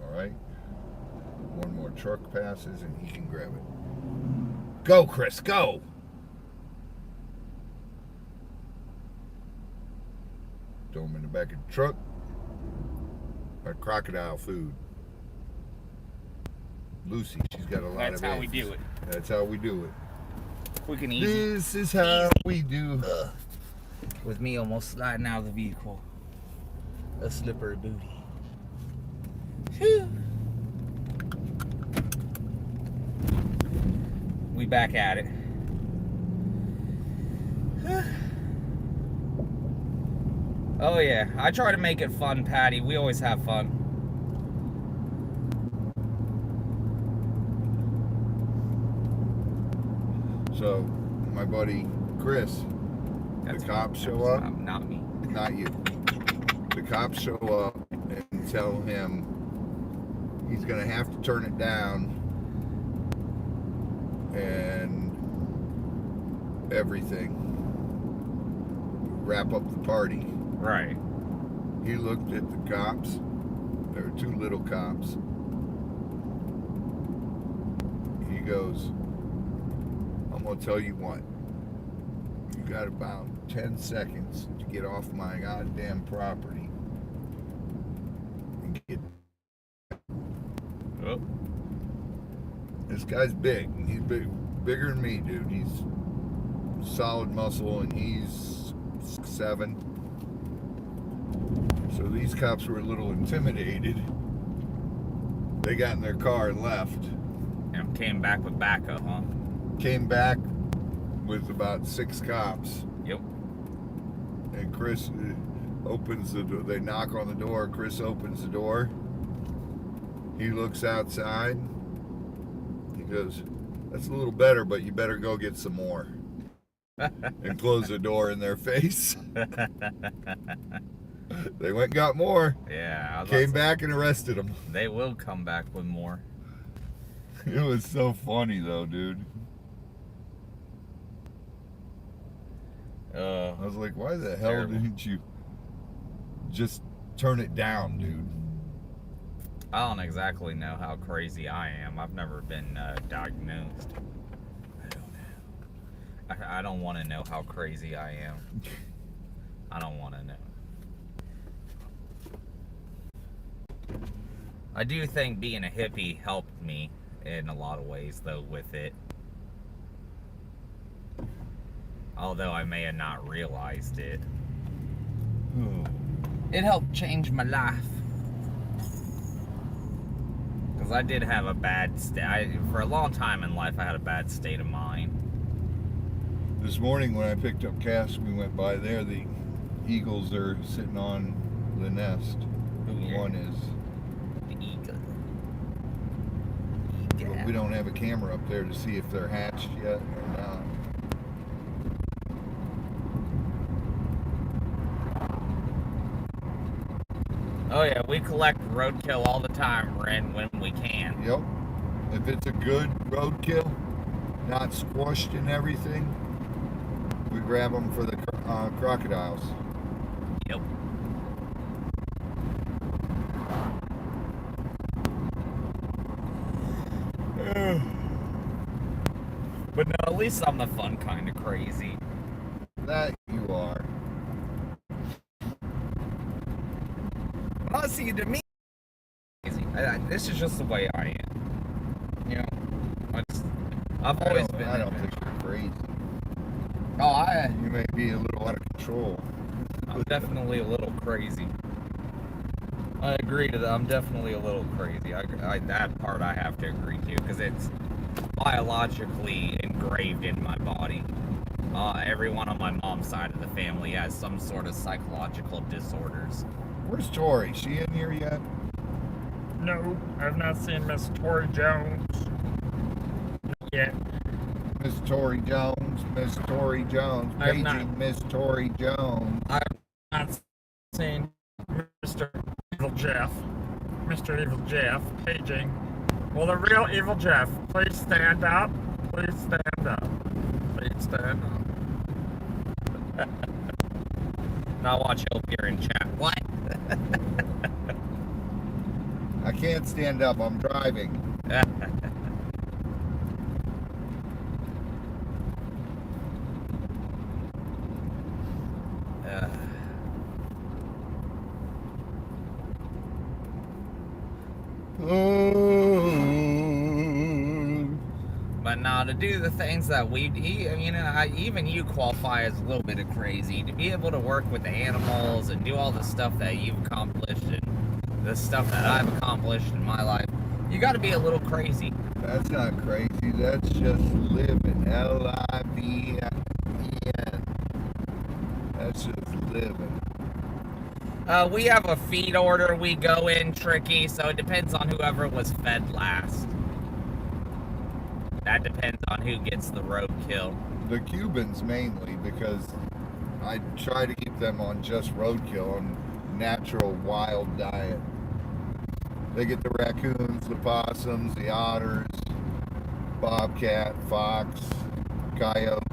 S1: Alright. One more truck passes and he can grab it. Go, Chris, go! Throw him in the back of the truck. Like crocodile food. Lucy, she's got a lot
S2: That's
S1: of
S2: how
S1: eggs.
S2: we do it.
S1: That's how we do it.
S2: We can eat
S1: This is how we do.
S2: with me almost sliding out of the vehicle. A slippery booty. Whew. We back at it. Oh yeah, I try to make it fun, Patty. We always have fun.
S1: So, my buddy Chris, the cops show up.
S2: Not me.
S1: Not you. The cops show up and tell him he's going to have to turn it down and everything. Wrap up the party.
S2: Right.
S1: He looked at the cops. There were two little cops. He goes, I'm going to tell you what. You got about 10 seconds to get off my goddamn property. And get.
S2: Oh.
S1: This guy's big. He's bigger than me, dude. He's solid muscle and he's 6'7". So these cops were a little intimidated. They got in their car and left.
S2: And came back with backup, huh?
S1: Came back with about 6 cops.
S2: Yep.
S1: And Chris opens the door. They knock on the door. Chris opens the door. He looks outside. He goes, that's a little better, but you better go get some more. And close the door in their face. They went and got more.
S2: Yeah.
S1: Came back and arrested them.
S2: They will come back with more.
S1: It was so funny though, dude. I was like, why the hell
S2: Terrible.
S1: didn't you just turn it down, dude?
S2: I don't exactly know how crazy I am. I've never been diagnosed. I don't know. I don't want to know how crazy I am. I don't want to know. I do think being a hippie helped me in a lot of ways, though, with it. Although I may have not realized it. It helped change my life. Because I did have a bad state. For a long time in life, I had a bad state of mind.
S1: This morning when I picked up Cass, we went by there. The eagles are sitting on the nest.
S2: Yeah.
S1: One is.
S2: The eagle.
S1: But we don't have a camera up there to see if they're hatched yet or not.
S2: Oh yeah, we collect roadkill all the time, Ren, when we can.
S1: Yep. If it's a good roadkill, not squished and everything, we grab them for the crocodiles.
S2: Yep. But no, at least I'm the fun kind of crazy.
S1: That you are.
S2: Well, see, to me, this is just the way I am. You know, I've always been.
S1: I don't think you're crazy.
S2: Oh,
S1: You may be a little out of control.
S2: I'm definitely a little crazy. I agree to that. I'm definitely a little crazy. That part I have to agree to because it's biologically engraved in my body. Everyone on my mom's side of the family has some sort of psychological disorders.
S1: Where's Tori? She in here yet?
S4: No, I've not seen Miss Tori Jones yet.
S1: Miss Tori Jones, Miss Tori Jones,
S4: I've not.
S1: paging Miss Tori Jones.
S4: I've not seen Mr. Evil Jeff. Mr. Evil Jeff paging. Well, the real Evil Jeff, please stand up. Please stand up. Please stand up.
S2: Now watch Hill here in chat. What?
S1: I can't stand up, I'm driving.
S2: But now to do the things that we, you know, even you qualify as a little bit of crazy. To be able to work with the animals and do all the stuff that you've accomplished and the stuff that I've accomplished in my life, you got to be a little crazy.
S1: That's not crazy, that's just living. Livin. That's just living.
S2: We have a feed order we go in, Tricky, so it depends on whoever was fed last. That depends on who gets the roadkill.
S1: The Cubans mainly, because I try to keep them on just roadkill, on natural wild diet. They get the raccoons, the possums, the otters, bobcat, fox, coyotes.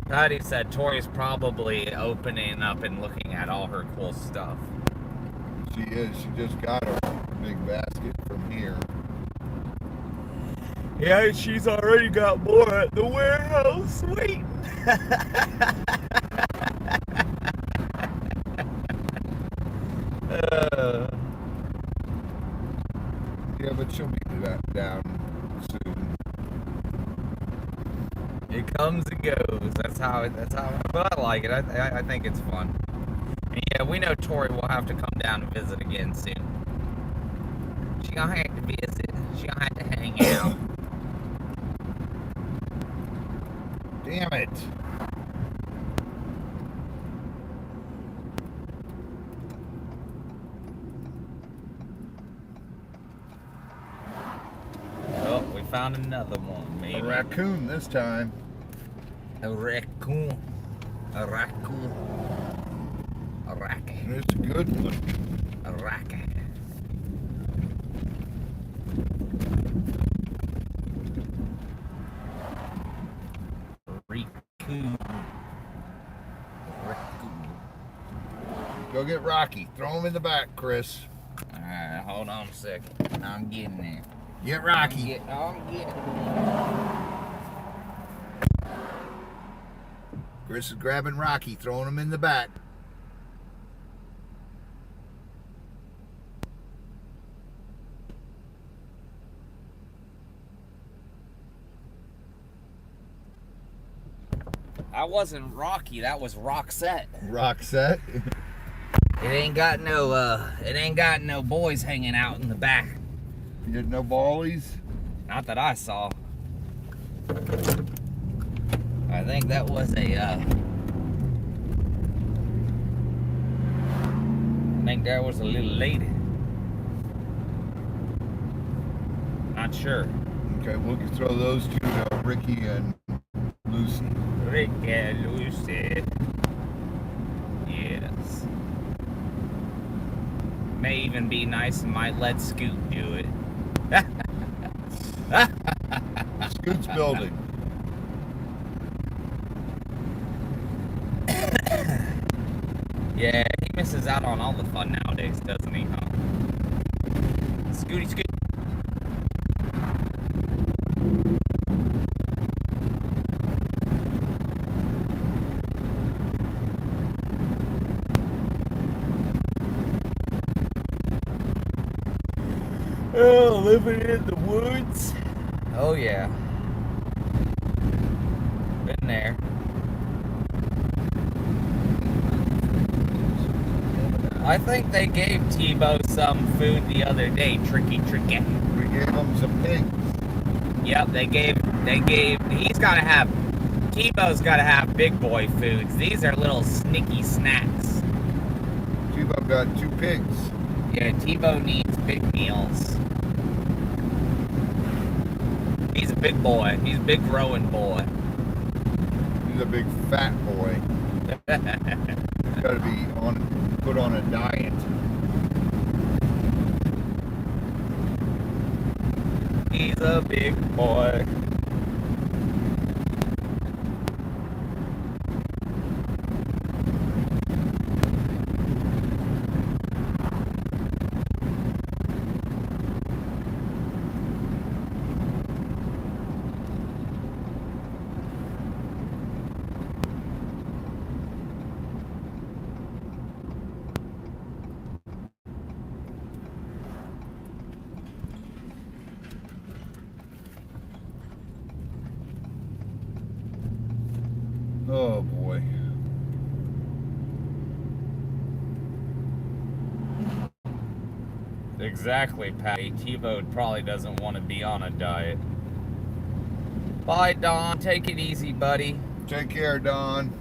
S2: Patty said Tori's probably opening up and looking at all her cool stuff.
S1: She is. She just got a big basket from here.
S2: Yeah, she's already got more at the warehouse waiting.
S1: Yeah, but she'll be down soon.
S2: It comes and goes. That's how. But I like it. I think it's fun. And yeah, we know Tori will have to come down and visit again soon. She gonna have to visit. She gonna have to hang out.
S1: Damn it.
S2: Oh, we found another one, maybe.
S1: A raccoon this time.
S2: A raccoon. A raccoon. A raccoon.
S1: It's a good one.
S2: A raccoon.
S1: Go get Rocky. Throw him in the back, Chris.
S2: Alright, hold on a second. I'm getting there.
S1: Get Rocky.
S2: I'm getting
S1: Chris is grabbing Rocky, throwing him in the back.
S2: That wasn't Rocky, that was Roxette.
S1: Roxette.
S2: It ain't got no boys hanging out in the back.
S1: You get no ballies?
S2: Not that I saw. I think that was a I think there was a little lady. Not sure.
S1: Okay, we'll throw those two to Ricky and Lucy.
S2: Rick and Lucy. Yes. May even be nice and might let Scoot do it.
S1: Scoot's building.
S2: Yeah, he misses out on all the fun nowadays, doesn't he, huh? Scooty Scoot. Oh, living in the woods. Oh, yeah. Been there. I think they gave Tebow some food the other day. Tricky.
S1: We gave him some pigs.
S2: Yep, they gave, Tebow's gotta have big boy foods. These are little sneaky snacks.
S1: Tebow got 2 pigs.
S2: Yeah, Tebow needs big meals. He's a big boy. He's a big growing boy.
S1: He's a big fat boy. He's got to be put on a diet.
S2: He's a big boy.
S1: Oh boy.
S2: Exactly, Patty. Tebow probably doesn't want to be on a diet. Bye, Don. Take it easy, buddy.
S1: Take care, Don.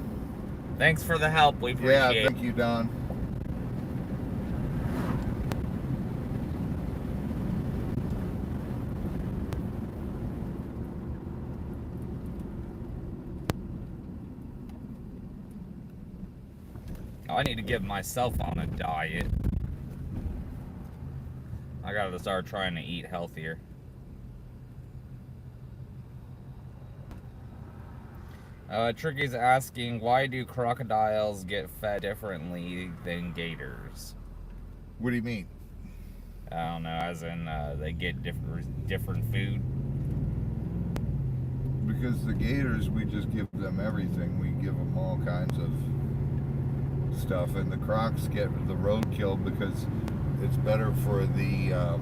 S2: Thanks for the help. We appreciate
S1: Yeah,
S2: it.
S1: thank you, Don.
S2: I need to get myself on a diet. I gotta start trying to eat healthier. Tricky's asking, why do crocodiles get fed differently than gators?
S1: What do you mean?
S2: I don't know, as in they get different food.
S1: Because the gators, we just give them everything. We give them all kinds of stuff, and the crocs get the roadkill because it's better for the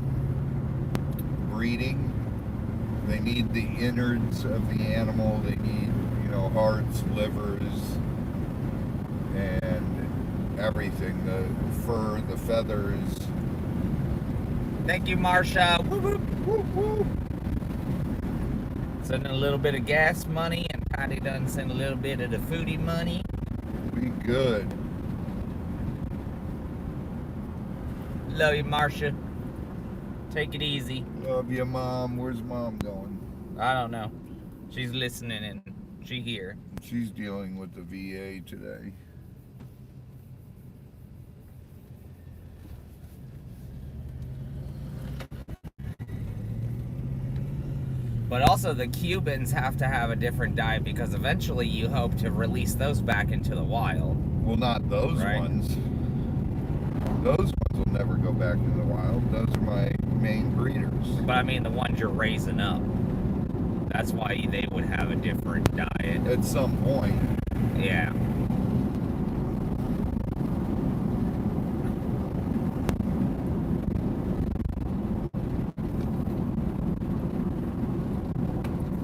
S1: breeding. They need the innards of the animal. They need, hearts, livers, and everything. The fur, the feathers.
S2: Thank you, Marsha. Woo woo.
S1: Woo, woo.
S2: Sending a little bit of gas money, and Patty done send a little bit of the foodie money.
S1: Be good.
S2: Love you, Marsha. Take it easy.
S1: Love you, Mom. Where's Mom going?
S2: I don't know. She's listening and she here.
S1: She's dealing with the VA today.
S2: But also the Cubans have to have a different diet because eventually you hope to release those back into the wild.
S1: Well, not those
S2: Right.
S1: ones. Those ones will never go back in the wild. Those are my main breeders.
S2: But I mean the ones you're raising up. That's why they would have a different diet.
S1: At some point.
S2: Yeah.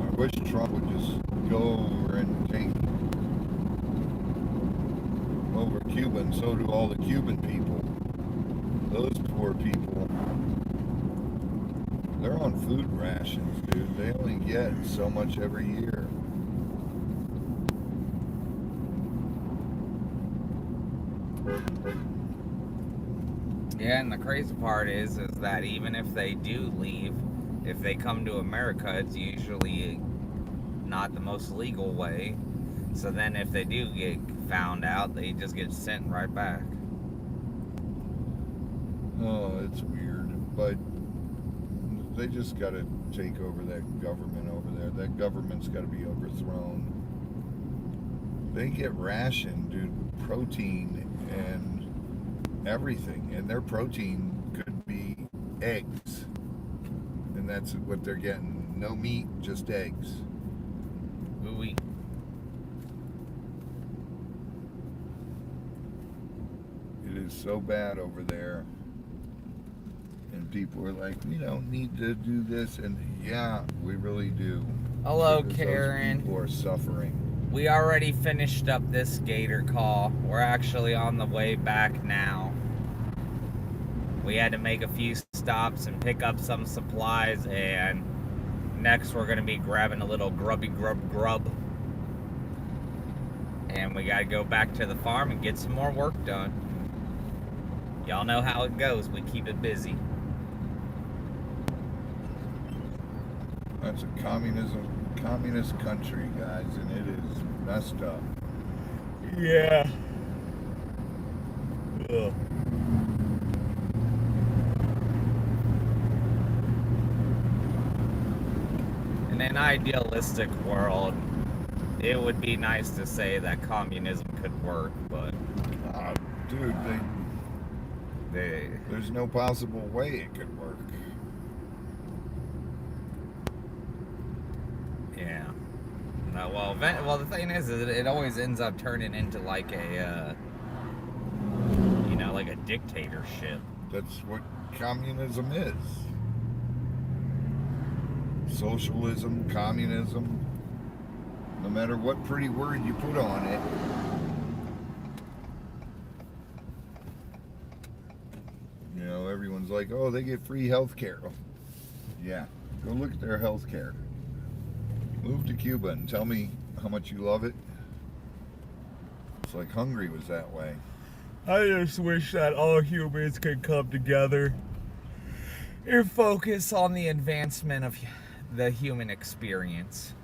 S1: I wish Trump would just go over and take over Cuba, and so do all the Cuban people. Those poor people, they're on food rations, dude. They only get so much every year.
S2: Yeah, and the crazy part is that even if they do leave, if they come to America, it's usually not the most legal way. So then if they do get found out, they just get sent right back.
S1: Oh, it's weird, but they just got to take over that government over there. That government's got to be overthrown. They get rationed, dude, protein and everything, and their protein could be eggs, and that's what they're getting. No meat, just eggs.
S2: Ooh-wee.
S1: It is so bad over there. And people are like, we don't need to do this. And yeah, we really do.
S2: Hello,
S1: Because
S2: Karen.
S1: those people are suffering.
S2: We already finished up this Gator call. We're actually on the way back now. We had to make a few stops and pick up some supplies, and next we're going to be grabbing a little grub. And we got to go back to the farm and get some more work done. Y'all know how it goes. We keep it busy.
S1: That's a communist country, guys, and it is messed up.
S2: Yeah. Ugh. In an idealistic world, it would be nice to say that communism could work, but
S1: Dude, there's no possible way it could work.
S2: Yeah. No, well, the thing is it always ends up turning into like a, like a dictatorship.
S1: That's what communism is. Socialism, communism, no matter what pretty word you put on it. You know, everyone's like, oh, they get free health care. Yeah, go look at their health care. Move to Cuba and tell me how much you love it. It's like Hungary was that way.
S2: I just wish that all humans could come together and focus on the advancement of the human experience.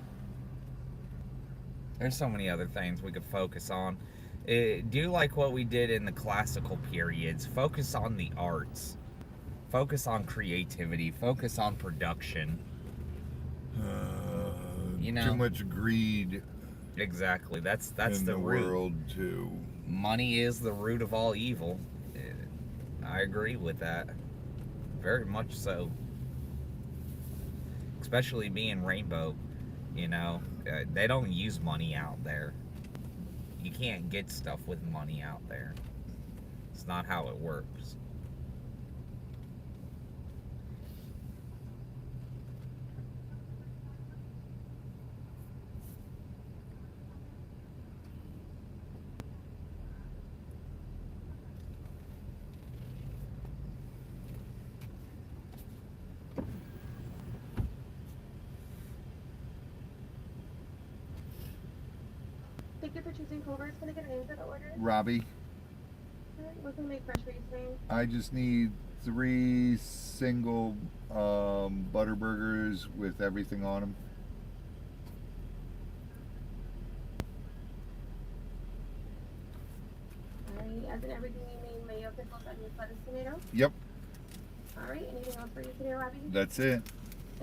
S2: There's so many other things we could focus on. Do like what we did in the classical periods. Focus on the arts. Focus on creativity. Focus on production.
S1: Too much greed.
S2: Exactly. That's
S1: in
S2: the
S1: the
S2: root.
S1: world too.
S2: Money is the root of all evil. I agree with that. Very much so. Especially being Rainbow, they don't use money out there. You can't get stuff with money out there. It's not how it works.
S3: Thank you for choosing Culver's. Can I get a name for the order?
S1: Robbie,
S3: Alright, what can we make fresh for you today?
S1: I just need 3 single butter burgers with everything on them.
S3: Alright, as in everything you mean mayo, pickles, onions, lettuce, tomato?
S1: Yep,
S3: Alright, anything else for you today, Robbie?
S1: that's it.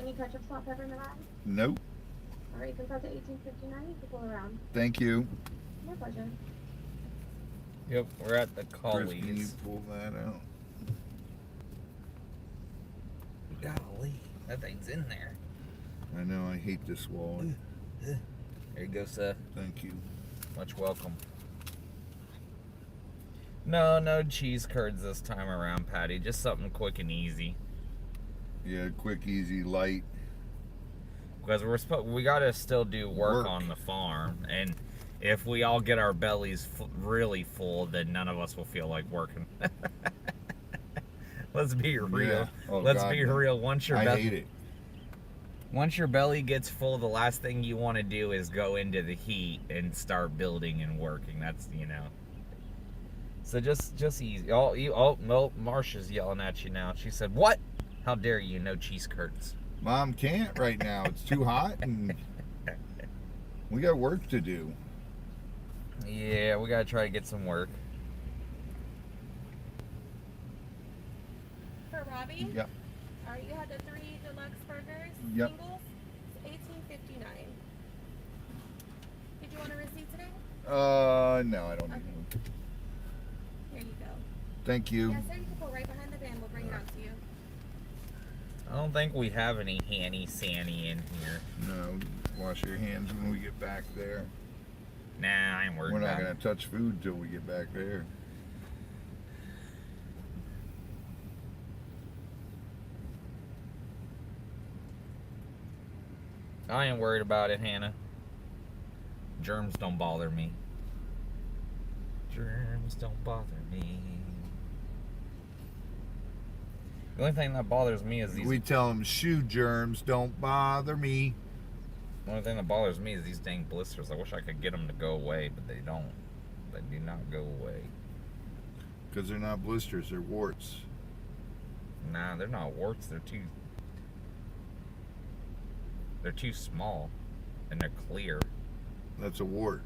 S3: Any ketchup, salt, pepper in the bag?
S1: Nope.
S3: Alright, comes out to $18.59. You can pull around.
S1: Thank you.
S3: My pleasure.
S2: Yep, we're at the
S1: Chris, can you
S2: Collies.
S1: pull that out?
S2: Golly, that thing's in there.
S1: I know, I hate this wallet.
S2: There you go, sir.
S1: Thank you.
S2: Much welcome. No cheese curds this time around, Patty. Just something quick and easy.
S1: Yeah, quick, easy, light.
S2: Because we gotta still do work
S1: Work.
S2: on the farm, and if we all get our bellies really full, then none of us will feel like working. Let's be real.
S1: Yeah. Oh,
S2: Let's
S1: God,
S2: be
S1: no.
S2: real. Once
S1: I hate it.
S2: Once your belly gets full, the last thing you want to do is go into the heat and start building and working. That's, So just easy. Oh, no, Marsha's yelling at you now. She said, "What? How dare you? No cheese curds."
S1: Mom can't right now. It's too hot and we got work to do.
S2: Yeah, we gotta try to get some work.
S3: For Robbie?
S1: Yep.
S3: All right, you had the 3 deluxe burgers,
S1: Yep.
S3: singles, it's $18.59. Did you want a receipt today?
S1: No, I don't need
S3: Okay.
S1: one.
S3: Here you go.
S1: Thank you.
S3: Yes, sir, you can pull right behind the van. We'll bring it out to you.
S2: I don't think we have any Hanny Sanny in here.
S1: No, wash your hands when we get back there.
S2: Nah, I ain't worried
S1: We're not
S2: about
S1: going
S2: it.
S1: to touch food till we get back there.
S2: I ain't worried about it, Hannah. Germs don't bother me. Germs don't bother me. The only thing that bothers me is these.
S1: We tell them shoe germs don't bother me.
S2: The only thing that bothers me is these dang blisters. I wish I could get them to go away, but they don't. They do not go away.
S1: Because they're not blisters, they're warts.
S2: Nah, they're not warts. They're too small, and they're clear.
S1: That's a wart.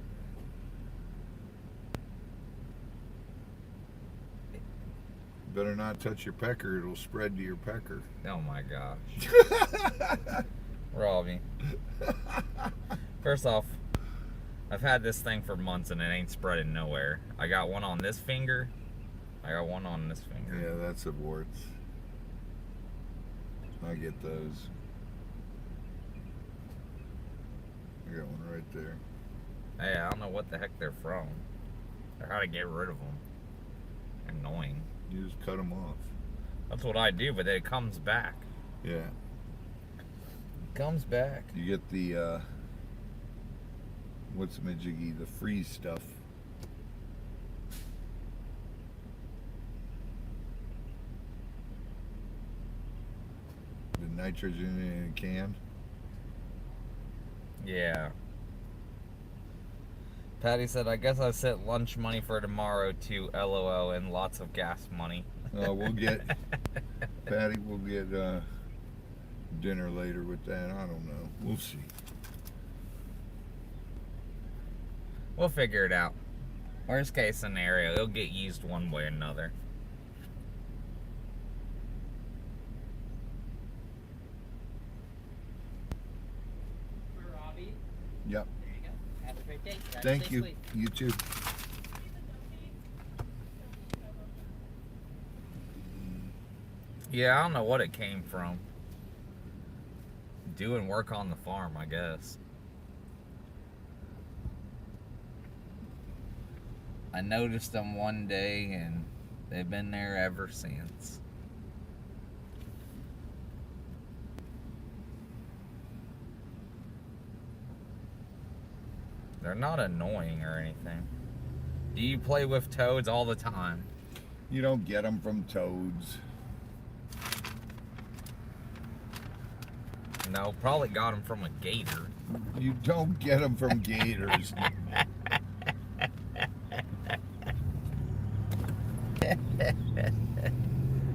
S1: Better not touch your pecker, it'll spread to your pecker.
S2: Oh my gosh. Robbie. First off, I've had this thing for months and it ain't spreading nowhere. I got one on this finger. I got one on this finger.
S1: Yeah, that's a warts. I get those. I got one right there.
S2: Hey, I don't know what the heck they're from or how to get rid of them. Annoying.
S1: You just cut them off.
S2: That's what I do, but then it comes back.
S1: Yeah.
S2: It comes back.
S1: You get the, what's majiggy? The freeze stuff. The nitrogen in a can.
S2: Yeah. Patty said, I guess I sent lunch money for tomorrow to LOL and lots of gas money.
S1: We'll get, Patty, we'll get dinner later with that. I don't know. We'll see.
S2: We'll figure it out. Worst case scenario, it'll get used one way or another.
S5: For Robbie.
S1: Yep.
S5: There you go. Have a great day. Drive
S1: Thank you.
S5: safely.
S1: You too.
S2: Yeah, I don't know what it came from. Doing work on the farm, I guess. I noticed them one day and they've been there ever since. They're not annoying or anything. Do you play with toads all the time?
S1: You don't get them from toads.
S2: No, probably got them from a gator.
S1: You don't get them from gators.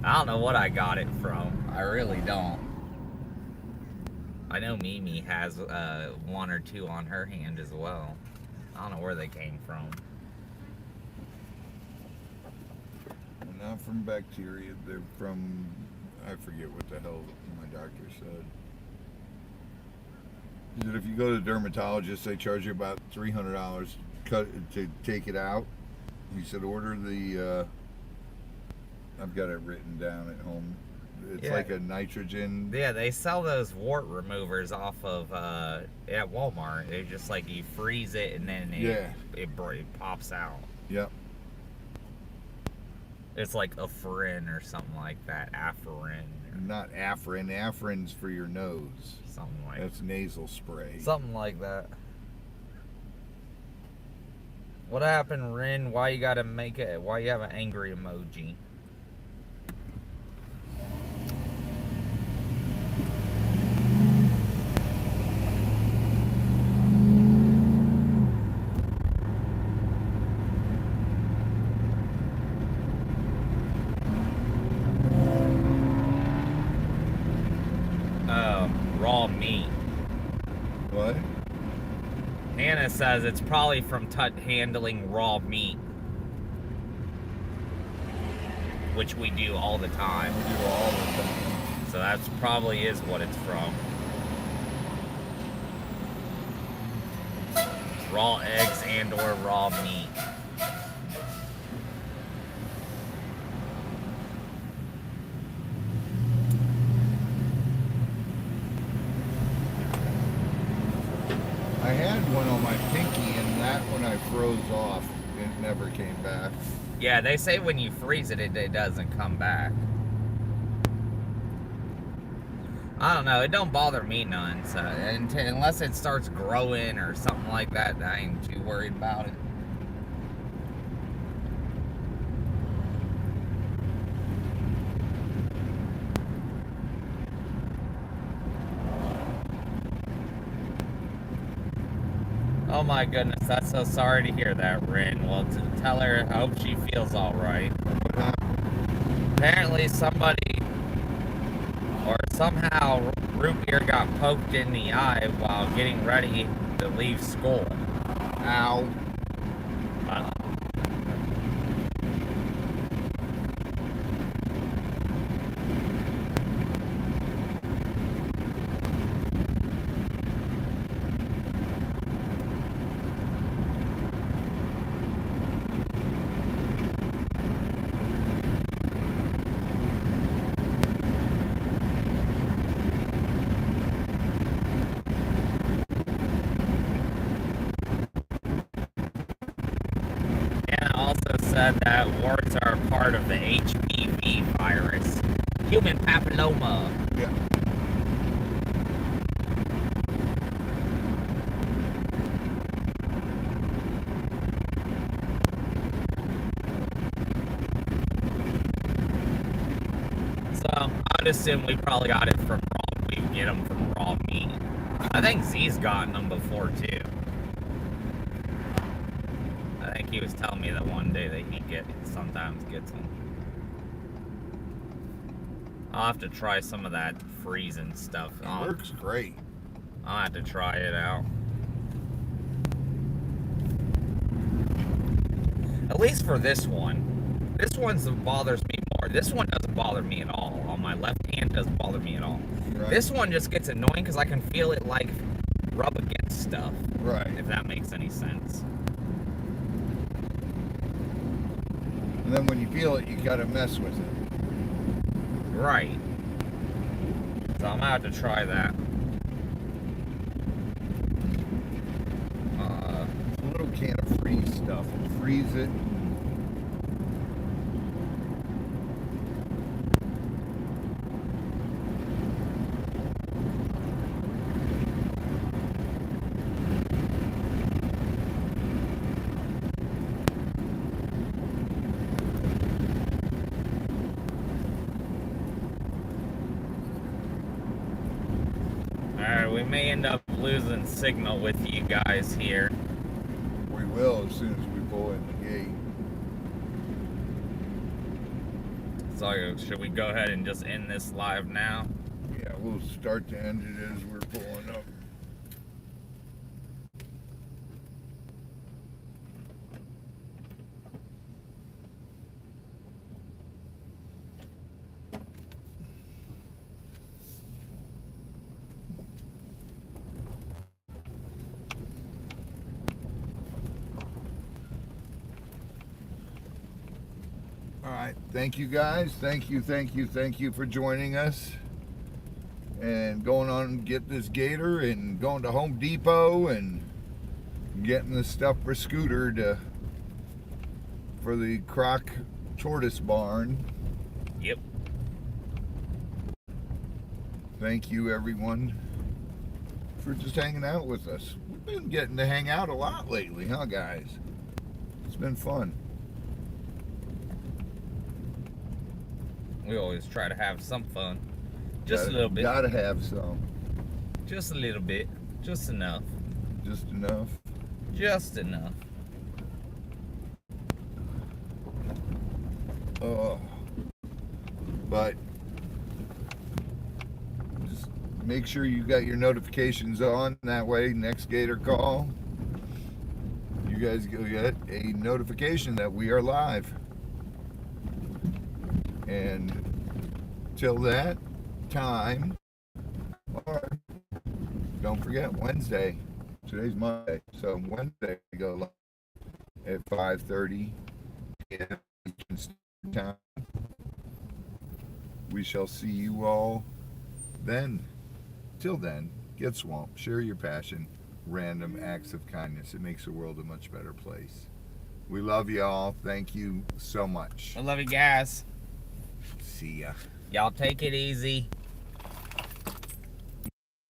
S2: I don't know what I got it from. I really don't. I know Mimi has one or two on her hand as well. I don't know where they came from.
S1: They're not from bacteria. They're from, I forget what the hell my doctor said. He said if you go to the dermatologist, they charge you about $300 to take it out. You should order the. I've got it written down at home. It's
S2: Yeah.
S1: like a nitrogen.
S2: Yeah, they sell those wart removers off of at Walmart. They just like you freeze it and then it pops out.
S1: Yep.
S2: It's like Afrin or something like that. Afrin.
S1: Not Afrin. Afrin's for your nose.
S2: Something like
S1: That's nasal spray.
S2: Something like that. What happened, Rin? Why you gotta make it? Why you have an angry emoji? Raw meat.
S1: What?
S2: Hannah says it's probably from handling raw meat, which we do all the time.
S1: We do all the time.
S2: So that's probably is what it's from. Raw eggs and or raw meat.
S1: I had one on my pinky, and that when I froze off, it never came back.
S2: Yeah, they say when you freeze it, it doesn't come back. I don't know. It don't bother me none. So unless it starts growing or something like that, I ain't too worried about it. Oh my goodness, that's so sorry to hear that, Rin. Well, tell her I hope she feels all right. Apparently somebody or somehow Root Beer got poked in the eye while getting ready to leave school.
S1: Ow.
S2: Said that warts are part of the HPV virus, human papilloma.
S1: Yeah.
S2: So I'd assume we probably got it from raw. We get them from raw meat. I think Z's gotten them before too. I think he was telling me that one day that he sometimes gets them. I'll have to try some of that freezing stuff.
S1: It works great.
S2: I'll have to try it out. At least for this one. This one bothers me more. This one doesn't bother me at all. On my left hand doesn't bother me at all.
S1: Right.
S2: This one just gets annoying because I can feel it like rub against stuff.
S1: Right.
S2: If that makes any sense.
S1: And then when you feel it, you gotta mess with it.
S2: Right. So I'm gonna have to try that.
S1: It's a little can of freeze stuff. Freeze it.
S2: We may end up losing signal with you guys here.
S1: We will as soon as we pull in the gate.
S2: So should we go ahead and just end this live now?
S1: Yeah, we'll start to end it as we're pulling up. right. Thank you guys. Thank you for joining us. And going on and get this gator and going to Home Depot and getting the stuff for Scooter for the croc tortoise barn.
S2: Yep.
S1: Thank you everyone for just hanging out with us. We've been getting to hang out a lot lately, huh guys? It's been fun.
S2: We always try to have some fun. Just a little bit.
S1: Gotta have some.
S2: Just a little bit. Just enough.
S1: Just enough.
S2: Just enough.
S1: But just make sure you got your notifications on. That way, next Gator call, you guys will get a notification that we are live. And till that time, or don't forget Wednesday. Today's Monday, so Wednesday we go live at 5:30 p.m. Eastern Standard Time. We shall see you all then. Till then, get swamped, share your passion, random acts of kindness. It makes the world a much better place. We love y'all. Thank you so much.
S2: I love you guys.
S1: See ya.
S2: Y'all take it easy.